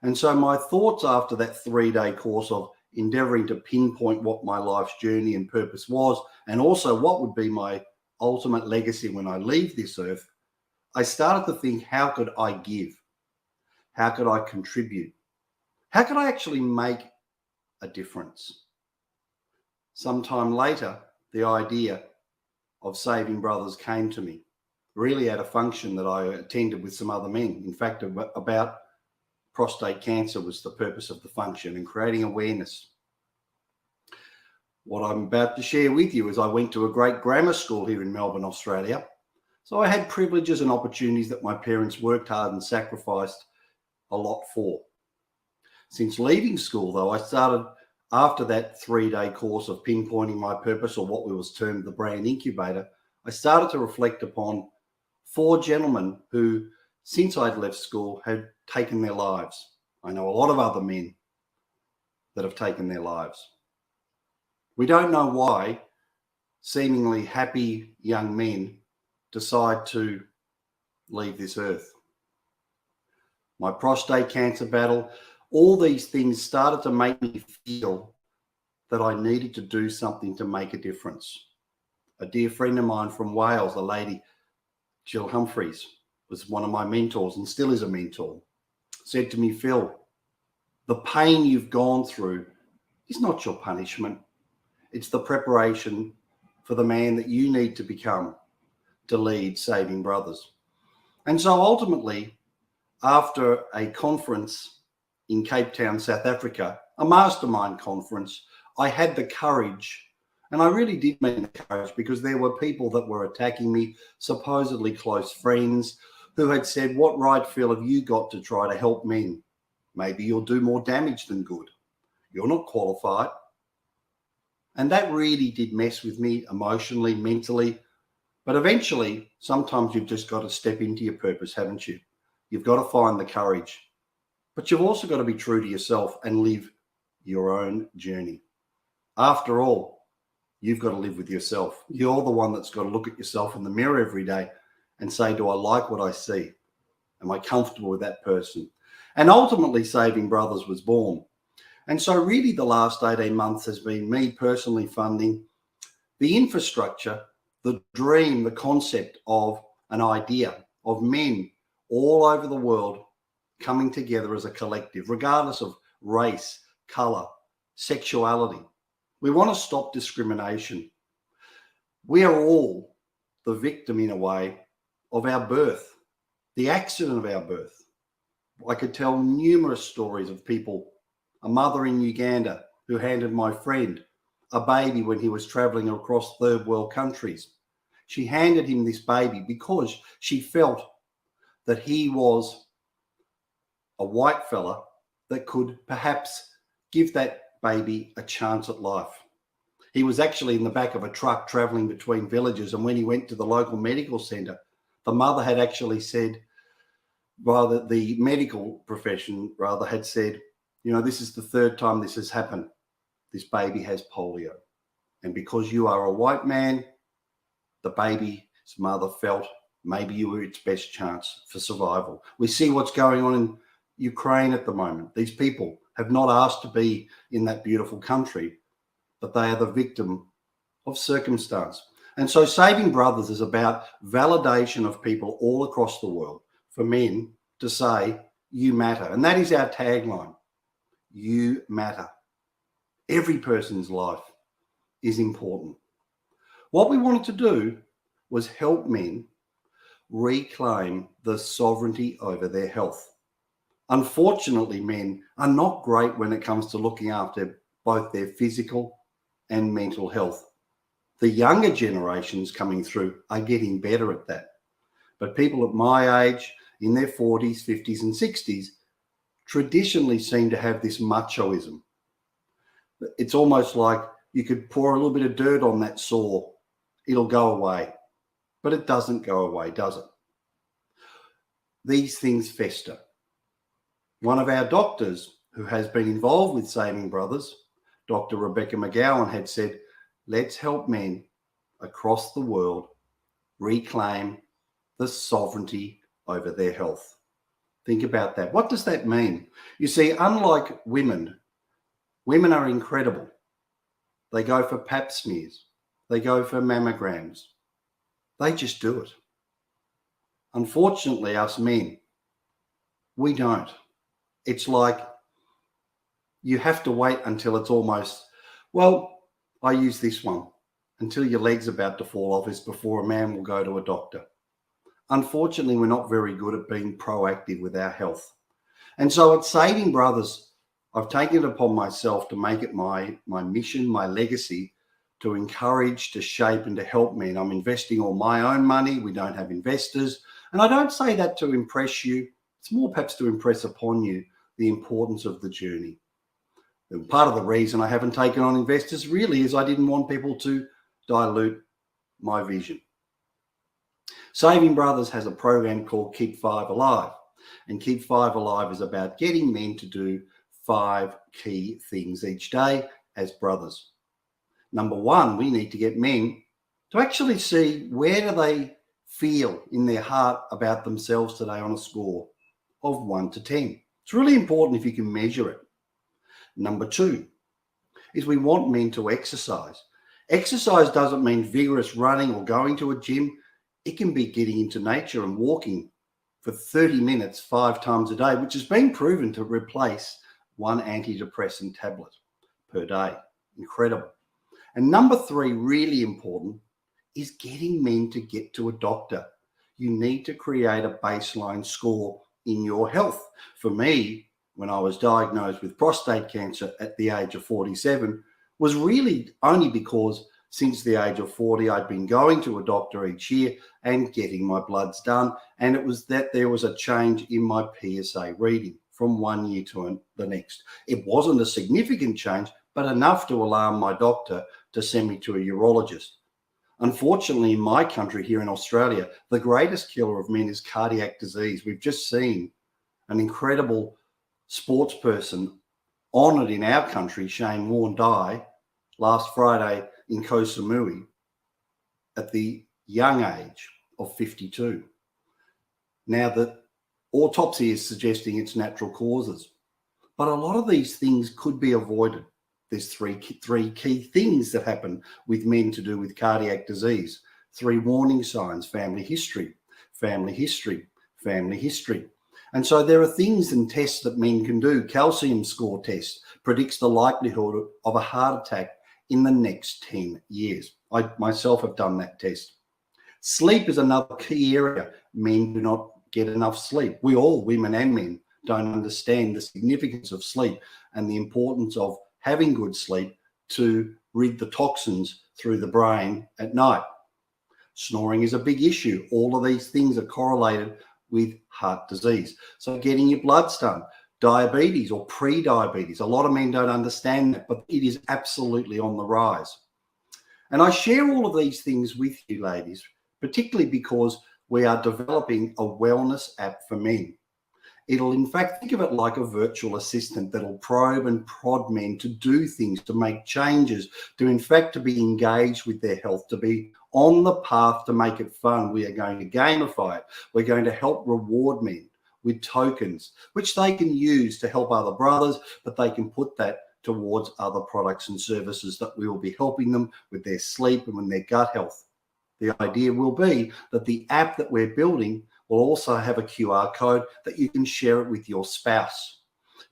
And so my thoughts after that 3-day course of endeavoring to pinpoint what my life's journey and purpose was, and also what would be my ultimate legacy when I leave this earth, I started to think, how could I give? How could I contribute? How could I actually make a difference? Sometime later, the idea of Saving Brothers came to me, really at a function that I attended with some other men. In fact, about prostate cancer was the purpose of the function, and creating awareness. What I'm about to share with you is I went to a great grammar school here in Melbourne, Australia. So I had privileges and opportunities that my parents worked hard and sacrificed a lot for. Since leaving school, though, I started, after that 3-day course of pinpointing my purpose, or what was termed the Brand Incubator, I started to reflect upon 4 gentlemen who, since I'd left school, had taken their lives. I know a lot of other men that have taken their lives. We don't know why seemingly happy young men decide to leave this earth. my prostate cancer battle, all these things started to make me feel that I needed to do something to make a difference. A dear friend of mine from Wales, a lady, Jill Humphreys, was one of my mentors and still is a mentor, said to me, Phil, the pain you've gone through is not your punishment. It's the preparation for the man that you need to become to lead Saving Brothers. And so ultimately, after a conference in Cape Town, South Africa, a mastermind conference, I had the courage, and I really did mean the courage, because there were people that were attacking me, supposedly close friends, who had said, what right, Phil, have you got to try to help men? Maybe you'll do more damage than good. You're not qualified. And that really did mess with me emotionally, mentally. But eventually, sometimes you've just got to step into your purpose, haven't you? You've got to find the courage. But you've also got to be true to yourself and live your own journey. After all, you've got to live with yourself. You're the one that's got to look at yourself in the mirror every day and say, do I like what I see? Am I comfortable with that person? And ultimately, Saving Brothers was born. And so really the last 18 months has been me personally funding the infrastructure, the dream, the concept of an idea of men all over the world coming together as a collective, regardless of race, colour, sexuality. We want to stop discrimination. We are all the victim, in a way, of our birth, the accident of our birth. I could tell numerous stories of people, a mother in Uganda who handed my friend a baby when he was travelling across third world countries. She handed him this baby because she felt that he was a white fella that could perhaps give that baby a chance at life. He was actually in the back of a truck travelling between villages, and when he went to the local medical centre, the mother had actually said, rather the medical profession rather had said, you know, this is the third time this has happened. This baby has polio. And because you are a white man, the baby's mother felt maybe you were its best chance for survival. We see what's going on in Ukraine at the moment. These people have not asked to be in that beautiful country, but they are the victim of circumstance. And so Saving Brothers is about validation of people all across the world, for men to say, you matter. And that is our tagline, you matter. Every person's life is important. What we wanted to do was help men reclaim the sovereignty over their health. Unfortunately, men are not great when it comes to looking after both their physical and mental health. The younger generations coming through are getting better at that. But people at my age, in their 40s, 50s and 60s, traditionally seem to have this machoism. It's almost like you could pour a little bit of dirt on that sore, it'll go away. But it doesn't go away, does it? These things fester. One of our doctors who has been involved with Saving Brothers, Dr. Rebecca McGowan, had said, let's help men across the world reclaim the sovereignty over their health. Think about that. What does that mean? You see, unlike women, women are incredible. They go for pap smears. They go for mammograms. They just do it. Unfortunately, us men, we don't. It's like you have to wait until it's almost, well, I use this one, until your leg's about to fall off is before a man will go to a doctor. Unfortunately, we're not very good at being proactive with our health. And so at Saving Brothers, I've taken it upon myself to make it my mission, my legacy, to encourage, to shape and to help men. I'm investing all my own money. We don't have investors. And I don't say that to impress you. It's more perhaps to impress upon you the importance of the journey. And part of the reason I haven't taken on investors really is I didn't want people to dilute my vision. Saving Brothers has a program called Keep 5 Alive. And Keep 5 Alive is about getting men to do 5 key things each day as brothers. Number one, we need to get men to actually see where do they feel in their heart about themselves today on a score of 1 to 10. It's really important if you can measure it. Number 2 is we want men to exercise. Exercise doesn't mean vigorous running or going to a gym. It can be getting into nature and walking for 30 minutes 5 times a day, which has been proven to replace 1 antidepressant tablet per day. Incredible. And number 3, really important, is getting men to get to a doctor. You need to create a baseline score in your health. For me, when I was diagnosed with prostate cancer at the age of 47, was really only because since the age of 40, I'd been going to a doctor each year and getting my bloods done. And it was that there was a change in my PSA reading from 1 year to the next. It wasn't a significant change, but enough to alarm my doctor to send me to a urologist. Unfortunately, in my country here in Australia, the greatest killer of men is cardiac disease. We've just seen an incredible sports person honoured in our country, Shane Warne, die last Friday in Koh Samui at the young age of 52. Now, the autopsy is suggesting it's natural causes, but a lot of these things could be avoided. There's three key things that happen with men to do with cardiac disease. 3 warning signs: family history, family history, family history. And so there are things and tests that men can do. Calcium score test predicts the likelihood of a heart attack in the next 10 years. I myself have done that test. Sleep is another key area. Men do not get enough sleep. We all, women and men, don't understand the significance of sleep and the importance of having good sleep to rid the toxins through the brain at night. Snoring is a big issue. All of these things are correlated with heart disease. So getting your bloods done, diabetes or pre-diabetes. A lot of men don't understand that, but it is absolutely on the rise. And I share all of these things with you, ladies, particularly because we are developing a wellness app for men. It'll, in fact, think of it like a virtual assistant that'll probe and prod men to do things, to make changes, to, in fact, to be engaged with their health, to be on the path to make it fun. We are going to gamify it. We're going to help reward men with tokens, which they can use to help other brothers, but they can put that towards other products and services that we will be helping them with their sleep and with their gut health. The idea will be that the app that we're building will also have a QR code that you can share it with your spouse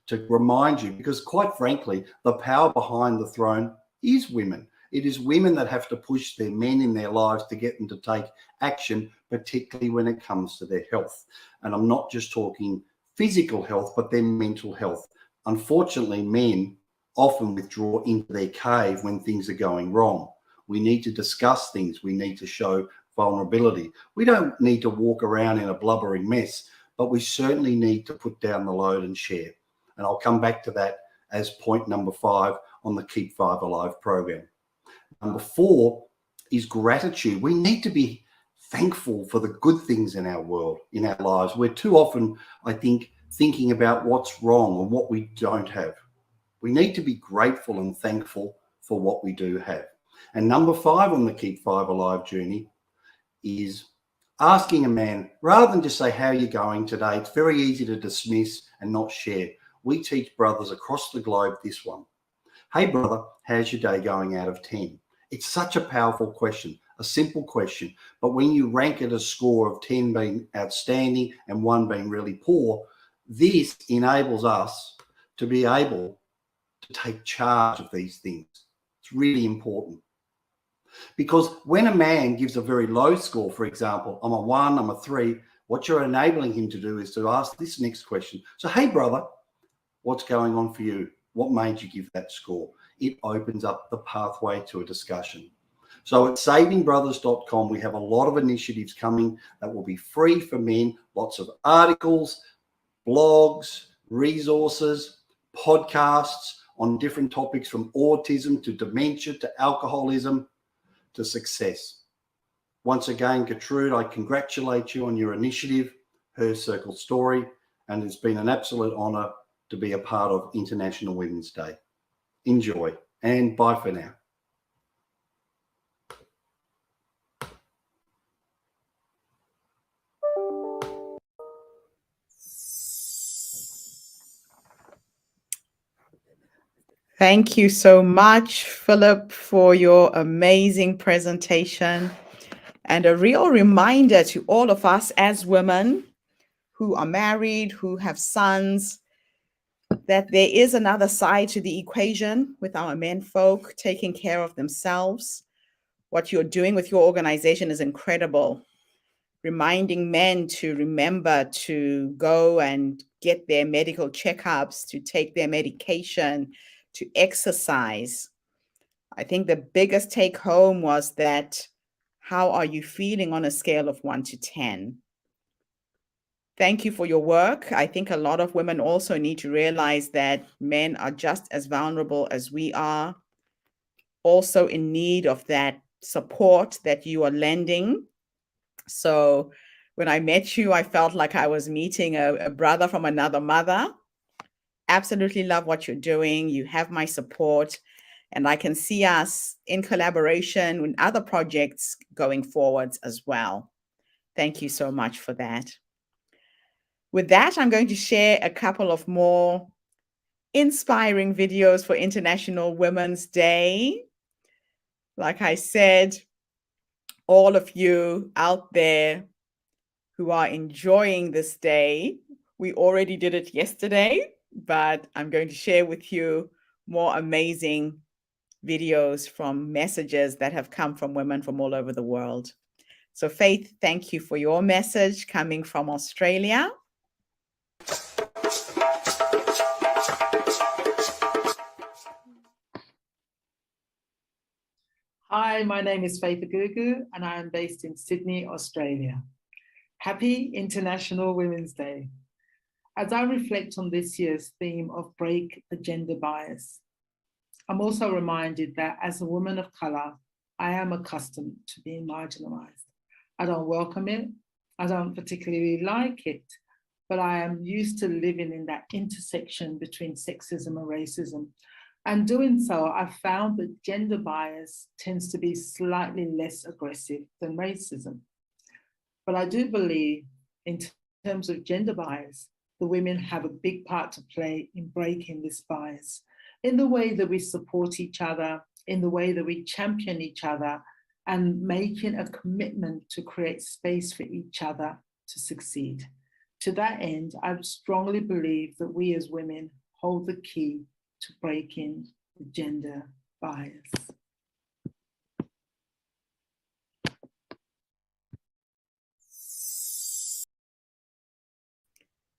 to remind you, because quite frankly, the power behind the throne is women. It is women that have to push their men in their lives to get them to take action, particularly when it comes to their health. And I'm not just talking physical health, but their mental health. Unfortunately, men often withdraw into their cave when things are going wrong. We need to discuss things. We need to show vulnerability. We don't need to walk around in a blubbering mess, but we certainly need to put down the load and share. And I'll come back to that as point number 5 on the Keep 5 Alive program. Number 4 is gratitude. We need to be thankful for the good things in our world, in our lives. We're too often, I think, thinking about what's wrong and what we don't have. We need to be grateful and thankful for what we do have. And number 5 on the Keep 5 Alive journey is asking a man, rather than just say, how are you going today? It's very easy to dismiss and not share. We teach brothers across the globe this one. Hey, brother, how's your day going out of 10? It's such a powerful question, a simple question. But when you rank it a score of 10 being outstanding and 1 being really poor, this enables us to be able to take charge of these things. It's really important. Because when a man gives a very low score, for example, I'm a 1, I'm a 3, what you're enabling him to do is to ask this next question. So, hey, brother, what's going on for you? What made you give that score? It opens up the pathway to a discussion. So at savingbrothers.com, we have a lot of initiatives coming that will be free for men, lots of articles, blogs, resources, podcasts on different topics from autism to dementia to alcoholism to success. Once again, Gertrude, I congratulate you on your initiative, Her Circle Story, and it's been an absolute honour to be a part of International Women's Day. Enjoy, and bye for now. Thank you so much, Philip, for your amazing presentation and a real reminder to all of us as women who are married, who have sons, that there is another side to the equation with our men folk taking care of themselves. What you're doing with your organization is incredible. Reminding men to remember to go and get their medical checkups, to take their medication, to exercise. I think the biggest take home was that how are you feeling on a scale of 1 to 10? Thank you for your work. I think a lot of women also need to realize that men are just as vulnerable as we are, also in need of that support that you are lending. So when I met you, I felt like I was meeting a brother from another mother. Absolutely love what you're doing. You have my support, and I can see us in collaboration with other projects going forwards as well. Thank you so much for that. With that, I'm going to share a couple of more inspiring videos for International Women's Day. Like I said, all of you out there who are enjoying this day, we already did it yesterday, but I'm going to share with you more amazing videos from messages that have come from women from all over the world. So Faith, thank you for your message coming from Australia. Hi, my name is Faith Agugu and I am based in Sydney, Australia. Happy International Women's Day. As I reflect on this year's theme of Break the Gender Bias, I'm also reminded that as a woman of colour, I am accustomed to being marginalised. I don't welcome it, I don't particularly like it, but I am used to living in that intersection between sexism and racism. And doing so, I've found that gender bias tends to be slightly less aggressive than racism. But I do believe in terms of gender bias, the women have a big part to play in breaking this bias, in the way that we support each other, in the way that we champion each other, and making a commitment to create space for each other to succeed. To that end, I strongly believe that we as women hold the key to breaking the gender bias.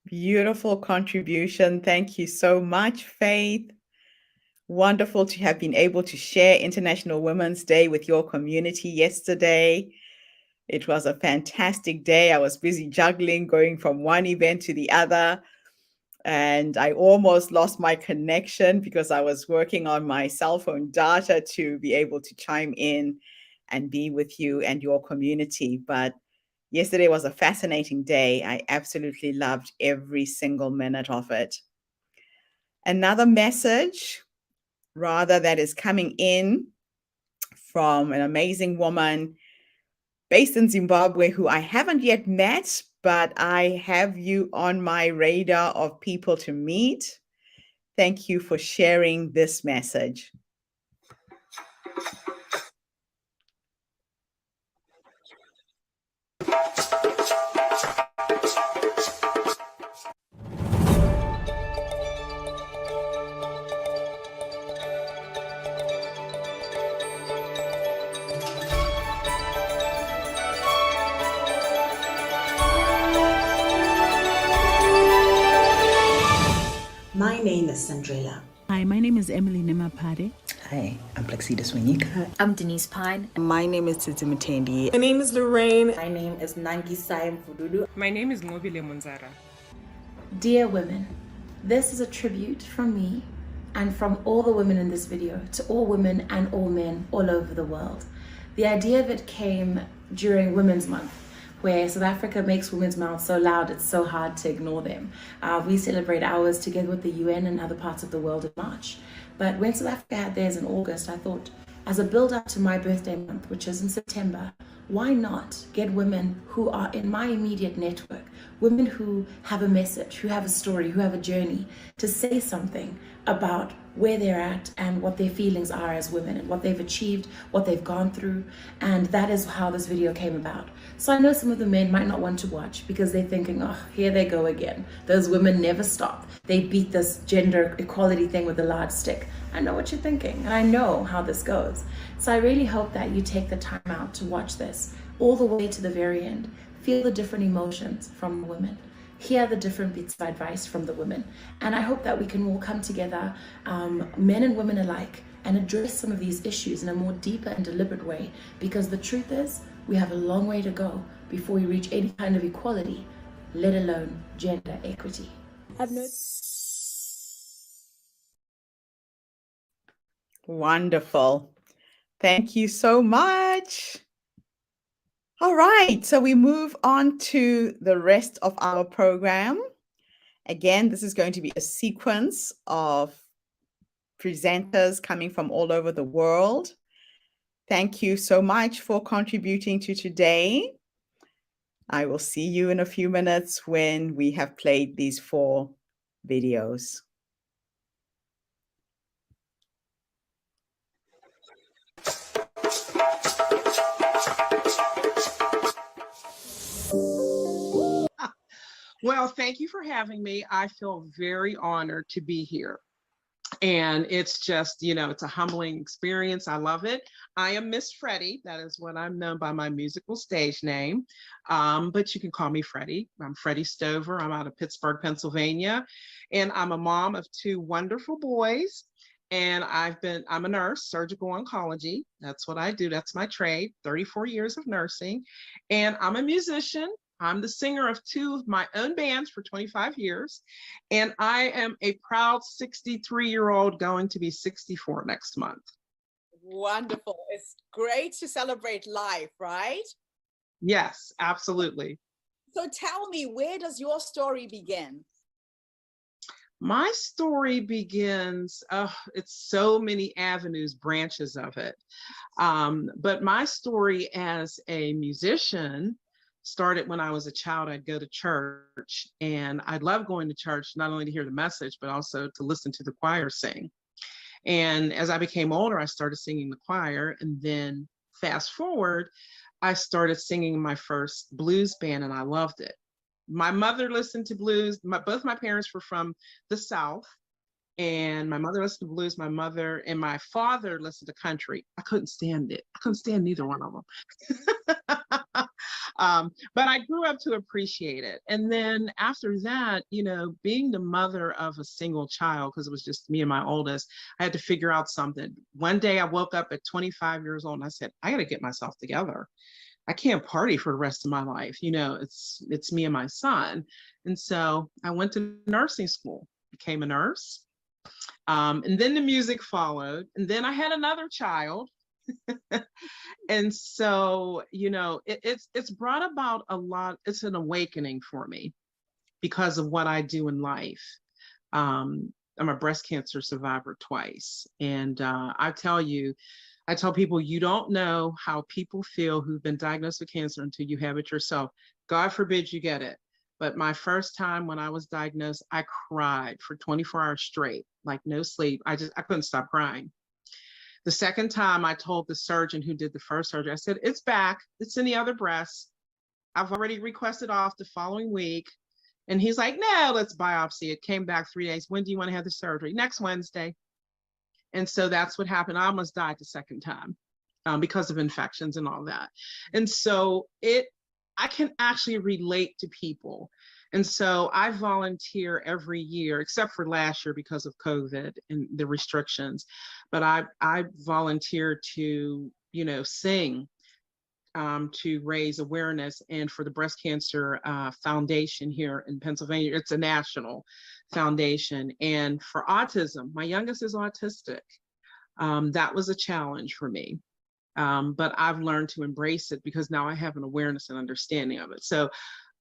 Beautiful contribution. Thank you so much, Faith. Wonderful to have been able to share International Women's Day with your community yesterday. It was a fantastic day. I was busy juggling, going from one event to the other. And I almost lost my connection because I was working on my cell phone data to be able to chime in and be with you and your community. But yesterday was a fascinating day. I absolutely loved every single minute of it. Another message, rather, that is coming in from an amazing woman based in Zimbabwe who I haven't yet met, but I have you on my radar of people to meet. Thank you for sharing this message. My name is Sandrila. Hi, my name is Emily Nemapade. Hi, I'm Plaxida Swinika. I'm Denise Pine. My name is Titi Mutendi. My name is Lorraine. My name is Nangi Saim Fududu. My name is Ngobile Munzara. Dear women, this is a tribute from me and from all the women in this video to all women and all men all over the world. The idea of it came during Women's Month, where South Africa makes women's mouths so loud it's so hard to ignore them. We celebrate ours together with the UN and other parts of the world in March. But when South Africa had theirs in August, I thought, as a build-up to my birthday month, which is in September, why not get women who are in my immediate network, women who have a message, who have a story, who have a journey, to say something about where they're at and what their feelings are as women and what they've achieved, what they've gone through. And that is how this video came about. So I know some of the men might not want to watch because they're thinking, oh, here they go again. Those women never stop. They beat this gender equality thing with a large stick. I know what you're thinking, and I know how this goes. So I really hope that you take the time out to watch this all the way to the very end. Feel the different emotions from the women. Hear the different bits of advice from the women. And I hope that we can all come together, men and women alike, and address some of these issues in a more deeper and deliberate way. Because the truth is, we have a long way to go before we reach any kind of equality, let alone gender equity. I've noticed. Wonderful. Thank you so much. All right, so we move on to the rest of our program. Again, this is going to be a sequence of presenters coming from all over the world. Thank you so much for contributing to today. I will see you in a few minutes when we have played these 4 videos. Well, thank you for having me. I feel very honored to be here. And it's just, you know, it's a humbling experience. I love it. I am Miss Freddie. That is what I'm known by my musical stage name. But you can call me Freddie. I'm Freddie Stover. I'm out of Pittsburgh, Pennsylvania. And I'm a mom of 2 wonderful boys. And I'm a nurse, surgical oncology. That's what I do. That's my trade, 34 years of nursing. And I'm a musician. I'm the singer of 2 of my own bands for 25 years, and I am a proud 63-year-old going to be 64 next month. Wonderful. It's great to celebrate life, right? Yes, absolutely. So tell me, where does your story begin? My story begins, it's so many avenues, branches of it. But my story as a musician started when I was a child. I'd go to church, and I loved going to church, not only to hear the message, but also to listen to the choir sing. And as I became older, I started singing the choir. And then fast forward, I started singing my first blues band, and I loved it. My mother listened to blues. Both my parents were from the South, and my mother listened to blues. My mother and my father listened to country. I couldn't stand it. I couldn't stand neither one of them. But I grew up to appreciate it. And then after that, you know, being the mother of a single child, because it was just me and my oldest, I had to figure out something. One day I woke up at 25 years old and I said, I got to get myself together. I can't party for the rest of my life. You know, it's me and my son. And so I went to nursing school, became a nurse. And then the music followed. And then I had another child. And so, you know, it's brought about a lot. It's an awakening for me because of what I do in life. I'm a breast cancer survivor twice. And I tell people, you don't know how people feel who've been diagnosed with cancer until you have it yourself. God forbid you get it. But my first time when I was diagnosed, I cried for 24 hours straight, like no sleep. I couldn't stop crying. The second time I told the surgeon who did the first surgery, I said, it's back. It's in the other breast. I've already requested off the following week. And he's like, no, let's biopsy. It came back 3 days. When do you want to have the surgery? Next Wednesday. And so that's what happened. I almost died the second time because of infections and all that. And so I can actually relate to people. And so I volunteer every year, except for last year because of COVID and the restrictions. But I volunteer to, you know, sing to raise awareness. And for the Breast Cancer Foundation here in Pennsylvania, it's a national foundation. And for autism, my youngest is autistic. That was a challenge for me. But I've learned to embrace it because now I have an awareness and understanding of it. So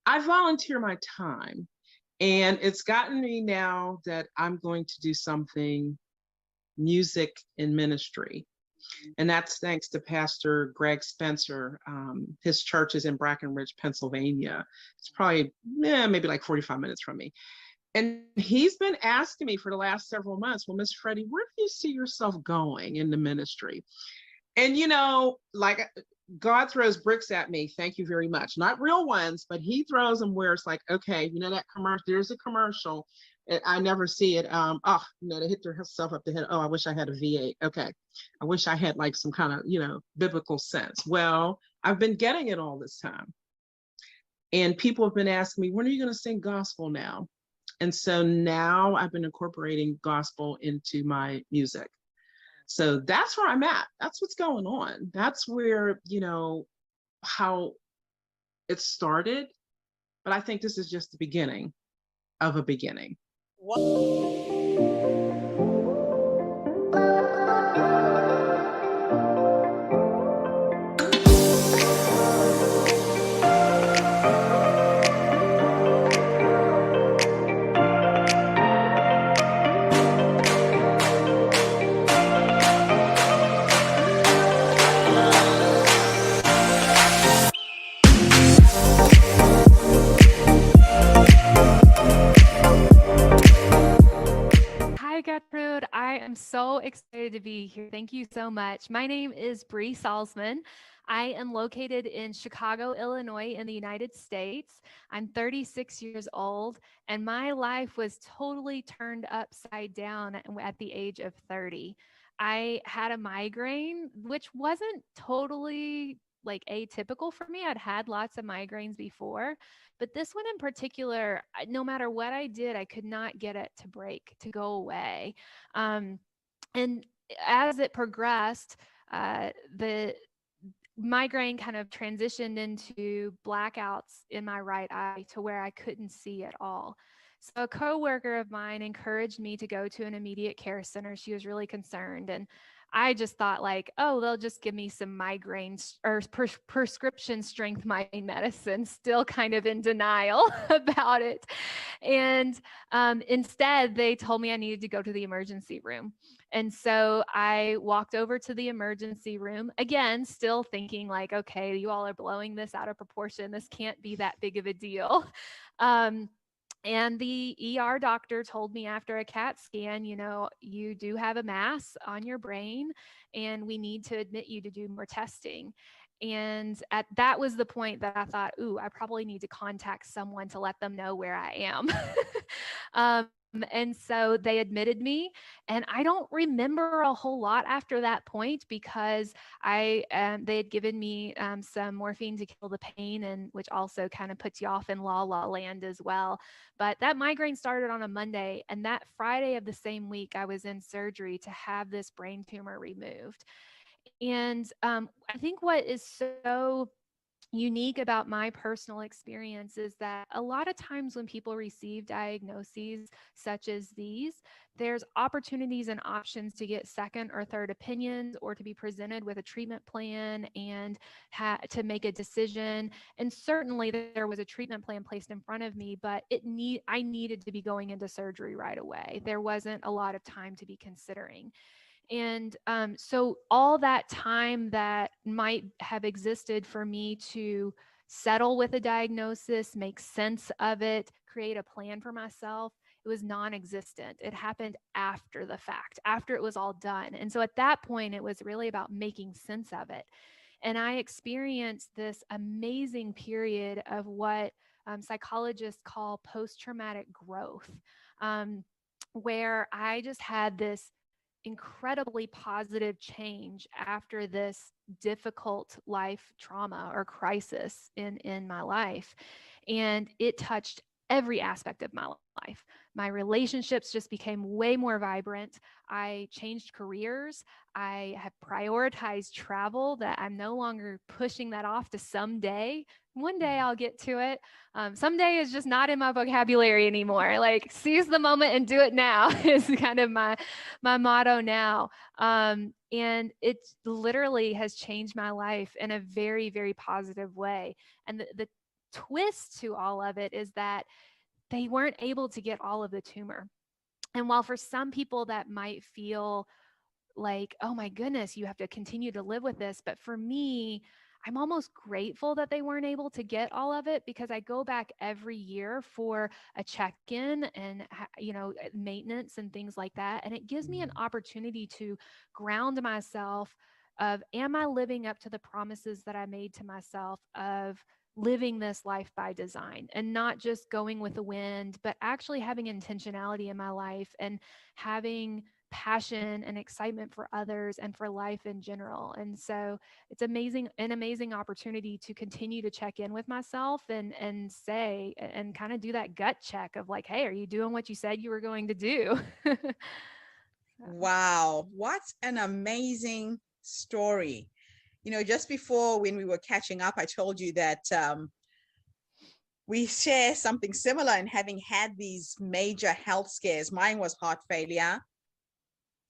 I volunteer my time, and it's gotten me now that I'm going to do something music in ministry. And that's thanks to Pastor Greg Spencer. His church is in Brackenridge, Pennsylvania. It's probably maybe like 45 minutes from me. And he's been asking me for the last several months, well, Miss Freddie, where do you see yourself going in the ministry? And, you know, like God throws bricks at me. Thank you very much. Not real ones, but he throws them where it's like, okay, you know, that commercial, there's a commercial. I never see it. You know, they hit themselves up the head. Oh, I wish I had a V8. Okay. I wish I had like some kind of, you know, biblical sense. Well, I've been getting it all this time. And people have been asking me, when are you going to sing gospel now? And so now I've been incorporating gospel into my music. So that's where I'm at. That's what's going on. That's where, you know, how it started. But I think this is just the beginning of a beginning. Hi, Gertrude. I am so excited to be here. Thank you so much. My name is Bree Salzman. I am located in Chicago, Illinois, in the United States. I'm 36 years old, and my life was totally turned upside down at the age of 30. I had a migraine, which wasn't totally like atypical for me. I'd had lots of migraines before, but this one in particular, no matter what I did, I could not get it to break, to go away. And as it progressed, the migraine kind of transitioned into blackouts in my right eye to where I couldn't see at all. So a coworker of mine encouraged me to go to an immediate care center. She was really concerned, and I just thought like, oh, they'll just give me some migraines or prescription strength migraine medicine, still kind of in denial about it. And instead, they told me I needed to go to the emergency room. And so I walked over to the emergency room, again, still thinking like, okay, you all are blowing this out of proportion. This can't be that big of a deal. And the ER doctor told me after a CAT scan, you know, you do have a mass on your brain and we need to admit you to do more testing. And that was the point that I thought, ooh, I probably need to contact someone to let them know where I am. And so they admitted me, and I don't remember a whole lot after that point because they had given me some morphine to kill the pain, and which also kind of puts you off in la la land as well. But that migraine started on a Monday, and that Friday of the same week, I was in surgery to have this brain tumor removed. And I think what is so unique about my personal experience is that a lot of times when people receive diagnoses such as these, there's opportunities and options to get second or third opinions or to be presented with a treatment plan and to make a decision. And certainly there was a treatment plan placed in front of me, but I needed to be going into surgery right away. There wasn't a lot of time to be considering. And so all that time that might have existed for me to settle with a diagnosis, make sense of it, create a plan for myself, it was non-existent. It happened after the fact, after it was all done. And so at that point, it was really about making sense of it. And I experienced this amazing period of what psychologists call post-traumatic growth, where I just had this incredibly positive change after this difficult life trauma or crisis in my life. And it touched every aspect of my life. My relationships just became way more vibrant. I changed careers. I have prioritized travel, that I'm no longer pushing that off to someday. One day I'll get to it. Someday is just not in my vocabulary anymore. Like, seize the moment and do it now is kind of my motto now. And it literally has changed my life in a very, very positive way. And the twist to all of it is that they weren't able to get all of the tumor. And while for some people that might feel like, oh my goodness, you have to continue to live with this. But for me, I'm almost grateful that they weren't able to get all of it, because I go back every year for a check-in and, maintenance and things like that. And it gives me an opportunity to ground myself of, am I living up to the promises that I made to myself of living this life by design, and not just going with the wind, but actually having intentionality in my life and having passion and excitement for others and for life in general. And so it's an amazing opportunity to continue to check in with myself and say, and kind of do that gut check of like, hey, are you doing what you said you were going to do? Wow, what an amazing story. Just before, when we were catching up, I told you that we share something similar in having had these major health scares. Mine was heart failure.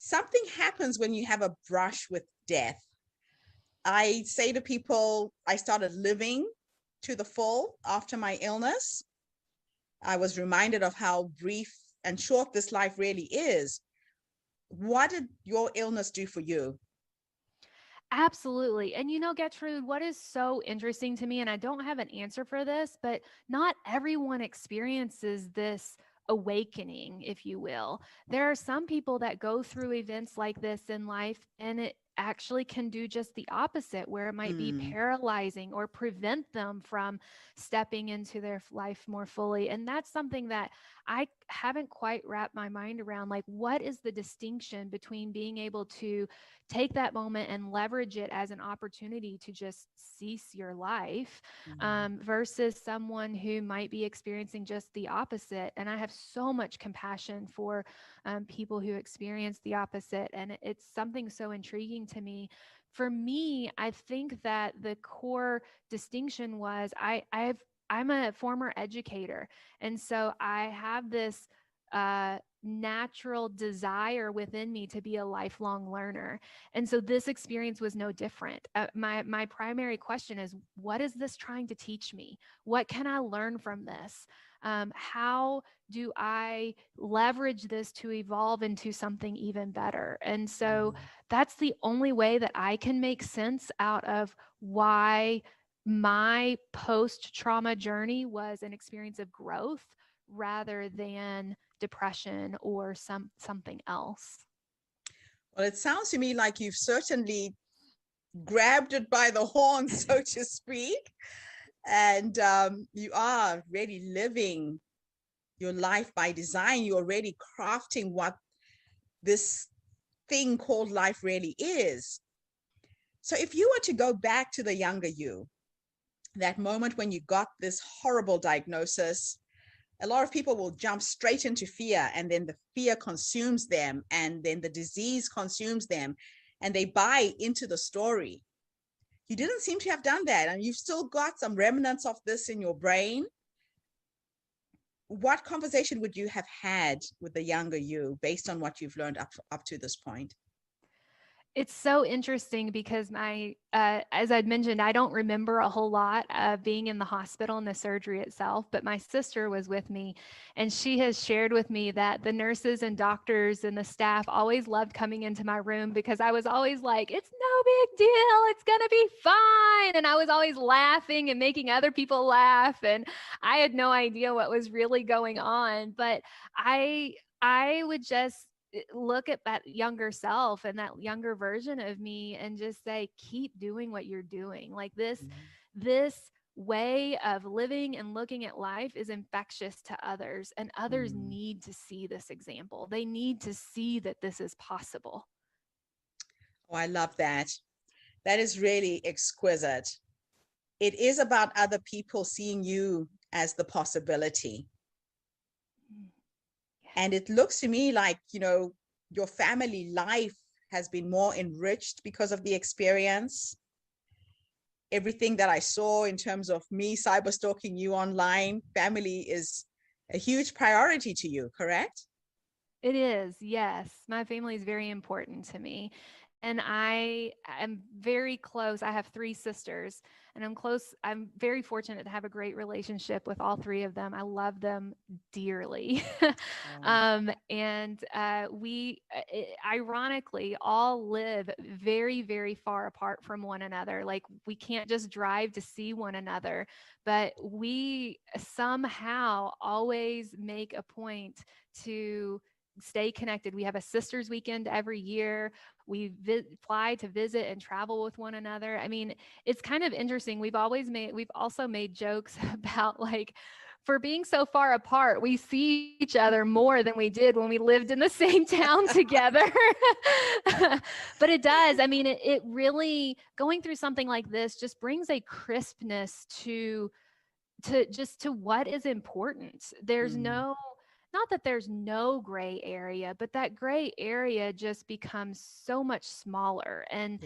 Something happens when you have a brush with death. I say to people, I started living to the full after my illness. I was reminded of how brief and short this life really is. What did your illness do for you? Absolutely. And Gertrude, what is so interesting to me, and I don't have an answer for this, but not everyone experiences this awakening, if you will. There are some people that go through events like this in life, and it actually can do just the opposite, where it might be paralyzing or prevent them from stepping into their life more fully. And that's something that I haven't quite wrapped my mind around. Like, what is the distinction between being able to take that moment and leverage it as an opportunity to just cease your life versus someone who might be experiencing just the opposite? And I have so much compassion for people who experience the opposite. And it's something so intriguing to me. For me, I think that the core distinction was I'm a former educator. And so I have this natural desire within me to be a lifelong learner. And so this experience was no different. My primary question is, what is this trying to teach me? What can I learn from this? How do I leverage this to evolve into something even better? And so that's the only way that I can make sense out of why my post-trauma journey was an experience of growth rather than depression or something else. Well, it sounds to me like you've certainly grabbed it by the horns, so to speak, and you are really living your life by design. You're already crafting what this thing called life really is. So if you were to go back to the younger you, that moment when you got this horrible diagnosis, a lot of people will jump straight into fear, and then the fear consumes them, and then the disease consumes them, and they buy into the story. You didn't seem to have done that, and you've still got some remnants of this in your brain. What conversation would you have had with the younger you based on what you've learned up to this point? It's so interesting because as I'd mentioned, I don't remember a whole lot of being in the hospital and the surgery itself, but my sister was with me, and she has shared with me that the nurses and doctors and the staff always loved coming into my room because I was always like, it's no big deal, it's gonna be fine. And I was always laughing and making other people laugh, and I had no idea what was really going on. But I would just look at that younger self and that younger version of me and just say, keep doing what you're doing. Like this way of living and looking at life is infectious to others, and others need to see this example. They need to see that this is possible. Oh, I love that. That is really exquisite. It is about other people seeing you as the possibility. And it looks to me like, your family life has been more enriched because of the experience. Everything that I saw in terms of me cyber stalking you online, family is a huge priority to you, correct? It is, yes. My family is very important to me. And I am very close. I have 3 sisters, and I'm close. I'm very fortunate to have a great relationship with all 3 of them. I love them dearly. We ironically all live very, very far apart from one another. Like, we can't just drive to see one another, but we somehow always make a point to stay connected. We have a sisters weekend every year. We fly to visit and travel with one another. I mean, it's kind of interesting. We've also made jokes about, like, for being so far apart, we see each other more than we did when we lived in the same town together. But it does. I mean, it really, going through something like this just brings a crispness to what is important. There's not that there's no gray area, but that gray area just becomes so much smaller, and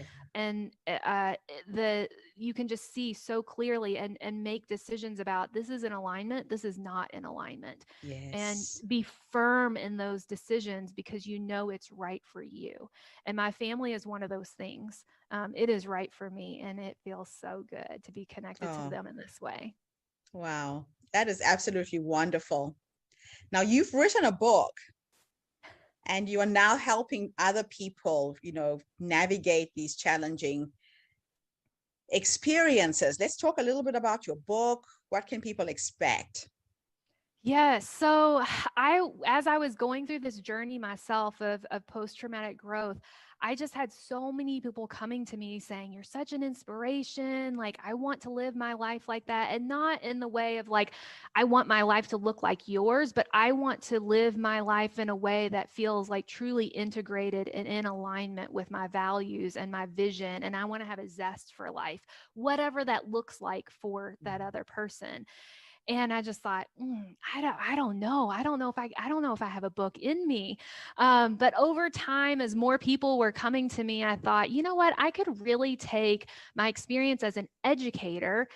you can just see so clearly and make decisions about, this is in alignment, this is not in alignment. And be firm in those decisions because you know it's right for you. And my family is one of those things. It is right for me, and it feels so good to be connected to them in this way. Wow, that is absolutely wonderful. Now, you've written a book, and you are now helping other people, navigate these challenging experiences. Let's talk a little bit about your book. What can people expect? Yes. So as I was going through this journey myself of post-traumatic growth, I just had so many people coming to me saying, you're such an inspiration. Like, I want to live my life like that. And not in the way of, like, I want my life to look like yours, but I want to live my life in a way that feels like truly integrated and in alignment with my values and my vision. And I want to have a zest for life, whatever that looks like for that other person. And I just thought, I don't know. I don't know if I have a book in me. But over time, as more people were coming to me, I thought, you know what? I could really take my experience as an educator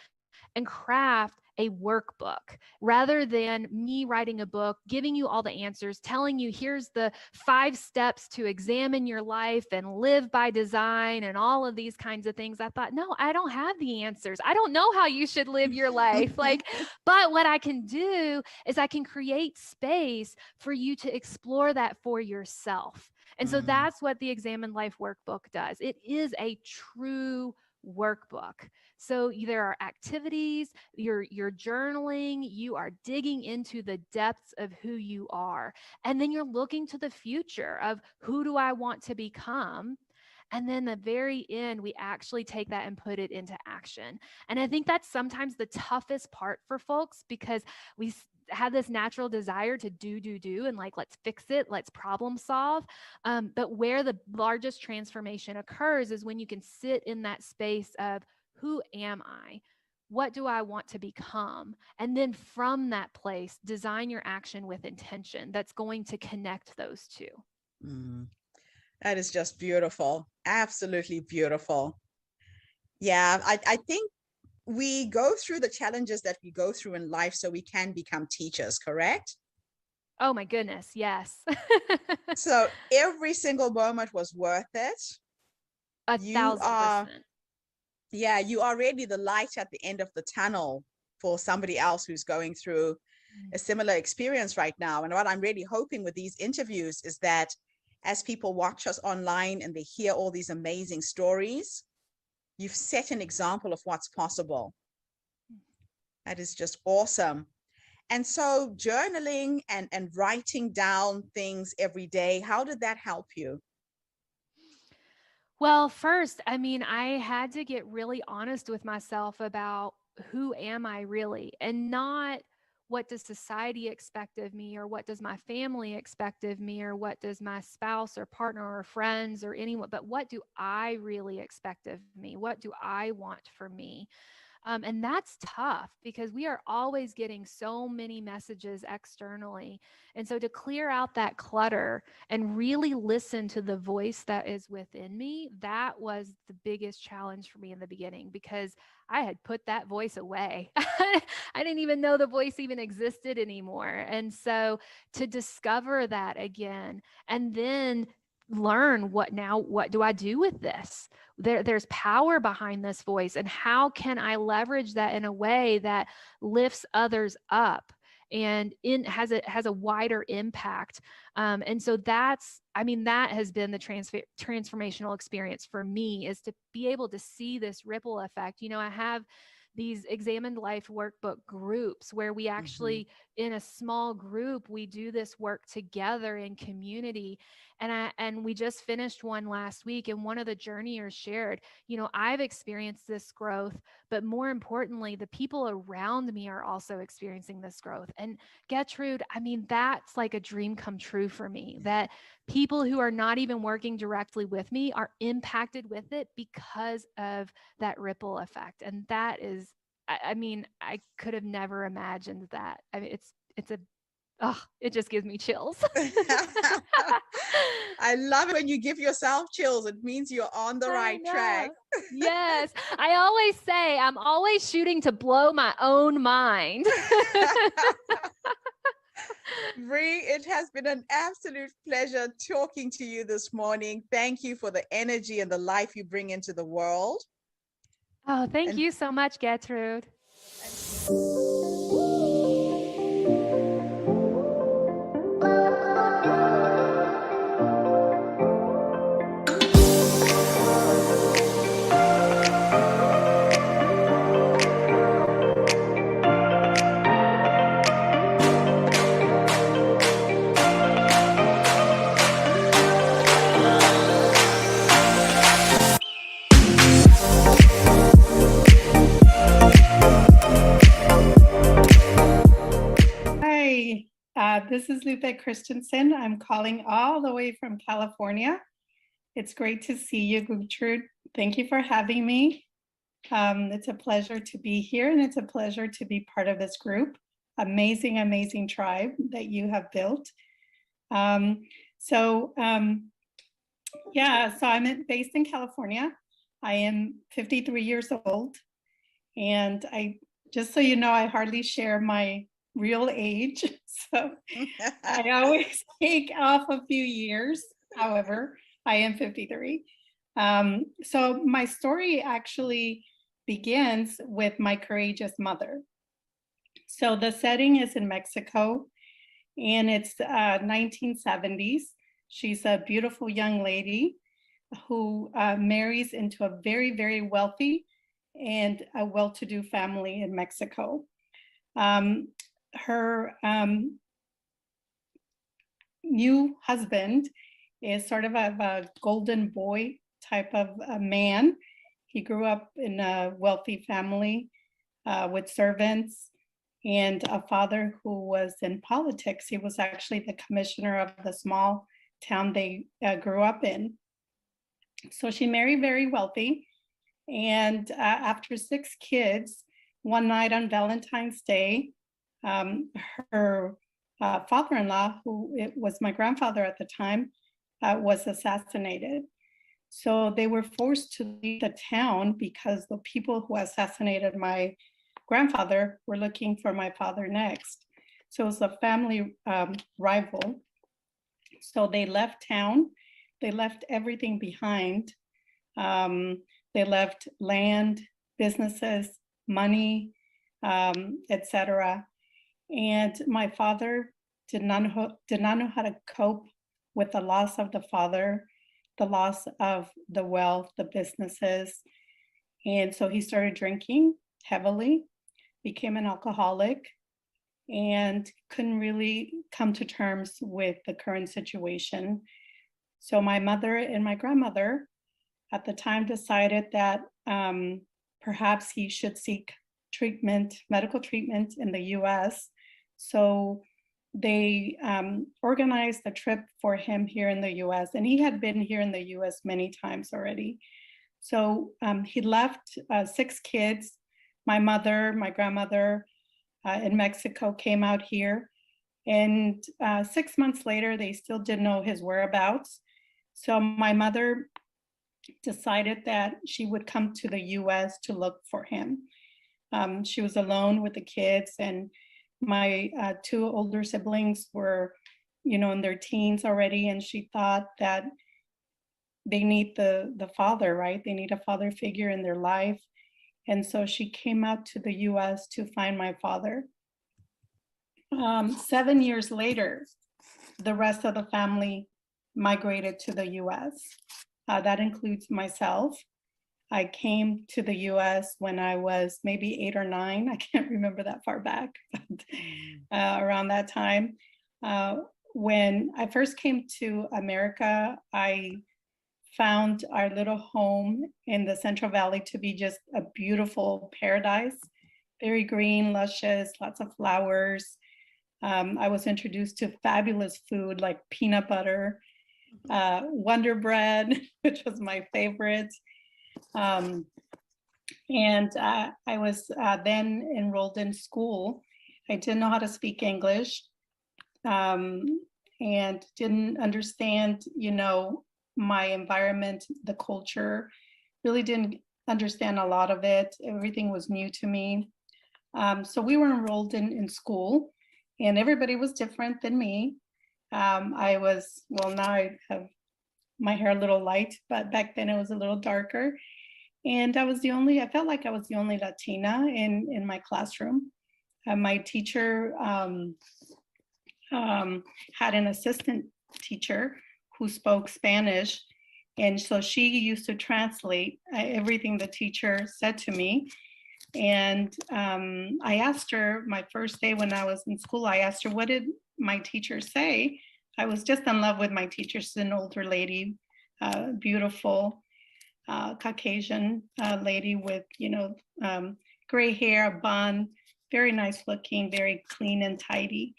and craft a workbook rather than me writing a book, giving you all the answers, telling you here's the 5 steps to examine your life and live by design and all of these kinds of things. I thought, no, I don't have the answers. I don't know how you should live your life. But what I can do is I can create space for you to explore that for yourself. And so that's what the Examined Life Workbook does. It is a true workbook. So there are activities, you're journaling, you are digging into the depths of who you are. And then you're looking to the future of, who do I want to become? And then the very end, we actually take that and put it into action. And I think that's sometimes the toughest part for folks, because we have this natural desire to do, and, like, let's fix it, let's problem solve. But where the largest transformation occurs is when you can sit in that space of, who am I? What do I want to become? And then from that place, design your action with intention that's going to connect those two. That is just beautiful. Absolutely beautiful. Yeah, I think we go through the challenges that we go through in life so we can become teachers, correct? Oh my goodness, yes. So every single moment was worth it. 1,000%. Yeah, you are really the light at the end of the tunnel for somebody else who's going through a similar experience right now. And what I'm really hoping with these interviews is that as people watch us online and they hear all these amazing stories, you've set an example of what's possible. That is just awesome. And so journaling and writing down things every day, how did that help you? Well, first, I mean, I had to get really honest with myself about, who am I really, and not what does society expect of me, or what does my family expect of me, or what does my spouse or partner or friends or anyone, but what do I really expect of me? What do I want for me? And that's tough because we are always getting so many messages externally. And so to clear out that clutter and really listen to the voice that is within me, that was the biggest challenge for me in the beginning, because I had put that voice away. I didn't even know the voice even existed anymore. And so to discover that again, and then learn what do I do with this? There's power behind this voice, and how can I leverage that in a way that lifts others up and has a wider impact. And so that has been the transformational experience for me, is to be able to see this ripple effect. I have these examined life workbook groups where we actually, in a small group, we do this work together in community. And we just finished one last week, and one of the journeyers shared, I've experienced this growth, but more importantly, the people around me are also experiencing this growth. And Gertrude, that's like a dream come true for me, that people who are not even working directly with me are impacted with it because of that ripple effect. And that is, I could have never imagined that. It just gives me chills. I love it when you give yourself chills. It means you're on the right track. Yes. I always say I'm always shooting to blow my own mind. Bree, it has been an absolute pleasure talking to you this morning. Thank you for the energy and the life you bring into the world. Oh, thank you so much, Gertrude. This is Lupe Christensen. I'm calling all the way from California. It's great to see you, Gertrude. Thank you for having me. It's a pleasure to be here, and it's a pleasure to be part of this group. Amazing, amazing tribe that you have built. So I'm based in California. I am 53 years old, and just so you know, I hardly share my real age, so I always take off a few years. However, I am 53. So my story actually begins with my courageous mother. So the setting is in Mexico, and it's 1970s. She's a beautiful young lady who marries into a very, very wealthy and a well-to-do family in Mexico. Her new husband is sort of a golden boy type of a man. He grew up in a wealthy family with servants and a father who was in politics. He was actually the commissioner of the small town they grew up in. So she married very wealthy. And after 6 kids, one night on Valentine's Day, her father-in-law, who it was my grandfather at the time, was assassinated. So they were forced to leave the town because the people who assassinated my grandfather were looking for my father next. So it was a family rival. So they left town. They left everything behind. They left land, businesses, money, etc. And my father did not know how to cope with the loss of the father, the loss of the wealth, the businesses. And so he started drinking heavily, became an alcoholic, and couldn't really come to terms with the current situation. So my mother and my grandmother at the time decided that perhaps he should seek treatment, medical treatment in the US. So they organized a trip for him here in the US, and he had been here in the US many times already. So he left 6 kids. My mother, my grandmother in Mexico came out here, and 6 months later, they still didn't know his whereabouts. So my mother decided that she would come to the US to look for him. She was alone with the kids, and my 2 older siblings were, in their teens already, and she thought that they need the father, right? They need a father figure in their life. And so she came out to the US to find my father. 7 years later, the rest of the family migrated to the US. That includes myself. I came to the US when I was maybe 8 or 9. I can't remember that far back, but around that time. When I first came to America, I found our little home in the Central Valley to be just a beautiful paradise, very green, luscious, lots of flowers. I was introduced to fabulous food like peanut butter, Wonder Bread, which was my favorite. And I was then enrolled in school. I didn't know how to speak English and didn't understand, my environment, the culture, really didn't understand a lot of it. Everything was new to me. So we were enrolled in school, and everybody was different than me. I was, well, now I have my hair a little light, but back then it was a little darker. And I felt like I was the only Latina in my classroom. My teacher had an assistant teacher who spoke Spanish. And so she used to translate everything the teacher said to me. And I asked her my first day when I was in school, I asked her, what did my teacher say? I was just in love with my teacher. She's an older lady, beautiful Caucasian lady with, gray hair, a bun, very nice looking, very clean and tidy.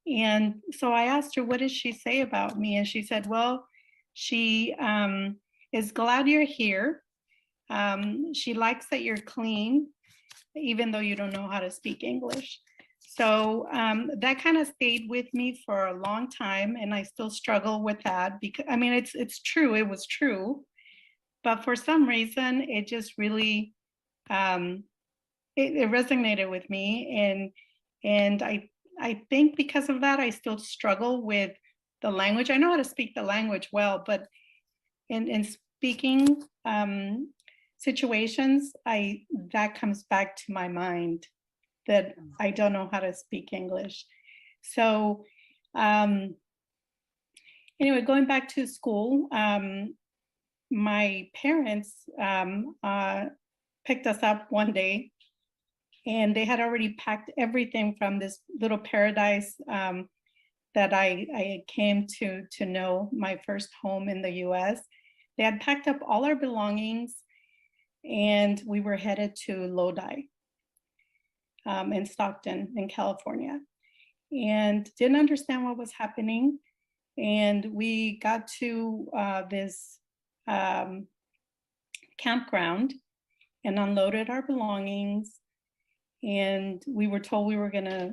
And so I asked her, what did she say about me? And she said, well, she is glad you're here. She likes that you're clean, even though you don't know how to speak English. So that kind of stayed with me for a long time, and I still struggle with that because, I mean, it's true, it was true, but for some reason, it just really, it resonated with me, and I think because of that, I still struggle with the language. I know how to speak the language well, but in speaking situations, that comes back to my mind that I don't know how to speak English. So anyway, going back to school, my parents picked us up one day, and they had already packed everything from this little paradise that I came to know, my first home in the US. They had packed up all our belongings, and we were headed to Lodi in Stockton in California, and didn't understand what was happening. And we got to this campground and unloaded our belongings. And we were told we were gonna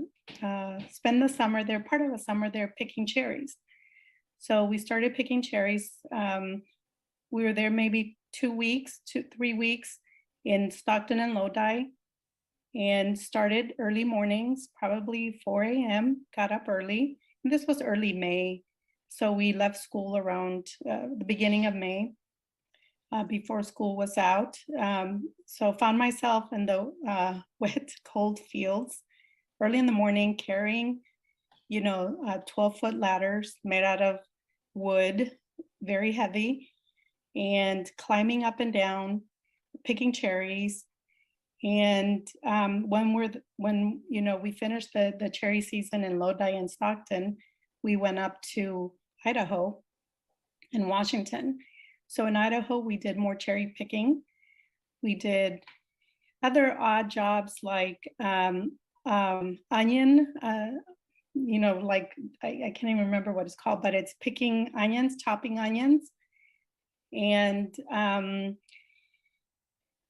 spend the summer there, part of the summer there, picking cherries. So we started picking cherries. We were there maybe 2 weeks, 3 weeks in Stockton and Lodi, and started early mornings, probably 4 a.m., got up early. And this was early May. So we left school around the beginning of May, before school was out. So found myself in the wet, cold fields early in the morning, carrying, 12-foot ladders made out of wood, very heavy, and climbing up and down, picking cherries. And when we finished the cherry season in Lodi and Stockton, we went up to Idaho and Washington. So in Idaho, we did more cherry picking. We did other odd jobs like onion, like I can't even remember what it's called, but it's picking onions, chopping onions. And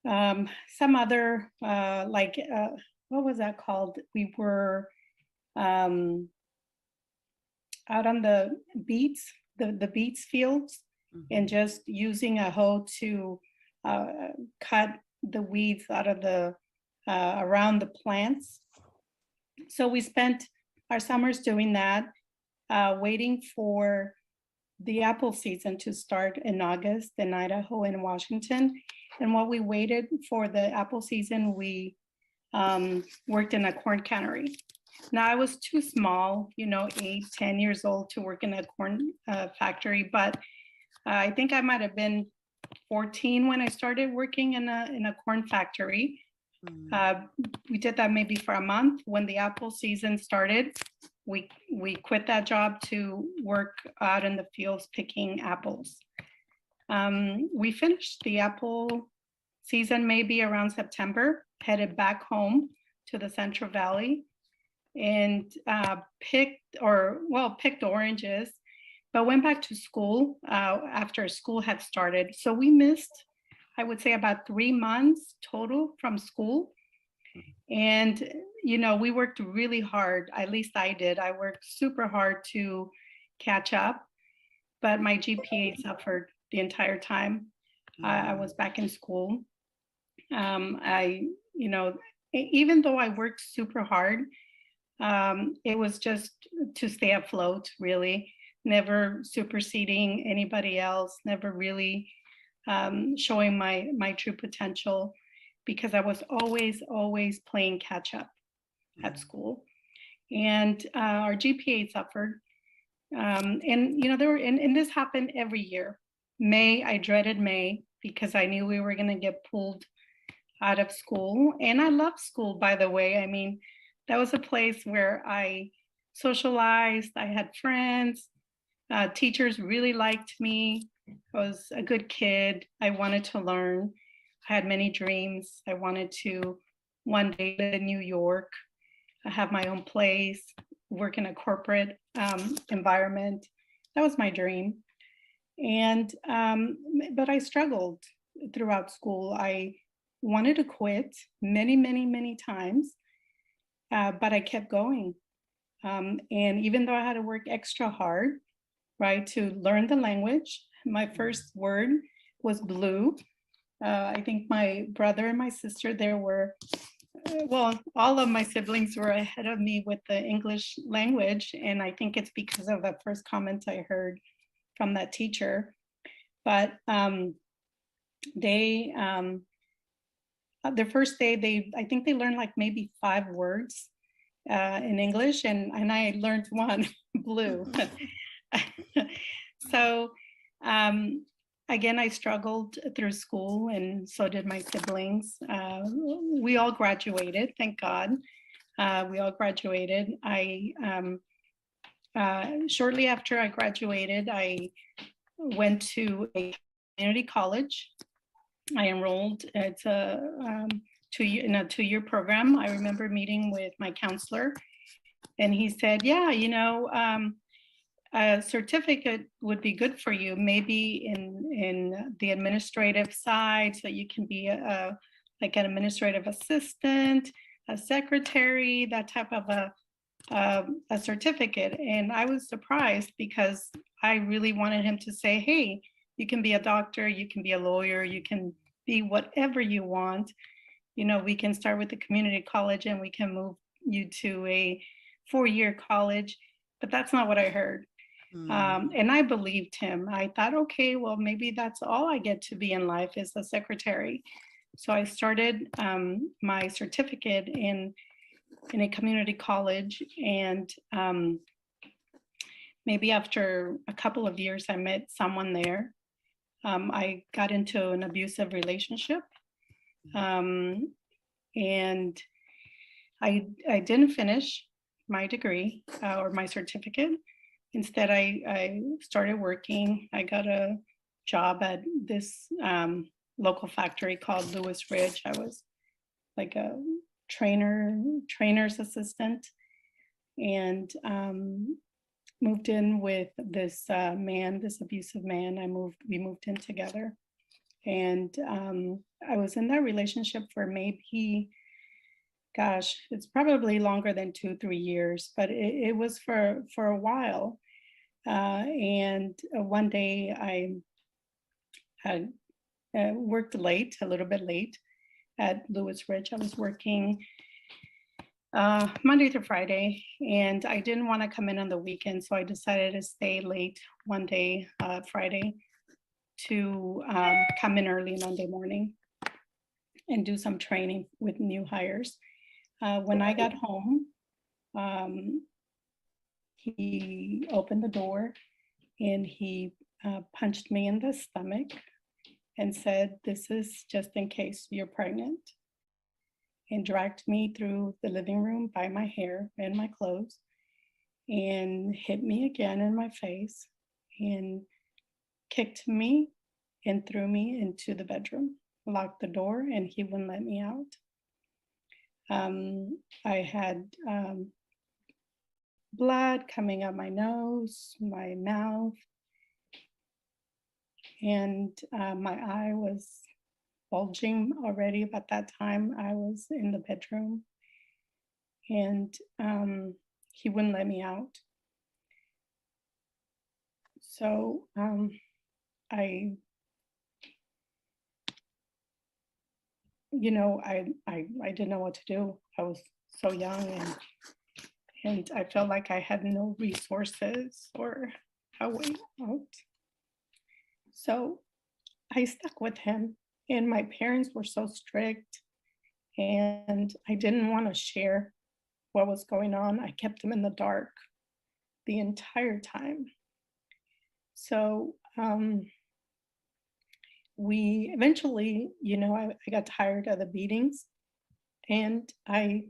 some other, what was that called? We were out on the beets, the beets fields, and just using a hoe to cut the weeds out of the around the plants. So we spent our summers doing that, waiting for the apple season to start in August in Idaho and Washington. And while we waited for the apple season, we worked in a corn cannery. Now I was too small, 8, 10 years old to work in a corn factory, but I think I might have been 14 when I started working in a corn factory. We did that maybe for a month. When the apple season started, we quit that job to work out in the fields picking apples. We finished the apple season maybe around September, headed back home to the Central Valley and picked oranges, but went back to school after school had started. So we missed, I would say, about 3 months total from school. And, we worked really hard. At least I did. I worked super hard to catch up, but my GPA suffered the entire time I was back in school. Even though I worked super hard, it was just to stay afloat, really, never superseding anybody else, never really showing my true potential, because I was always playing catch up at school. And our GPA suffered. And this happened every year. May, I dreaded May because I knew we were going to get pulled out of school. And I loved school, by the way. I mean, that was a place where I socialized, I had friends, teachers really liked me. I was a good kid. I wanted to learn. I had many dreams. I wanted to one day live in New York, have my own place, work in a corporate environment. That was my dream. And, but I struggled throughout school. I wanted to quit many times, but I kept going. And even though I had to work extra hard, right, to learn the language, my first word was blue. I think my brother and my sister, all of my siblings were ahead of me with the English language. And I think it's because of the first comment I heard from that teacher. But the first day, I think they learned like maybe 5 words in English, and I learned one, blue. So again, I struggled through school, and so did my siblings. We all graduated, thank God. We all graduated. Shortly after I graduated, I went to a community college. I enrolled. It's a 2-year program. I remember meeting with my counselor, and he said, "Yeah, a certificate would be good for you, maybe in the administrative side, so you can be like an administrative assistant, a secretary, that type of a certificate." And I was surprised because I really wanted him to say, "Hey, you can be a doctor, you can be a lawyer, you can be whatever you want. We can start with the community college and we can move you to a 4-year college." But that's not what I heard. And I believed him. I thought, okay, well, maybe that's all I get to be in life is a secretary. So I started my certificate in a community college. And maybe after a couple of years, I met someone there. I got into an abusive relationship. And I didn't finish my degree or my certificate. Instead, I started working. I got a job at this local factory called Lewis Ridge. I was like a trainer's assistant, and moved in with this this abusive man. We moved in together, and I was in that relationship for maybe, gosh, it's probably longer than 2-3 years, but it was for a while. And one day I had worked late, a little bit late at Lewis Ridge. I was working Monday through Friday, and I didn't want to come in on the weekend, so I decided to stay late one day, Friday, to come in early Monday morning and do some training with new hires. When I got home, he opened the door and he punched me in the stomach and said, "This is just in case you're pregnant," and dragged me through the living room by my hair and my clothes and hit me again in my face and kicked me and threw me into the bedroom, locked the door, and he wouldn't let me out. I had blood coming out my nose, my mouth, and my eye was bulging already. At that time, I was in the bedroom, and he wouldn't let me out. So I didn't know what to do. I was so young, and I felt like I had no resources or a way out. So I stuck with him, and my parents were so strict, and I didn't want to share what was going on. I kept them in the dark the entire time. So we eventually, I got tired of the beatings, and I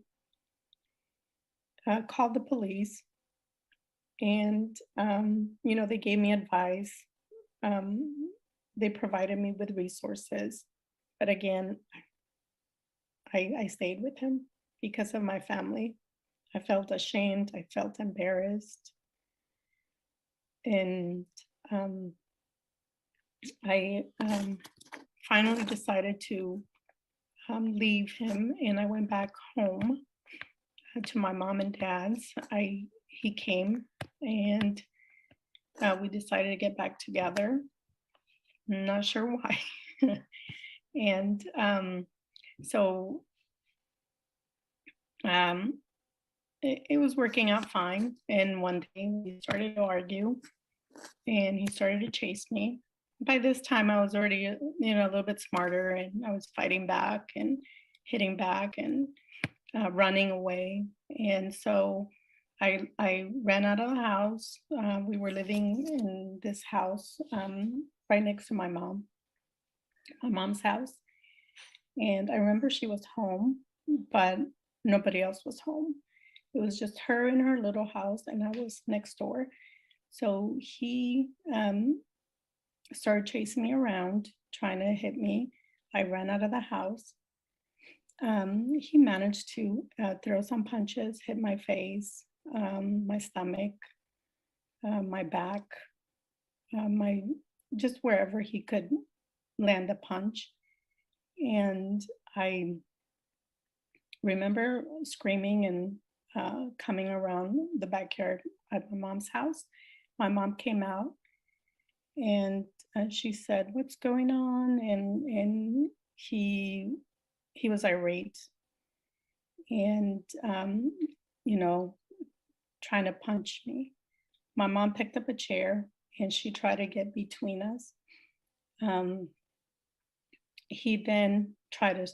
called the police, and they gave me advice. They provided me with resources, but again, I stayed with him because of my family. I felt ashamed. I felt embarrassed, and I finally decided to leave him, and I went back home to my mom and dad's. He came, and we decided to get back together. Not sure why. And so it was working out fine. And one day we started to argue, and he started to chase me. By this time, I was already, a little bit smarter, and I was fighting back and hitting back and running away. And so I ran out of the house. We were living in this house right next to my mom's house. And I remember she was home, but nobody else was home. It was just her in her little house, and I was next door. So he started chasing me around, trying to hit me. I ran out of the house. He managed to throw some punches, hit my face, my stomach, my back, just wherever he could land a punch. And I remember screaming and coming around the backyard at my mom's house. My mom came out, and she said, "What's going on?" And he was irate, and trying to punch me. My mom picked up a chair, and she tried to get between us. He then tried to,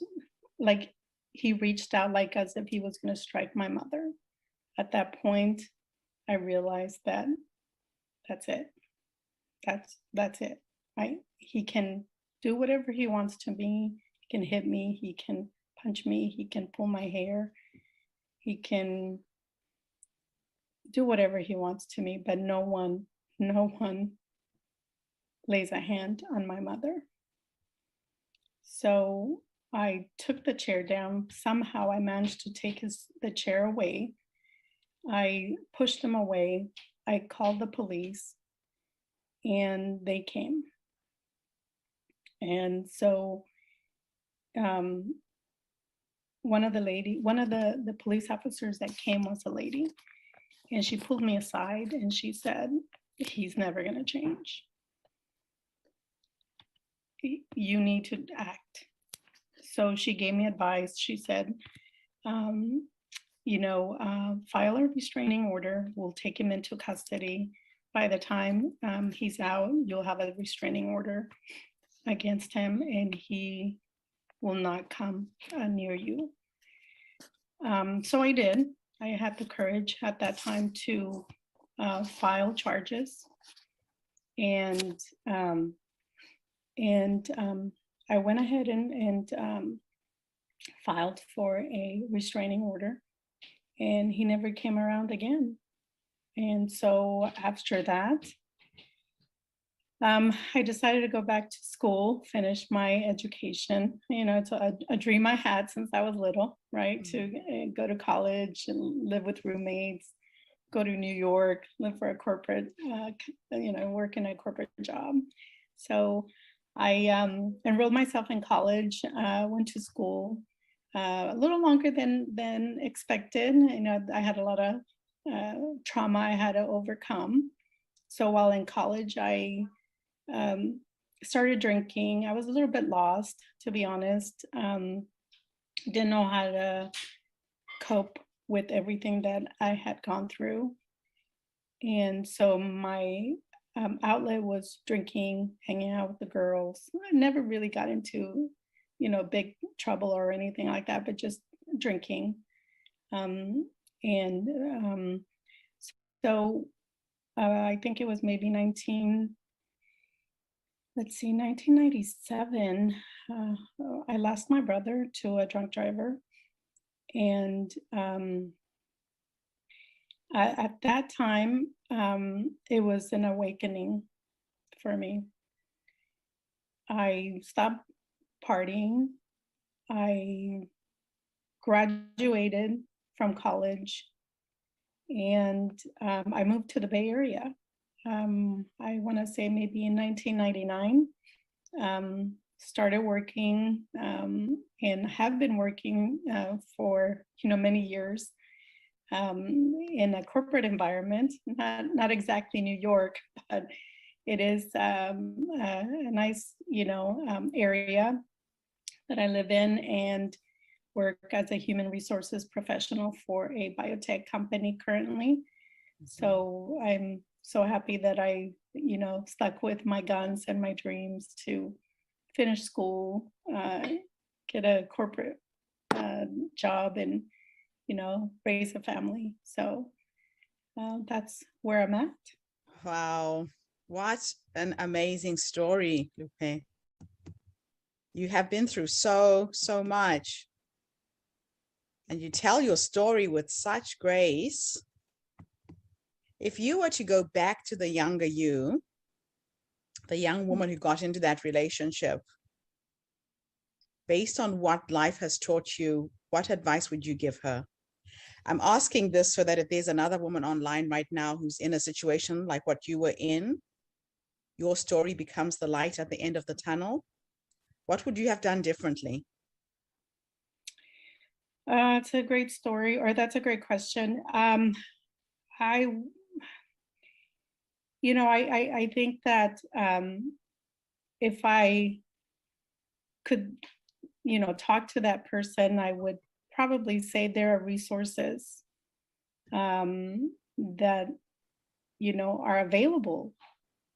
he reached out like as if he was going to strike my mother. At that point, I realized that that's it. That's it, right? He can do whatever he wants to me. He can hit me. He can punch me. He can pull my hair. He can do whatever he wants to me, but no one lays a hand on my mother. So I took the chair down. Somehow I managed to take the chair away. I pushed him away. I called the police, and they came. And so one of the police officers that came was a lady, and she pulled me aside and she said, "He's never going to change. You need to act." So she gave me advice. She said, file a restraining order. We'll take him into custody, by the time he's out, you'll have a restraining order against him and he will not come near you. So I did. I had the courage at that time to file charges. And I went ahead and filed for a restraining order, and he never came around again. And so after that, I decided to go back to school, finish my education. You know, it's a dream I had since I was little, right? To go to college and live with roommates, go to New York, live for a corporate, work in a corporate job. So I enrolled myself in college, went to school a little longer than expected. You know, I had a lot of trauma I had to overcome. So while in college, I started drinking. I was a little bit lost, to be honest. Didn't know how to cope with everything that I had gone through. And so my outlet was drinking, hanging out with the girls. I never really got into, big trouble or anything like that, but just drinking. So I think it was maybe 1997, I lost my brother to a drunk driver. And at that time, it was an awakening for me. I stopped partying. I graduated from college and I moved to the Bay Area. I want to say maybe in 1999, started working and have been working for many years in a corporate environment, not exactly New York, but it is a nice area that I live in, and work as a human resources professional for a biotech company currently. So I'm so happy that I, stuck with my guns and my dreams to finish school, get a corporate job, and, raise a family. So that's where I'm at. Wow. What an amazing story, Lupe. You have been through so much. And you tell your story with such grace. If you were to go back to the younger you, the young woman who got into that relationship, based on what life has taught you, what advice would you give her? I'm asking this so that if there's another woman online right now who's in a situation like what you were in, your story becomes the light at the end of the tunnel. What would you have done differently? It's a great story, or that's a great question. I think that if I could, talk to that person, I would probably say there are resources that, are available.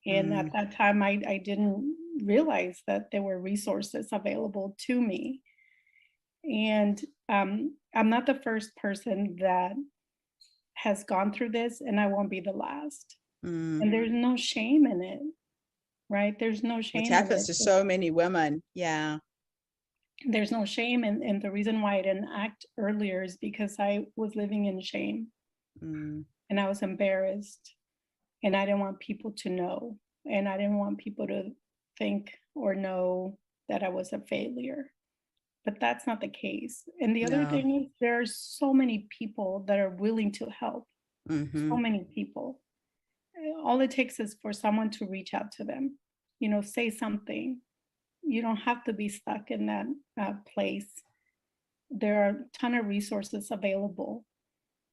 And at that time, I didn't realize that there were resources available to me. And I'm not the first person that has gone through this, and I won't be the last. And there's no shame in it, right? There's no shame. Which happens to so many women. Yeah. There's no shame. And the reason why I didn't act earlier is because I was living in shame. And I was embarrassed. And I didn't want people to know. And I didn't want people to think or know that I was a failure. But that's not the case. And the other thing is, there are so many people that are willing to help. So many people. All it takes is for someone to reach out to them, say something. You don't have to be stuck in that place. There are a ton of resources available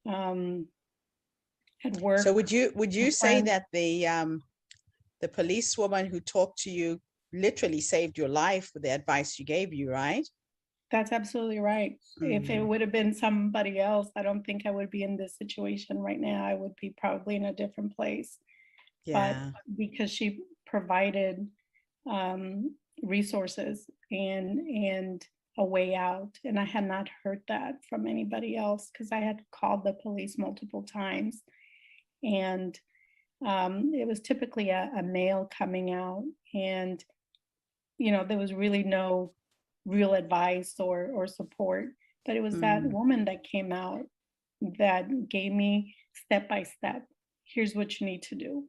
at work. So would you say that the policewoman who talked to you literally saved your life with the advice she gave you, right? That's absolutely right. If it would have been somebody else, I don't think I would be in this situation right now. I would be probably in a different place. Yeah. but because she provided resources and a way out. And I had not heard that from anybody else because I had called the police multiple times. And it was typically a male coming out, and there was really no real advice or support. But it was that woman that came out that gave me step by step. Here's what you need to do.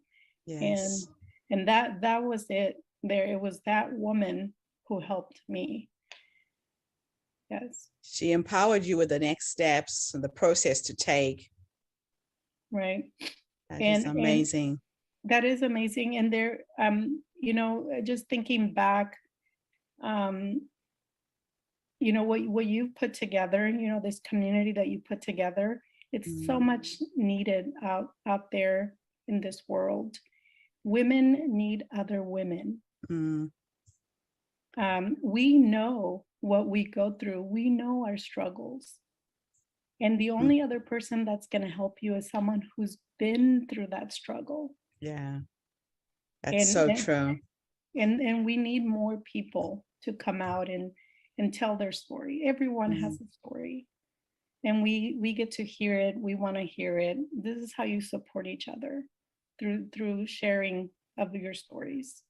Yes. And that was it. There, it was that woman who helped me. Yes. She empowered you with the next steps and the process to take. Right. That is amazing. That is amazing. And there, just thinking back, what you've put together, this community that you put together, it's so much needed out there in this world. Women need other women. We know what we go through. We know our struggles. And the only other person that's going to help you is someone who's been through that struggle. Yeah, that's so true. And we need more people to come out and tell their story. Everyone has a story. And we get to hear it. We want to hear it. This is how you support each other, through sharing of your stories.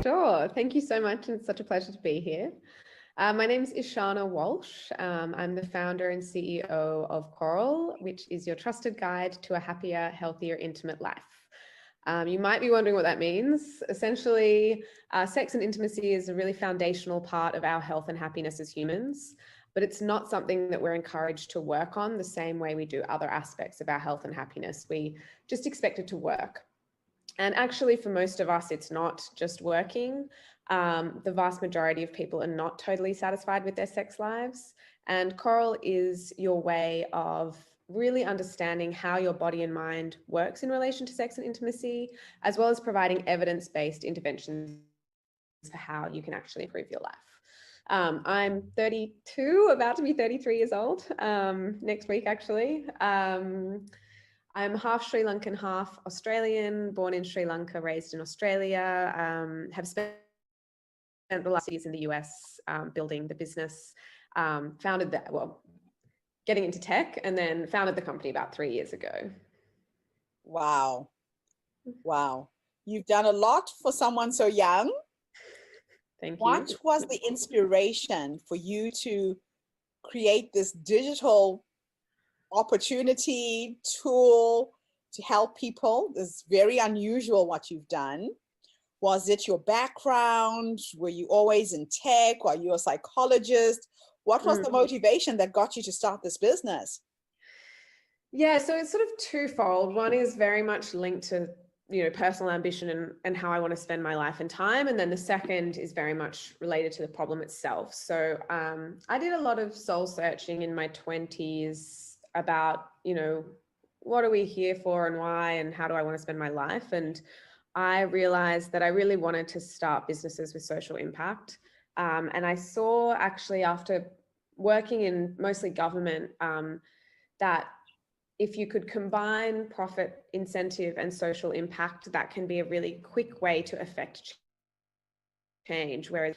Sure. Thank you so much. It's such a pleasure to be here. My name is Ishana Walsh. I'm the founder and CEO of Coral, which is your trusted guide to a happier, healthier, intimate life. You might be wondering what that means. Essentially, sex and intimacy is a really foundational part of our health and happiness as humans, but it's not something that we're encouraged to work on the same way we do other aspects of our health and happiness. We just expect it to work. And actually, for most of us, it's not just working. The vast majority of people are not totally satisfied with their sex lives. And Coral is your way of really understanding how your body and mind works in relation to sex and intimacy, as well as providing evidence-based interventions for how you can actually improve your life. I'm 32, about to be 33 years old next week, actually. I'm half Sri Lankan, half Australian, born in Sri Lanka, raised in Australia, have spent the last years in the US building the business, founded that, getting into tech, and then founded the company about 3 years ago. Wow. Wow. You've done a lot for someone so young. Thank you. What was the inspiration for you to create this digital opportunity tool to help people? This is very unusual what you've done. Was it your background? Were you always in tech? Or are you a psychologist? What was the motivation that got you to start this business? Yeah, so it's sort of twofold. One is very much linked to personal ambition and how I want to spend my life and time. And then the second is very much related to the problem itself. So I did a lot of soul searching in my 20s about, what are we here for and why, and how do I want to spend my life? And I realized that I really wanted to start businesses with social impact. And I saw actually after working in mostly government that if you could combine profit, incentive, and social impact, that can be a really quick way to affect change, whereas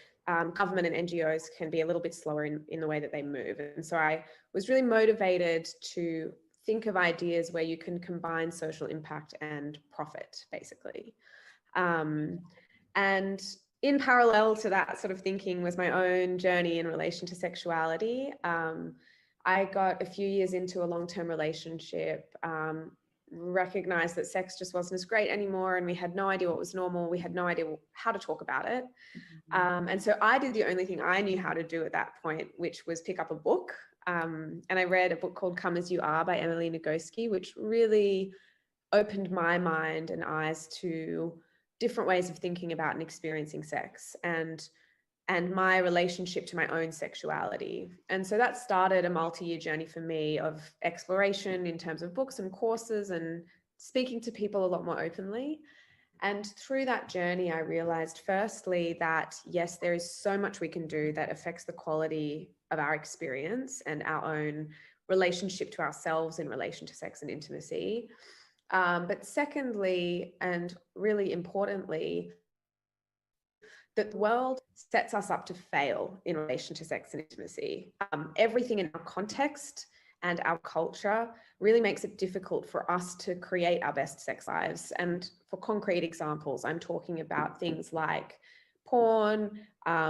government and NGOs can be a little bit slower in the way that they move. And so I was really motivated to think of ideas where you can combine social impact and profit, basically. And in parallel to that sort of thinking was my own journey in relation to sexuality. I got a few years into a long-term relationship, recognized that sex just wasn't as great anymore, and we had no idea what was normal. We had no idea how to talk about it. And so I did the only thing I knew how to do at that point, which was pick up a book. And I read a book called Come As You Are by Emily Nagoski, which really opened my mind and eyes to different ways of thinking about and experiencing sex and my relationship to my own sexuality. And so that started a multi-year journey for me of exploration in terms of books and courses and speaking to people a lot more openly. And through that journey, I realized firstly that yes, there is so much we can do that affects the quality of our experience and our own relationship to ourselves in relation to sex and intimacy. But secondly, and really importantly, that the world sets us up to fail in relation to sex and intimacy. Everything in our context and our culture really makes it difficult for us to create our best sex lives. And for concrete examples, I'm talking about things like porn,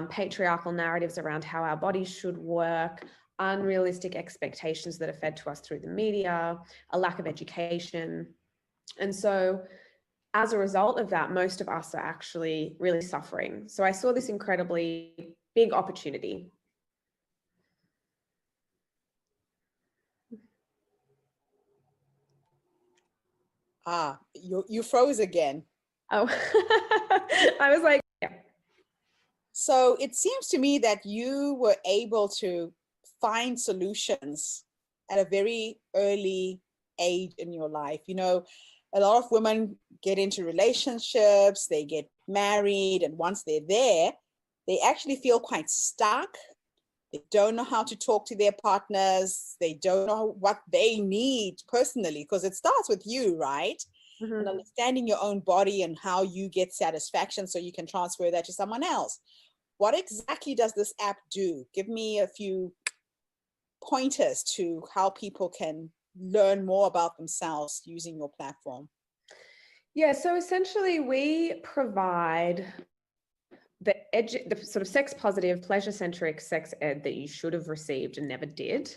patriarchal narratives around how our bodies should work, unrealistic expectations that are fed to us through the media, a lack of education. And so as a result of that, most of us are actually really suffering. So I saw this incredibly big opportunity. You froze again. Oh, I was like, yeah. So it seems to me that you were able to find solutions at a very early age in your life. You know, a lot of women get into relationships, they get married, and once they're there, they actually feel quite stuck. They don't know how to talk to their partners. They don't know what they need personally, because it starts with you, right? And understanding your own body and how you get satisfaction so you can transfer that to someone else. What exactly does this app do? Give me a few pointers to how people can learn more about themselves using your platform. Yeah, so essentially we provide the sort of sex positive, pleasure centric sex ed that you should have received and never did.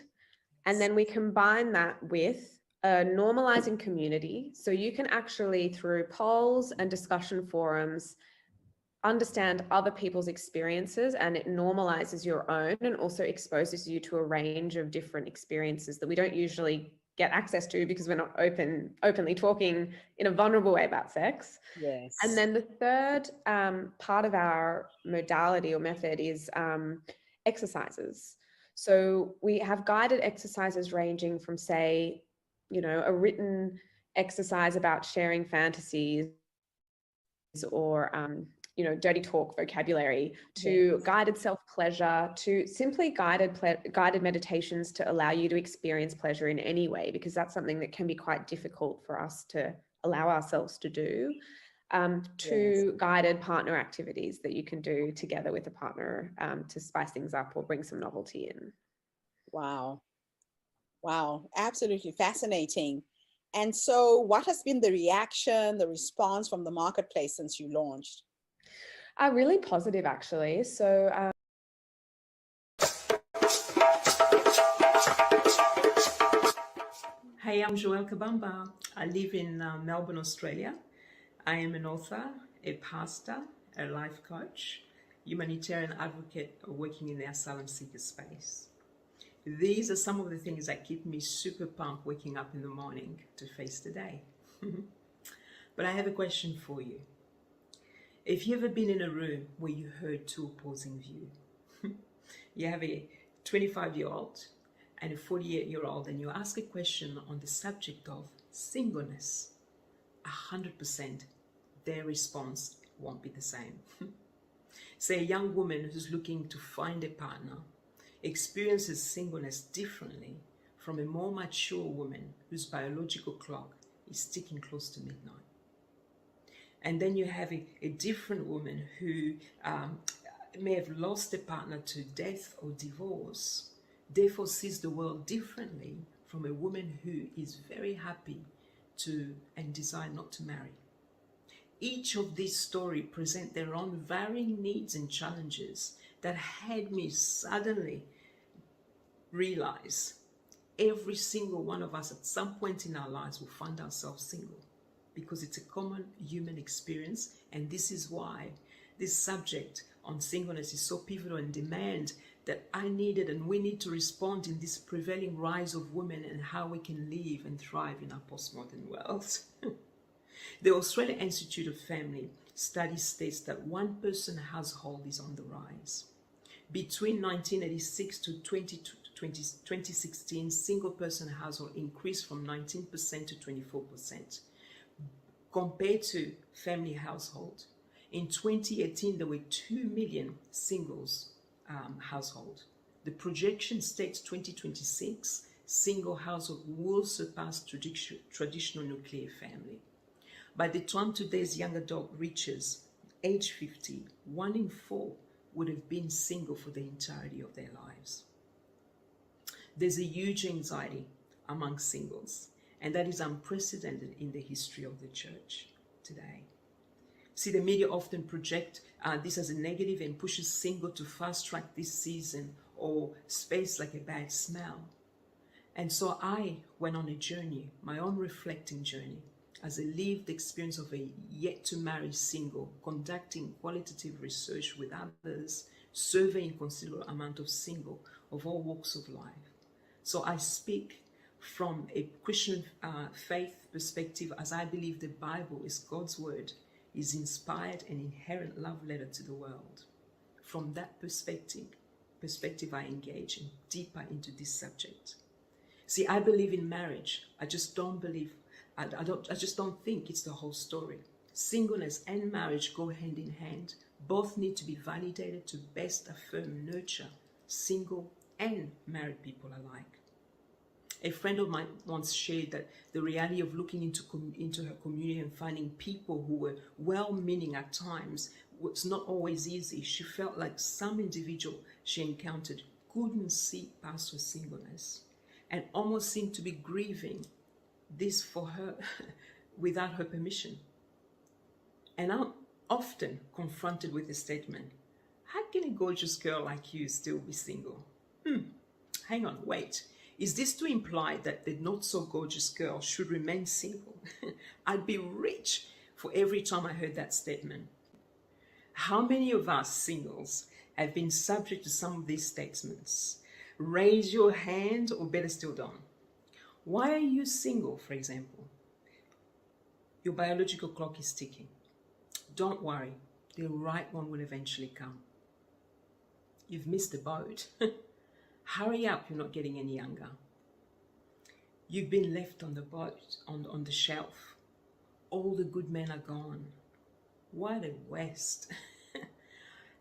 And then we combine that with a normalizing community. So you can actually, through polls and discussion forums, understand other people's experiences, and it normalizes your own and also exposes you to a range of different experiences that we don't usually get access to because we're not openly talking in a vulnerable way about sex. Yes. And then the third part of our modality or method is exercises. So we have guided exercises ranging from, say, you know, a written exercise about sharing fantasies or you know, dirty talk vocabulary, to guided self-pleasure, to simply guided meditations to allow you to experience pleasure in any way, because that's something that can be quite difficult for us to allow ourselves to do, to guided partner activities that you can do together with a partner to spice things up or bring some novelty in. Wow. Wow, absolutely fascinating. And so what has been the reaction, the response from the marketplace since you launched? Really positive, actually. So Hey, I'm Joelle Kabamba. I live in Melbourne, Australia. I am an author, a pastor, a life coach, humanitarian advocate working in the asylum seeker space. These are some of the things that keep me super pumped waking up in the morning to face the day. But I have a question for you. If you've ever been in a room where you heard two opposing views, you have a 25-year-old and a 48-year-old, and you ask a question on the subject of singleness, 100% their response won't be the same. Say a young woman who's looking to find a partner experiences singleness differently from a more mature woman whose biological clock is ticking close to midnight. And then you have a different woman who may have lost a partner to death or divorce, therefore sees the world differently from a woman who is very happy to and desire not to marry. Each of these stories present their own varying needs and challenges that had me suddenly realize every single one of us at some point in our lives will find ourselves single, because it's a common human experience. And this is why this subject on singleness is so pivotal and demand that I needed and we need to respond in this prevailing rise of women and how we can live and thrive in our postmodern world. The Australian Institute of Family Studies states that one-person household is on the rise. Between 1986 to 2016, single-person household increased from 19% to 24%. Compared to family household, in 2018, there were 2 million singles household. The projection states 2026, single household will surpass traditional nuclear family. By the time today's young adult reaches age 50, 1 in 4 would have been single for the entirety of their lives. There's a huge anxiety among singles, and that is unprecedented in the history of the church today. See, the media often project this as a negative and pushes single to fast track this season or space like a bad smell. And so I went on a journey, my own reflecting journey, as a lived experience of a yet to marry single, conducting qualitative research with others, surveying considerable amount of single of all walks of life. So I speak from a Christian faith perspective, as I believe the Bible is God's word, is inspired and inherent love letter to the world. From that perspective I engage deeper into this subject. See, I believe in marriage. I just don't believe, I just don't think it's the whole story. Singleness and marriage go hand in hand. Both need to be validated to best affirm, nurture single and married people alike. A friend of mine once shared that the reality of looking into her community and finding people who were well-meaning at times was not always easy. She felt like some individual she encountered couldn't see past her singleness and almost seemed to be grieving this for her without her permission. And I'm often confronted with the statement, how can a gorgeous girl like you still be single? Hang on, wait. Is this to imply that the not so gorgeous girl should remain single? I'd be rich for every time I heard that statement. How many of us singles have been subject to some of these statements? Raise your hand, or better still don't. Why are you single, for example? Your biological clock is ticking. Don't worry, the right one will eventually come. You've missed the boat. Hurry up, you're not getting any younger. You've been left on the boat, on the shelf. All the good men are gone. What a waste.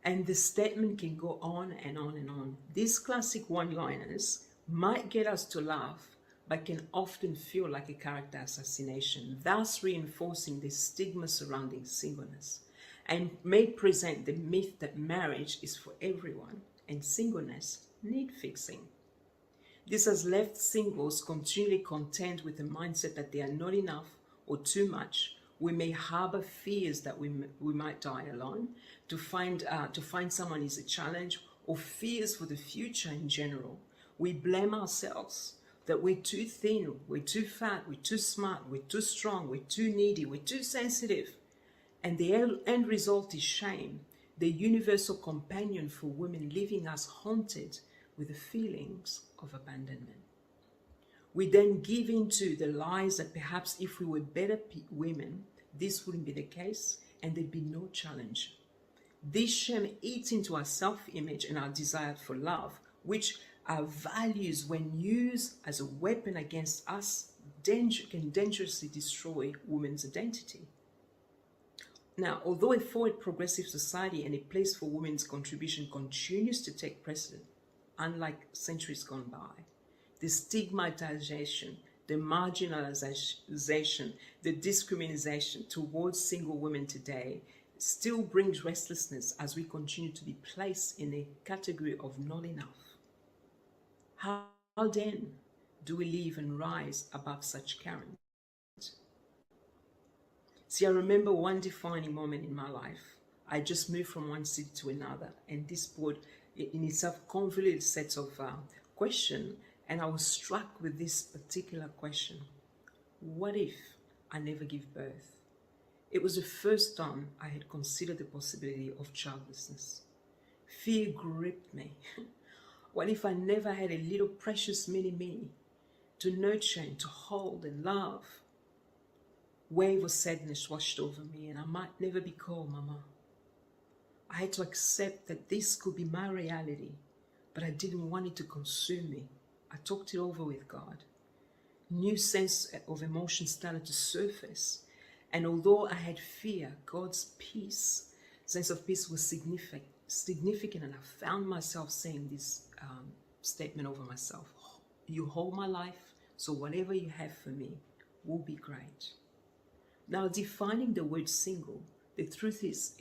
And the statement can go on and on and on. These classic one-liners might get us to laugh, but can often feel like a character assassination, thus reinforcing the stigma surrounding singleness, and may present the myth that marriage is for everyone and singleness need fixing. This has left singles continually content with the mindset that they are not enough or too much. We may harbor fears that we might die alone. To find someone is a challenge, or fears for the future in general. We blame ourselves that we're too thin, we're too fat, we're too smart, we're too strong, we're too needy, we're too sensitive. And the end result is shame, the universal companion for women, leaving us haunted with the feelings of abandonment. We then give in to the lies that perhaps if we were better women, this wouldn't be the case and there'd be no challenge. This shame eats into our self-image and our desire for love, which our values, when used as a weapon against us, can dangerously destroy women's identity. Now, although a forward progressive society and a place for women's contribution continues to take precedent, unlike centuries gone by, the stigmatization, the marginalization, the discrimination towards single women today still brings restlessness as we continue to be placed in a category of not enough. How then do we live and rise above such current? See, I remember one defining moment in my life. I just moved from one city to another, and this brought in itself convoluted sets of questions, and I was struck with this particular question. What if I never give birth? It was the first time I had considered the possibility of childlessness. Fear gripped me. What if I never had a little precious mini-me to nurture and to hold and love? Wave of sadness washed over me and I might never be called Mama. I had to accept that this could be my reality, but I didn't want it to consume me. I talked it over with God. New sense of emotion started to surface. And although I had fear, God's peace, sense of peace was significant. And I found myself saying this statement over myself. You hold my life, so whatever you have for me will be great. Now, defining the word single, the truth is,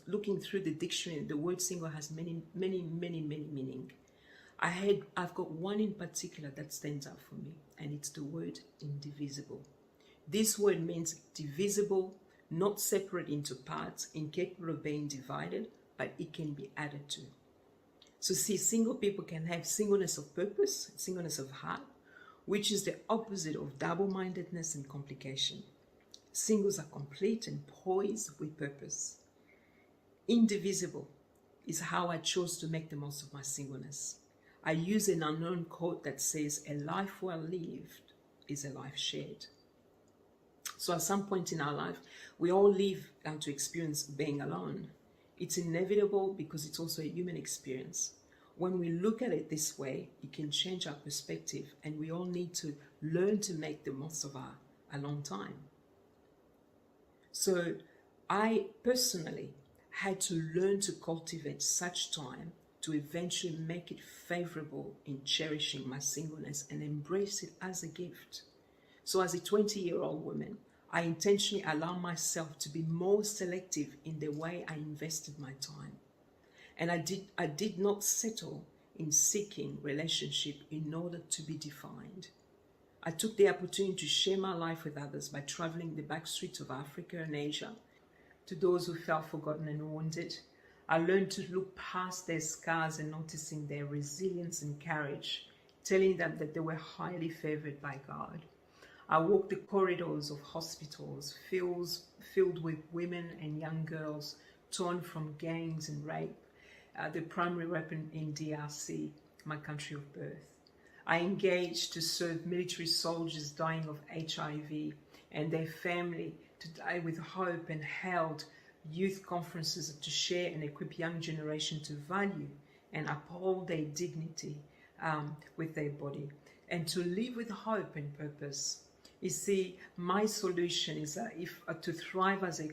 looking through the dictionary, the word single has many meaning. I've got one in particular that stands out for me, and it's the word indivisible. This word means divisible, not separate into parts, incapable of being divided, but it can be added to. So see, single people can have singleness of purpose, singleness of heart, which is the opposite of double-mindedness and complication. Singles are complete and poised with purpose. Indivisible is how I chose to make the most of my singleness. I use an unknown quote that says, a life well lived is a life shared. So at some point in our life, we all live to experience being alone. It's inevitable because it's also a human experience. When we look at it this way, it can change our perspective, and we all need to learn to make the most of our alone time. So I personally had to learn to cultivate such time to eventually make it favorable in cherishing my singleness and embrace it as a gift. So as a 20-year-old woman, I intentionally allowed myself to be more selective in the way I invested my time. And I did not settle in seeking relationship in order to be defined. I took the opportunity to share my life with others by traveling the back streets of Africa and Asia to those who felt forgotten and wounded. I learned to look past their scars and noticing their resilience and courage, telling them that they were highly favored by God. I walked the corridors of hospitals filled with women and young girls torn from gangs and rape, the primary weapon in DRC, my country of birth. I engaged to serve military soldiers dying of HIV and their family to die with hope, and held youth conferences to share and equip young generation to value and uphold their dignity with their body and to live with hope and purpose. You see, my solution is that to thrive as a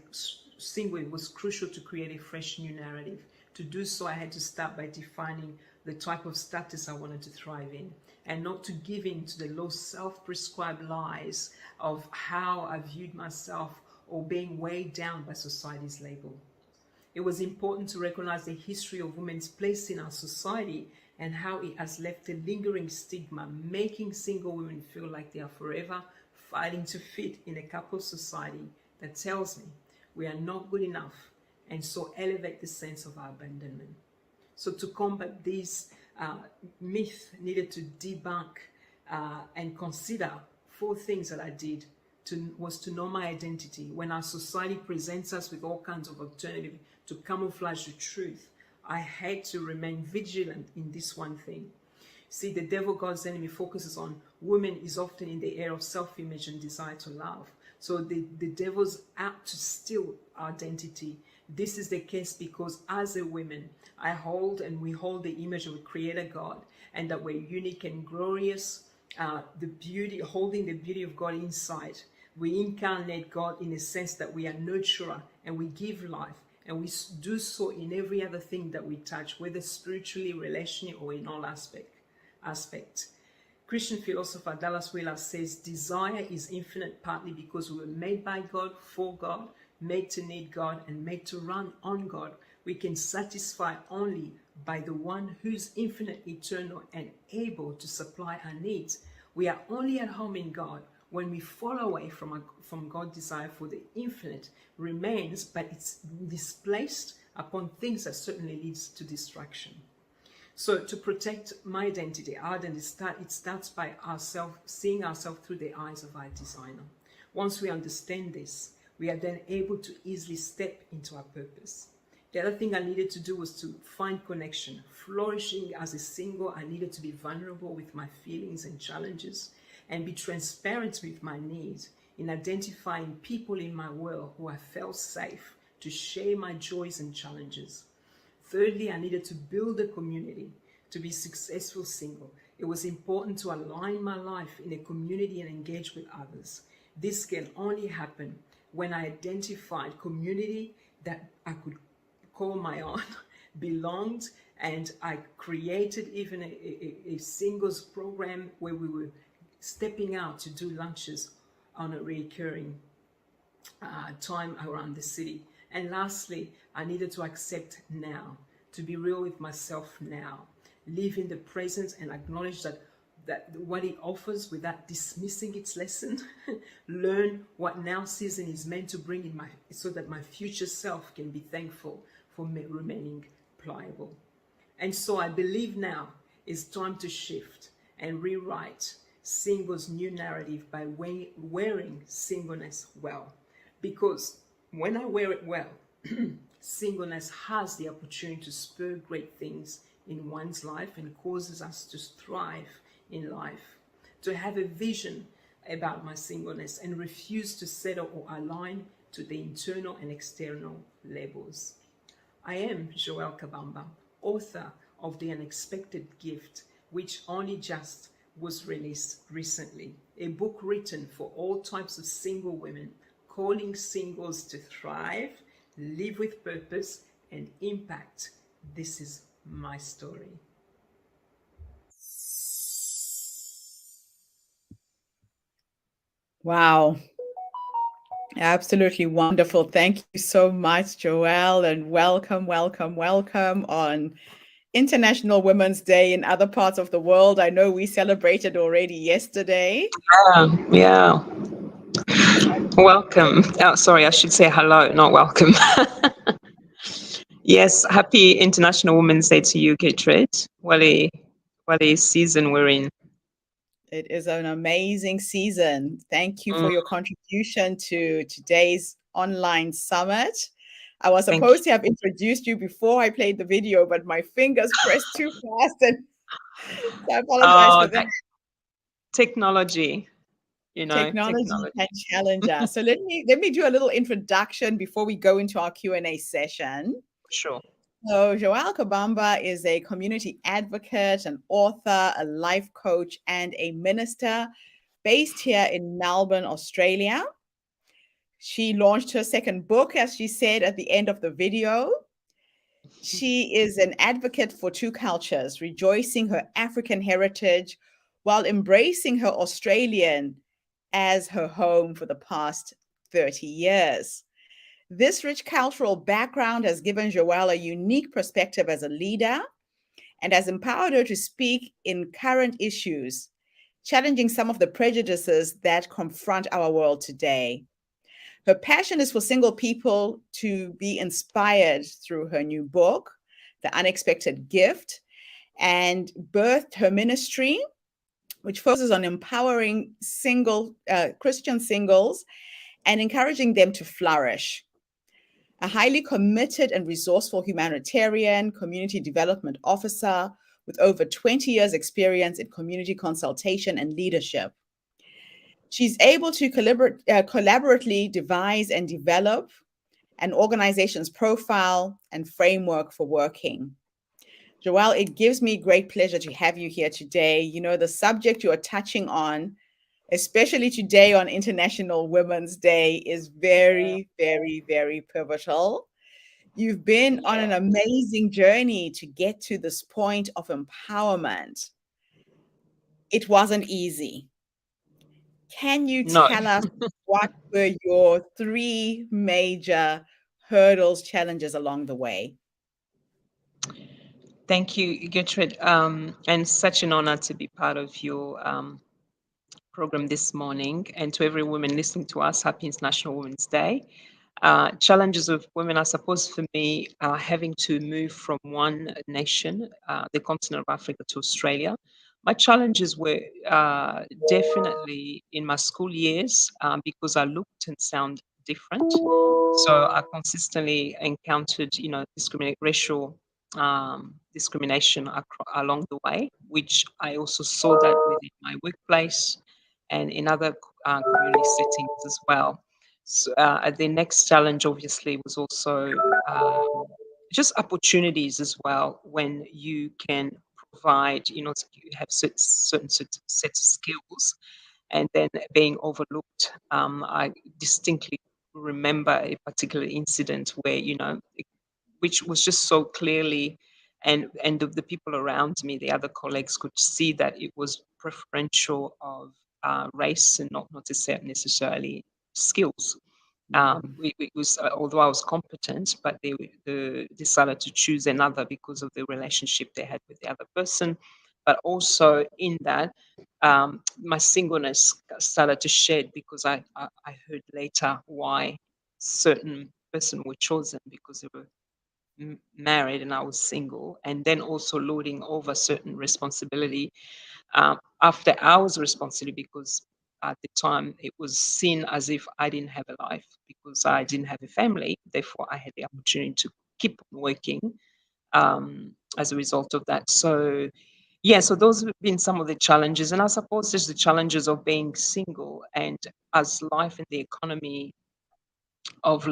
single, it was crucial to create a fresh new narrative. To do so, I had to start by defining the type of status I wanted to thrive in, and not to give in to the low self-prescribed lies of how I viewed myself or being weighed down by society's label. It was important to recognize the history of women's place in our society and how it has left a lingering stigma, making single women feel like they are forever fighting to fit in a couple society that tells me we are not good enough, and so elevate the sense of our abandonment. So to combat these myths, needed to debunk and consider 4 things that I did. Was to know my identity. When our society presents us with all kinds of alternatives to camouflage the truth, I had to remain vigilant in this one thing. See, the devil, God's enemy, focuses on women is often in the area of self-image and desire to love. So the devil's out to steal our identity. This is the case because as a woman, we hold the image of a creator God, and that we're unique and glorious, holding the beauty of God inside. We incarnate God in a sense that we are nurturer and we give life, and we do so in every other thing that we touch, whether spiritually, relationally, or in all aspects. Christian philosopher Dallas Willard says, desire is infinite partly because we were made by God, for God, made to need God, and made to run on God. We can satisfy only by the one who's infinite, eternal, and able to supply our needs. We are only at home in God when we fall away from God's desire for the infinite remains, but it's displaced upon things that certainly leads to distraction. So to protect my identity, our identity, it starts by seeing ourselves through the eyes of our designer. Once we understand this, we are then able to easily step into our purpose. The other thing I needed to do was to find connection. Flourishing as a single, I needed to be vulnerable with my feelings and challenges and be transparent with my needs in identifying people in my world who I felt safe to share my joys and challenges. Thirdly, I needed to build a community to be successful single. It was important to align my life in a community and engage with others. This can only happen when I identified community that I could call my own, belonged, and I created even a singles program where we were stepping out to do lunches on a recurring time around the city. And lastly, I needed to accept now, to be real with myself now, live in the present and acknowledge that what it offers without dismissing its lesson, learn what now season is meant to bring in so that my future self can be thankful for remaining pliable. And so I believe now is time to shift and rewrite singles' new narrative by wearing singleness well. Because when I wear it well, singleness has the opportunity to spur great things in one's life and causes us to thrive in life, to have a vision about my singleness and refuse to settle or align to the internal and external labels. I am Joelle Kabamba, author of The Unexpected Gift, which only just was released recently, a book written for all types of single women, calling singles to thrive, live with purpose, and impact. This is my story. Wow. Absolutely wonderful. Thank you so much, Joelle, and welcome, welcome, welcome on International Women's Day in other parts of the world. I know we celebrated already yesterday. Yeah. Welcome. Oh, sorry, I should say hello, not welcome. Yes, happy International Women's Day to you, Gertrude. What a season we're in. It is an amazing season. Thank you for your contribution to today's online summit. I was supposed to have introduced you before I played the video, but my fingers pressed too fast, and so I apologize for that. Technology, technology can challenge us. So let me do a little introduction before we go into our Q&A session. Sure. So Joelle Kabamba is a community advocate, an author, a life coach, and a minister based here in Melbourne, Australia. She launched her second book, as she said at the end of the video. She is an advocate for two cultures, rejoicing her African heritage while embracing her Australian as her home for the past 30 years. This rich cultural background has given Joelle a unique perspective as a leader and has empowered her to speak in current issues, challenging some of the prejudices that confront our world today. Her passion is for single people to be inspired through her new book, The Unexpected Gift, and birthed her ministry, which focuses on empowering Christian singles and encouraging them to flourish. A highly committed and resourceful humanitarian community development officer with over 20 years experience in community consultation and leadership. She's able to collaboratively devise and develop an organization's profile and framework for working. Joelle, it gives me great pleasure to have you here today. You know, the subject you are touching on, especially today on International Women's Day, is very, very, very pivotal. You've been on an amazing journey to get to this point of empowerment. It wasn't easy. Can you tell us what were your three major hurdles, challenges along the way? Thank you, Gertrude. And such an honor to be part of your program this morning. And to every woman listening to us, happy International Women's Day. Challenges of women, I suppose for me, having to move from one nation, the continent of Africa, to Australia. My challenges were definitely in my school years because I looked and sound different. So I consistently encountered, racial discrimination along the way, which I also saw that within my workplace and in other community settings as well. So the next challenge, obviously, was also just opportunities as well when you can provide, you have certain sets of skills and then being overlooked. I distinctly remember a particular incident where, which was just so clearly, and the people around me, the other colleagues, could see that it was preferential of race and not necessarily skills. It was although I was competent, but they decided to choose another because of the relationship they had with the other person. But also in that, my singleness started to shed because I heard later why certain person were chosen because they were married and I was single, and then also loading over certain responsibility after I was responsible because at the time it was seen as if I didn't have a life because I didn't have a family. Therefore, I had the opportunity to keep working as a result of that. So, yeah, so those have been some of the challenges. And I suppose there's the challenges of being single and as life in the economy of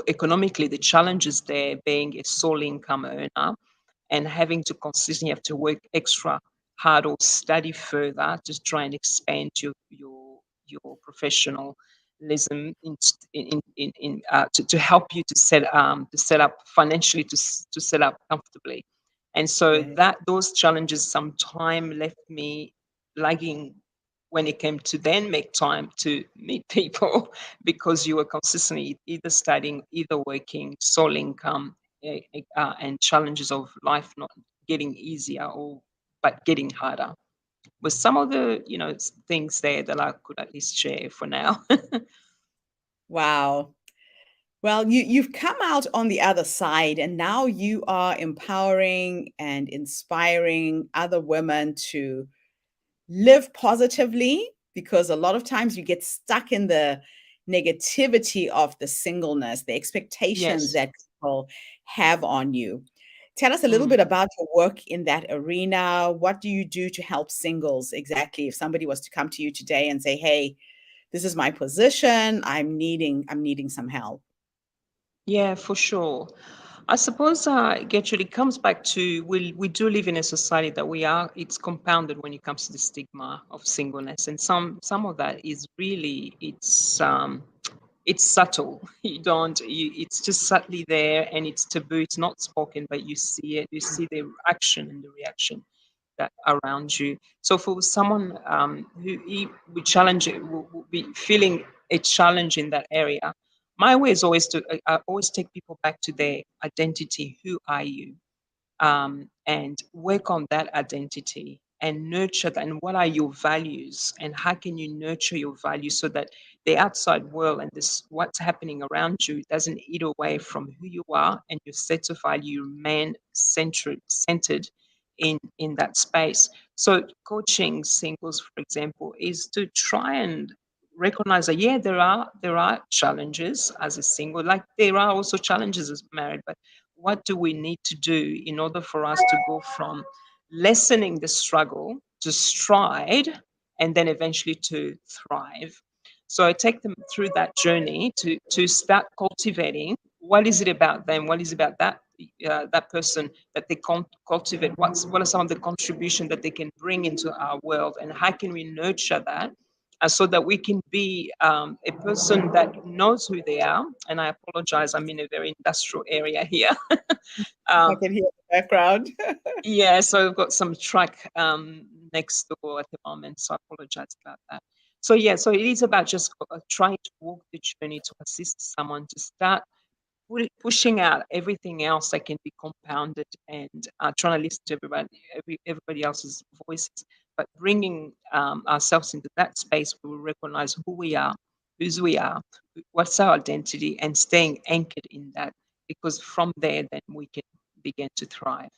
economically, the challenges there being a sole income earner and having to consistently have to work extra hard or study further to try and expand your professionalism to help you to set up financially to set up comfortably. And so that those challenges sometime left me lagging when it came to then make time to meet people because you were consistently either studying, either working, sole income, and challenges of life not getting easier but getting harder. With some of the things there that I could at least share for now. Wow. Well, you've come out on the other side, and now you are empowering and inspiring other women to live positively, because a lot of times you get stuck in the negativity of the singleness, the expectations Yes. that people have on you. Tell us a little bit about your work in that arena. What do you do to help singles exactly? If somebody was to come to you today and say, "Hey, this is my position. I'm needing some help." Yeah, for sure. I suppose Gertrude, it comes back to we do live in a society that it's compounded when it comes to the stigma of singleness, and some of that is really it's subtle. It's just subtly there, and it's taboo. It's not spoken, but you see it. You see the action and the reaction that around you. So for someone who will be feeling a challenge in that area, my way is always I always take people back to their identity. Who are you? And work on that identity and nurture that. And what are your values? And how can you nurture your values so that the outside world and this what's happening around you doesn't eat away from who you are and your set of value remain centered in that space. So coaching singles, for example, is to try and recognize that there are challenges as a single, like there are also challenges as married, but what do we need to do in order for us to go from lessening the struggle to stride and then eventually to thrive? So I take them through that journey to start cultivating what is it about them, what is it about that person that they cultivate, what are some of the contribution that they can bring into our world, and how can we nurture that so that we can be a person that knows who they are. And I apologize, I'm in a very industrial area here. I can hear the background. Yeah, so I've got some track next door at the moment, so I apologize about that. So yeah, so it is about just trying to walk the journey to assist someone to start pushing out everything else that can be compounded and trying to listen to everybody else's voices, but bringing ourselves into that space where we recognize who we are, whose we are, what's our identity, and staying anchored in that, because from there, then we can begin to thrive.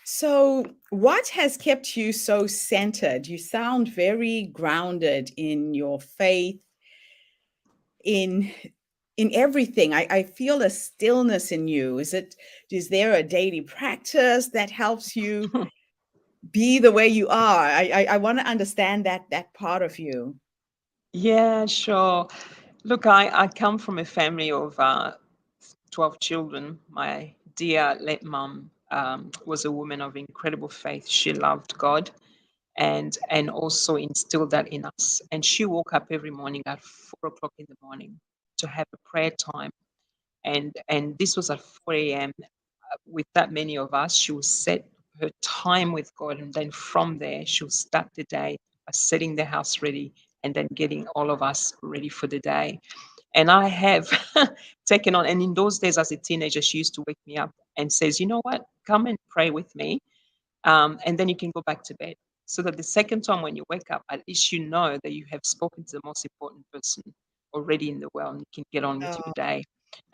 So, what has kept you so centered? You sound very grounded in your faith, in in everything. I feel a stillness in you. Is there a daily practice that helps you be the way you are? I want to understand that part of you. Yeah, sure. Look, I come from a family of 12 children. My dear late mum was a woman of incredible faith. She loved God and also instilled that in us. And she woke up every morning at 4 o'clock in the morning to have a prayer time. And this was at 4 a.m. With that many of us, she will set her time with God. And then from there, she'll start the day by setting the house ready and then getting all of us ready for the day. And I have taken on, and in those days as a teenager, she used to wake me up and says, you know what, come and pray with me. And then you can go back to bed. So that the second time when you wake up, at least you know that you have spoken to the most important person already in the world and you can get on with your Oh, day.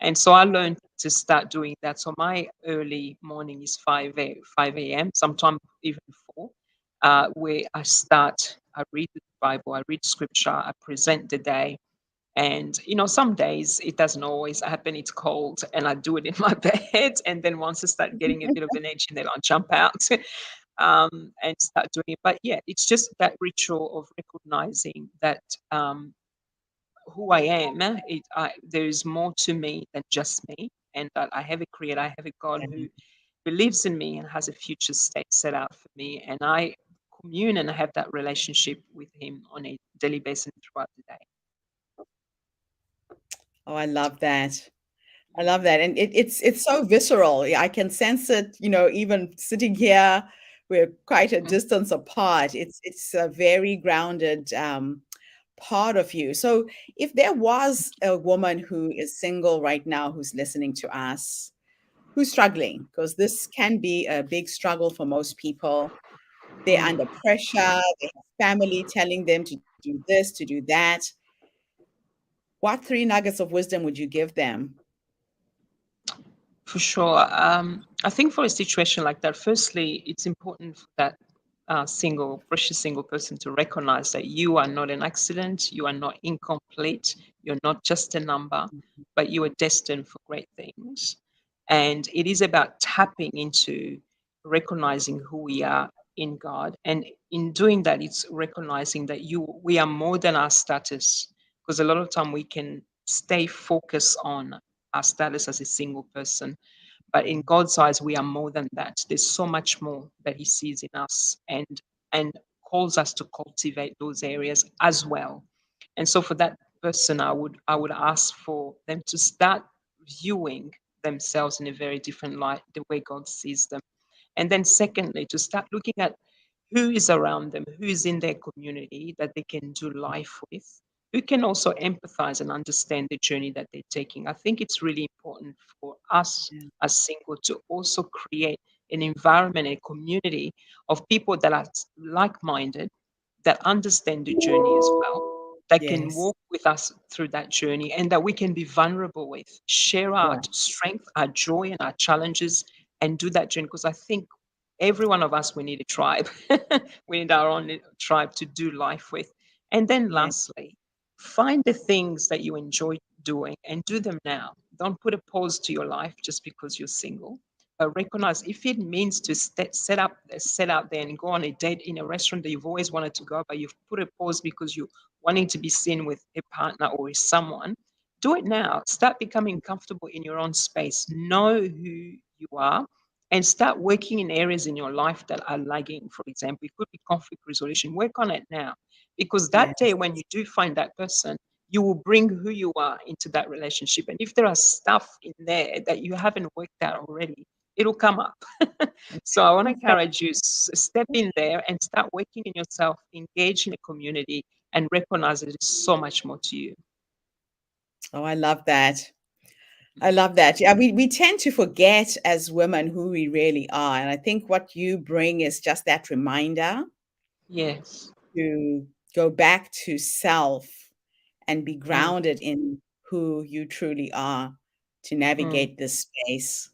And so I learned to start doing that. So my early morning is 5 a.m., sometimes even 4, where I read the Bible, I read scripture, I present the day. And, some days it doesn't always happen. It's cold and I do it in my bed. And then once I start getting a bit of energy, then I'll jump out and start doing it. But yeah, it's just that ritual of recognizing that who I am, there is more to me than just me. And that I have a creator, I have a God who believes in me and has a future state set out for me. And I commune and have that relationship with him on a daily basis throughout the day. oh, I love that. I love that. And it's so visceral. Yeah, I can sense it, even sitting here, we're quite a distance apart. It's a very grounded part of you. So if there was a woman who is single right now who's listening to us, who's struggling, because this can be a big struggle for most people. They're under pressure, they have family telling them to do this, to do that. What 3 nuggets of wisdom would you give them? For sure. I think for a situation like that, firstly, it's important for that precious single person to recognize that you are not an accident, you are not incomplete, you're not just a number, but you are destined for great things. And it is about tapping into recognizing who we are in God. And in doing that, it's recognizing that we are more than our status. Because a lot of time we can stay focused on our status as a single person. But in God's eyes, we are more than that. There's so much more that He sees in us and calls us to cultivate those areas as well. And so for that person, I would ask for them to start viewing themselves in a very different light, the way God sees them. And then secondly, to start looking at who is around them, who is in their community that they can do life with, who can also empathize and understand the journey that they're taking. I think it's really important for us as single to also create an environment, a community of people that are like-minded, that understand the journey as well, that can Yes. walk with us through that journey, and that we can be vulnerable with, share our strength, our joy, and our challenges, and do that journey. Because I think every one of us, we need a tribe. We need our own tribe to do life with. And then Yeah. lastly, find the things that you enjoy doing and do them now. Don't put a pause to your life just because you're single. But recognize if it means to set out there and go on a date in a restaurant that you've always wanted to go, but you've put a pause because you're wanting to be seen with a partner or with someone, do it now. Start becoming comfortable in your own space. Know who you are and start working in areas in your life that are lagging. For example, it could be conflict resolution. Work on it now. Because that day when you do find that person, you will bring who you are into that relationship. And if there are stuff in there that you haven't worked out already, it'll come up. So I want to encourage you, step in there and start working in yourself, engage in a community, and recognize that there's so much more to you. Oh, I love that. I love that. Yeah, we tend to forget as women who we really are. And I think what you bring is just that reminder Yes. to go back to self and be Mm. grounded in who you truly are to Mm. navigate this space.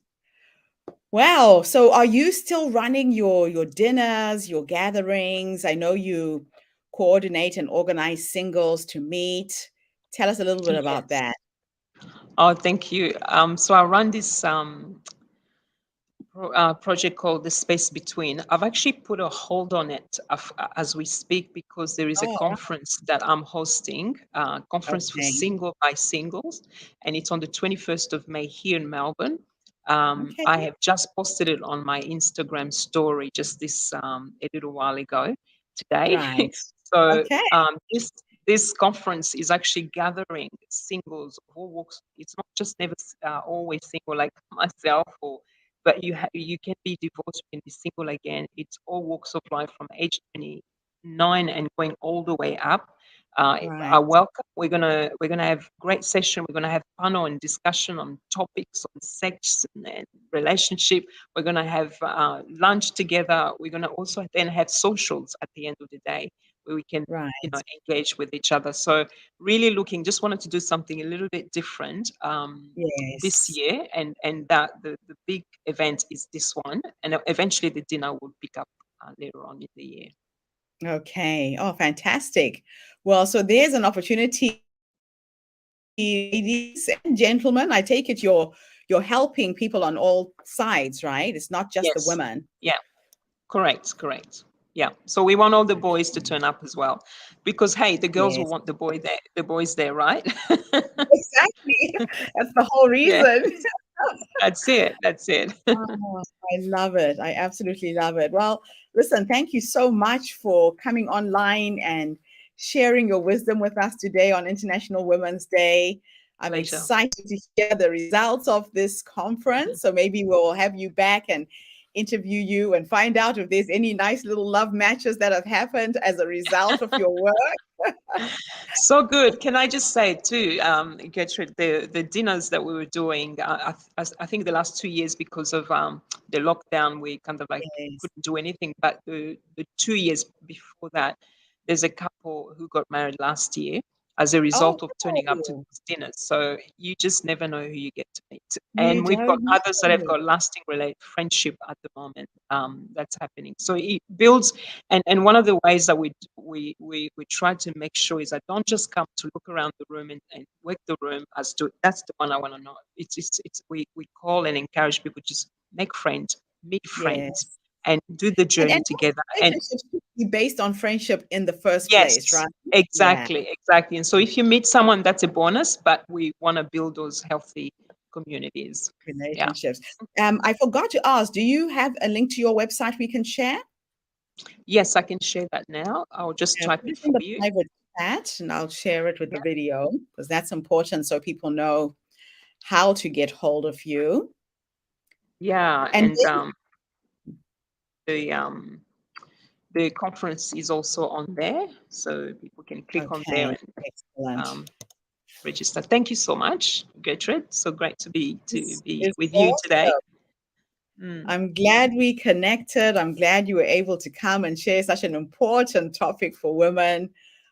Wow. So are you still running your dinners, your gatherings? I know you coordinate and organize singles to meet. Tell us a little bit about Yes. that. Oh, thank you. So I run this project called The Space Between. I've actually put a hold on it as we speak because there is a Oh, conference that I'm hosting, conference for okay. single by singles, and it's on the 21st of May here in Melbourne. Okay. I have just posted it on my Instagram story just this a little while ago today. Right. So Okay. this conference is actually gathering singles of all walks. It's not just never always single like myself, or but you can be divorced, you can be single again. It's all walks of life from age 29 and going all the way up. Right. I welcome. We're gonna have great session. We're gonna have panel and discussion on topics on sex and relationship. We're gonna have lunch together. We're gonna also then have socials at the end of the day where we can Right. engage with each other. So really just wanted to do something a little bit different this Yes. year, and that the big event is this one, and eventually the dinner will pick up later on in the year. Okay. Oh, fantastic. Well, so there's an opportunity, ladies and gentlemen. I take it you're helping people on all sides, right? It's not just the Yes. women. Yeah. Correct. Yeah. So we want all the boys to turn up as well, because hey, the girls will Yes. want the boys there, right? Exactly. That's the whole Yeah. reason. That's it. Oh, I love it. I absolutely love it. Well, listen, thank you so much for coming online and sharing your wisdom with us today on International Women's Day. I'm Pleasure. excited to hear the results of this conference. So maybe we'll have you back and interview you and find out if there's any nice little love matches that have happened as a result of your work. So good. Can I just say too, Gertrude, the dinners that we were doing, I think the last 2 years because of the lockdown, we kind of like Yes. couldn't do anything. But the 2 years before that, there's a couple who got married last year as a Oh, result of turning up to no. these dinners. So you just never know who you get to meet. You And we've got don't others that have know. got lasting friendship at the moment. That's happening. So it builds. And one of the ways that we try to make sure is that don't just come to look around the room and work the room as to that's the one I want to know. It's we call and encourage people just make friends, meet friends, Yes. and do the journey And together. And relationships should be based on friendship in the first place, yes, right? Yeah, exactly. And so if you meet someone, that's a bonus, but we want to build those healthy communities. Yeah. relationships. I forgot to ask, do you have a link to your website we can share? Yes, I can share that now. I'll just Yeah, type put it it in for the you. private chat and I'll share it with Yeah. the video because that's important so people know how to get hold of you. Yeah, And and then, the conference is also on there, so people can click on there okay, and excellent. register. Thank you so much, Gertrude. So great to be It's with you today. awesome. I'm glad we connected. I'm glad you were able to come and share such an important topic for women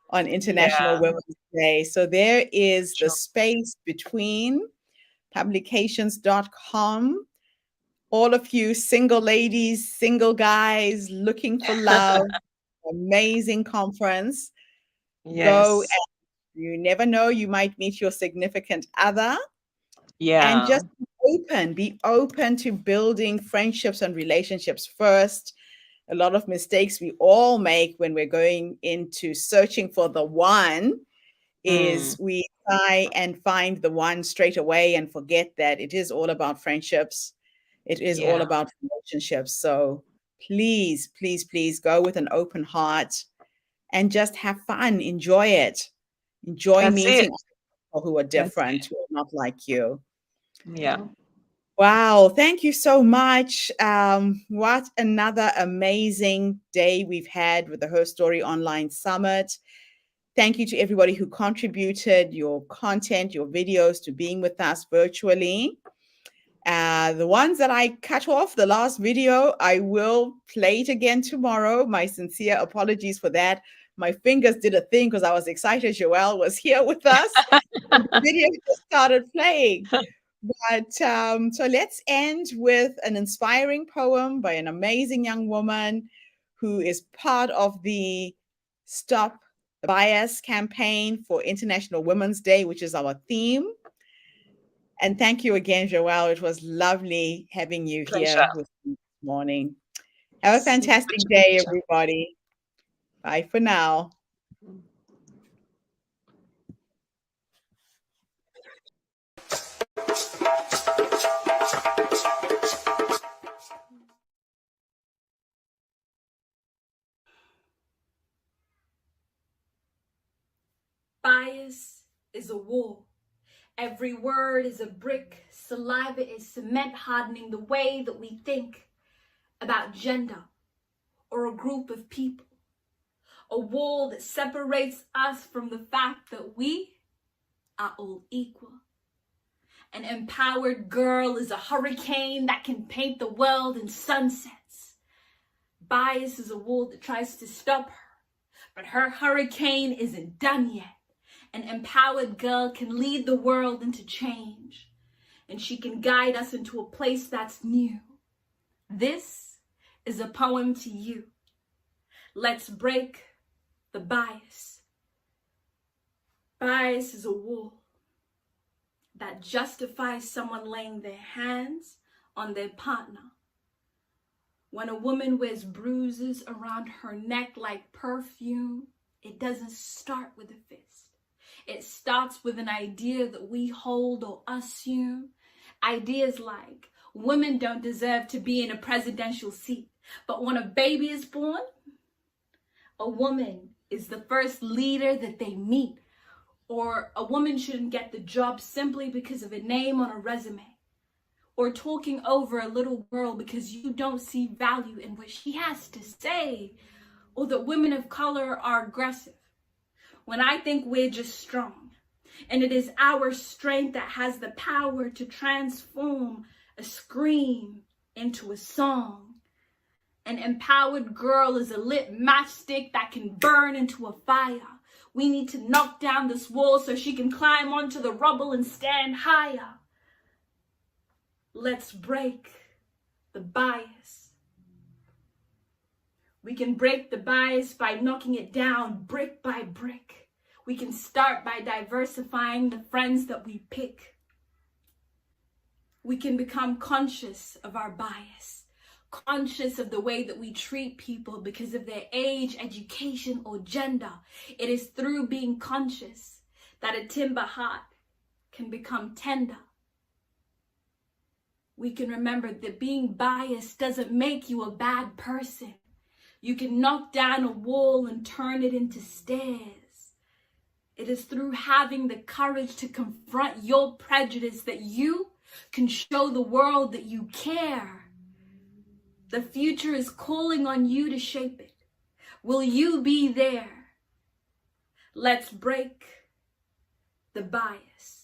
on International Yeah, Women's Day. So there is the sure. space between publications.com. All of you single ladies, single guys looking for love, amazing conference. Go, Yes. and you never know, you might meet your significant other. And Yeah. just be open to building friendships and relationships first. A lot of mistakes we all make when we're going into searching for the one is we try and find the one straight away and forget that it is all about friendships. It is all Yeah. about relationships. So please, please, please go with an open heart and just have fun. Enjoy it. Enjoy That's it. meeting people who are That's different, who are not like you. Yeah. Wow, thank you so much. What another amazing day we've had with the Herstory Online Summit. Thank you to everybody who contributed your content, your videos to being with us virtually. The ones that I cut off, the last video, I will play it again tomorrow. My sincere apologies for that. My fingers did a thing because I was excited Joelle was here with us. And the video just started playing. But so let's end with an inspiring poem by an amazing young woman who is part of the Stop Bias campaign for International Women's Day, which is our theme. And thank you again, Joelle. It was lovely having you Pleasure. here with me this morning. Have a fantastic day, everybody. Bye for now. Bias is a wall. Every word is a brick. Saliva is cement hardening the way that we think about gender or a group of people. A wall that separates us from the fact that we are all equal. An empowered girl is a hurricane that can paint the world in sunsets. Bias is a wall that tries to stop her, but her hurricane isn't done yet. An empowered girl can lead the world into change, and she can guide us into a place that's new. This is a poem to you. Let's break the bias. Bias is a wall that justifies someone laying their hands on their partner. When a woman wears bruises around her neck like perfume, it doesn't start with a fist. It starts with an idea that we hold or assume. Ideas like women don't deserve to be in a presidential seat, but when a baby is born, a woman is the first leader that they meet. Or a woman shouldn't get the job simply because of a name on a resume. Or talking over a little girl because you don't see value in what she has to say. Or that women of color are aggressive. When I think we're just strong. And it is our strength that has the power to transform a scream into a song. An empowered girl is a lit matchstick that can burn into a fire. We need to knock down this wall so she can climb onto the rubble and stand higher. Let's break the bias. We can break the bias by knocking it down brick by brick. We can start by diversifying the friends that we pick. We can become conscious of our bias, conscious of the way that we treat people because of their age, education, or gender. It is through being conscious that a timber heart can become tender. We can remember that being biased doesn't make you a bad person. You can knock down a wall and turn it into stairs. It is through having the courage to confront your prejudice that you can show the world that you care. The future is calling on you to shape it. Will you be there? Let's break the bias.